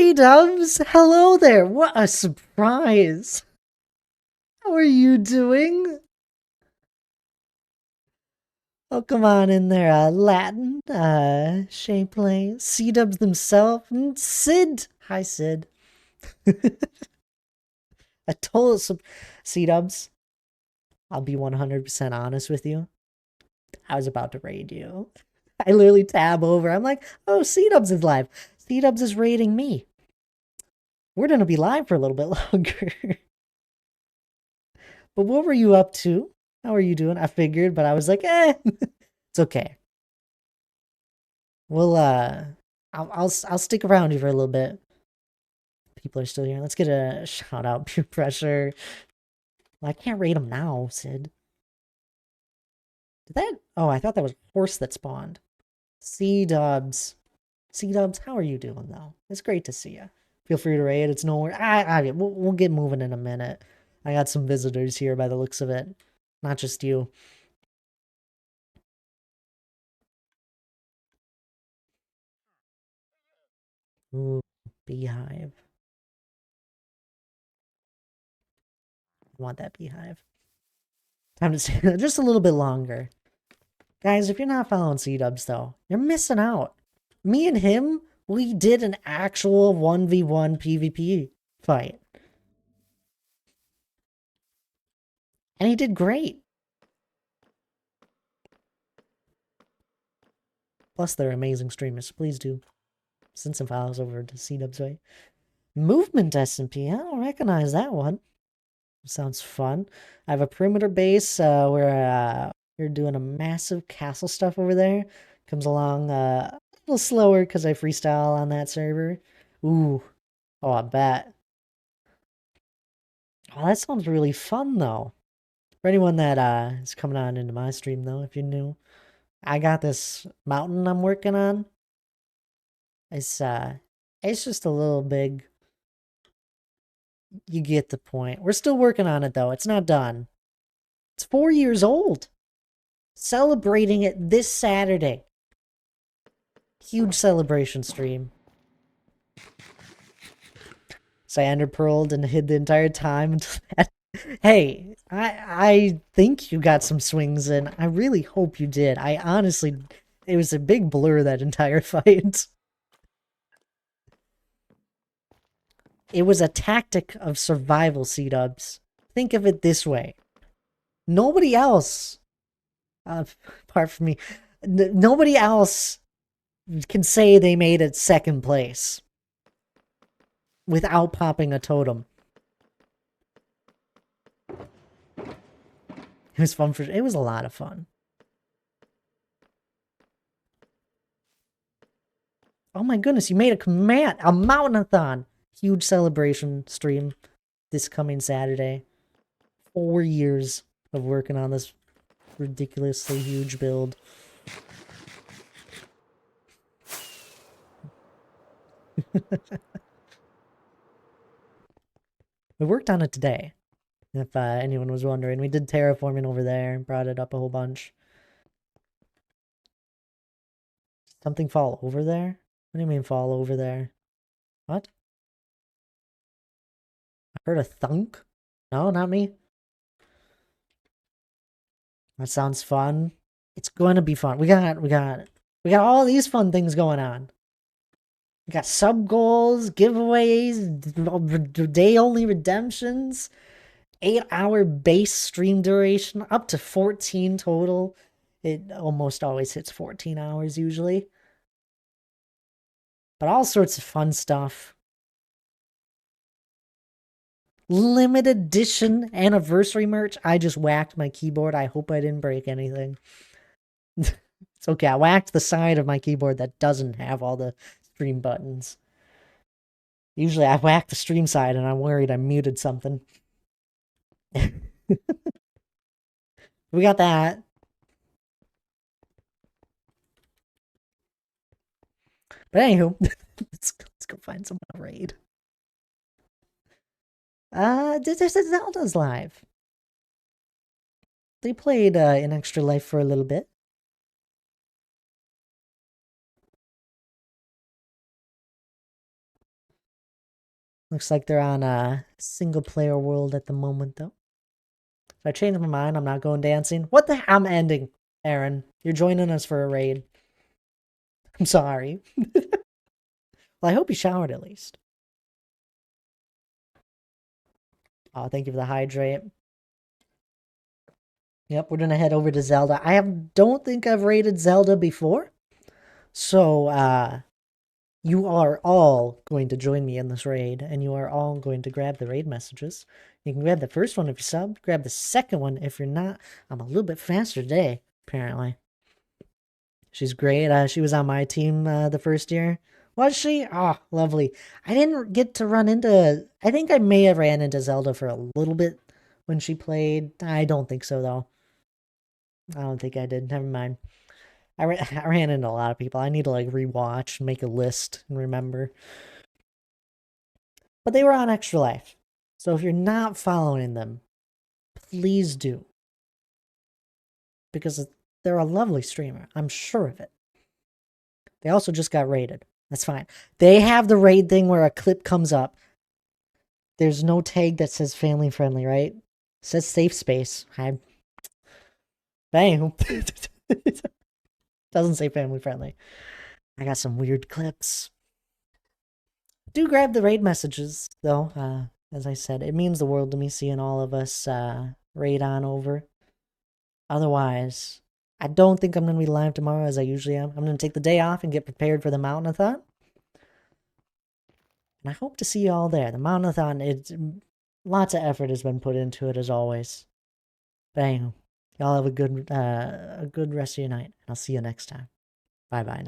C-Dubs! Hello there! What a surprise! How are you doing? Oh, come on in there, Latin, Shapeplay, C-Dubs themselves, and Sid! Hi, Sid. A total C-Dubs, I'll be 100% honest with you. I was about to raid you. I literally tab over. I'm like, oh, C-Dubs is live. C-Dubs is raiding me. We're gonna be live for a little bit longer. But what were you up to? How are you doing? I figured, but I was like, it's okay. We'll I'll stick around here for a little bit. People are still here. Let's get a shout out. Peer pressure. Well, I can't raid them now, Sid. Did that? Oh, I thought that was a horse that spawned. C-Dubs. C-Dubs, how are you doing though? It's great to see you. Feel free to raid. It's nowhere. We'll get moving in a minute. I got some visitors here by the looks of it. Not just you. Ooh, beehive. I want that beehive. Time to stay just a little bit longer. Guys, if you're not following C-Dubs though, you're missing out. Me and him, we did an actual 1v1 PvP fight. And he did great. Plus, they're amazing streamers. Please do send some files over to C-Dubs way. Movement SMP. I don't recognize that one. Sounds fun. I have a perimeter base where we're doing a massive castle stuff over there. Comes along a little slower because I freestyle on that server. Ooh. Oh, I bet. Oh, that sounds really fun though. For anyone that is coming on into my stream though, if you're new, I got this mountain I'm working on. It's just a little big. You get the point. We're still working on it though. It's not done. It's 4 years old. Celebrating it this Saturday. Huge celebration stream. So I underpearled and hid the entire time until that. Hey, I think you got some swings in. I really hope you did. I honestly, it was a big blur that entire fight. It was a tactic of survival, C-Dubs. Think of it this way. Nobody else, apart from me, nobody else can say they made it second place without popping a totem. It was fun it was a lot of fun. Oh my goodness, you made a command, a mountainathon. Huge celebration stream this coming Saturday. 4 years of working on this ridiculously huge build. We worked on it today. If anyone was wondering, we did terraforming over there and brought it up a whole bunch. Something fall over there? What do you mean fall over there? What? I heard a thunk? No, not me. That sounds fun. It's going to be fun. We got all these fun things going on. We got sub goals, giveaways, day only redemptions, 8-hour base stream duration, up to 14 total. It almost always hits 14 hours usually. But all sorts of fun stuff. Limited edition anniversary merch. I just whacked my keyboard. I hope I didn't break anything. It's okay. I whacked the side of my keyboard that doesn't have all the stream buttons. Usually I whack the stream side and I'm worried I muted something. We got that. But anywho, let's go find someone to raid. Zelda's live. They played an Extra Life for a little bit. Looks like they're on a single-player world at the moment, though. If I change my mind, I'm not going dancing. What the? I'm ending, Aaron. You're joining us for a raid. I'm sorry. Well, I hope you showered at least. Oh, thank you for the hydrate. Yep, we're gonna head over to Zelda. Don't think I've raided Zelda before. So, you are all going to join me in this raid, and you are all going to grab the raid messages. You can grab the first one if you're subbed, grab the second one if you're not. I'm a little bit faster today, apparently. She's great. She was on my team the first year. Was she? Oh, lovely. I didn't get to run into... I think I may have ran into Zelda for a little bit when she played. I don't think so, though. I don't think I did. Never mind. I ran into a lot of people. I need to, like, rewatch, make a list, and remember. But they were on Extra Life. So if you're not following them, please do. Because they're a lovely streamer. I'm sure of it. They also just got raided. That's fine. They have the raid thing where a clip comes up. There's no tag that says family friendly, right? It says safe space. Bang. Doesn't say family friendly. I got some weird clips. Do grab the raid messages, though. As I said, it means the world to me seeing all of us raid on over. Otherwise, I don't think I'm going to be live tomorrow as I usually am. I'm going to take the day off and get prepared for the Mountainathon. And I hope to see you all there. The Mountainathon, lots of effort has been put into it as always. Bang. Y'all have a good rest of your night. I'll see you next time. Bye-bye now.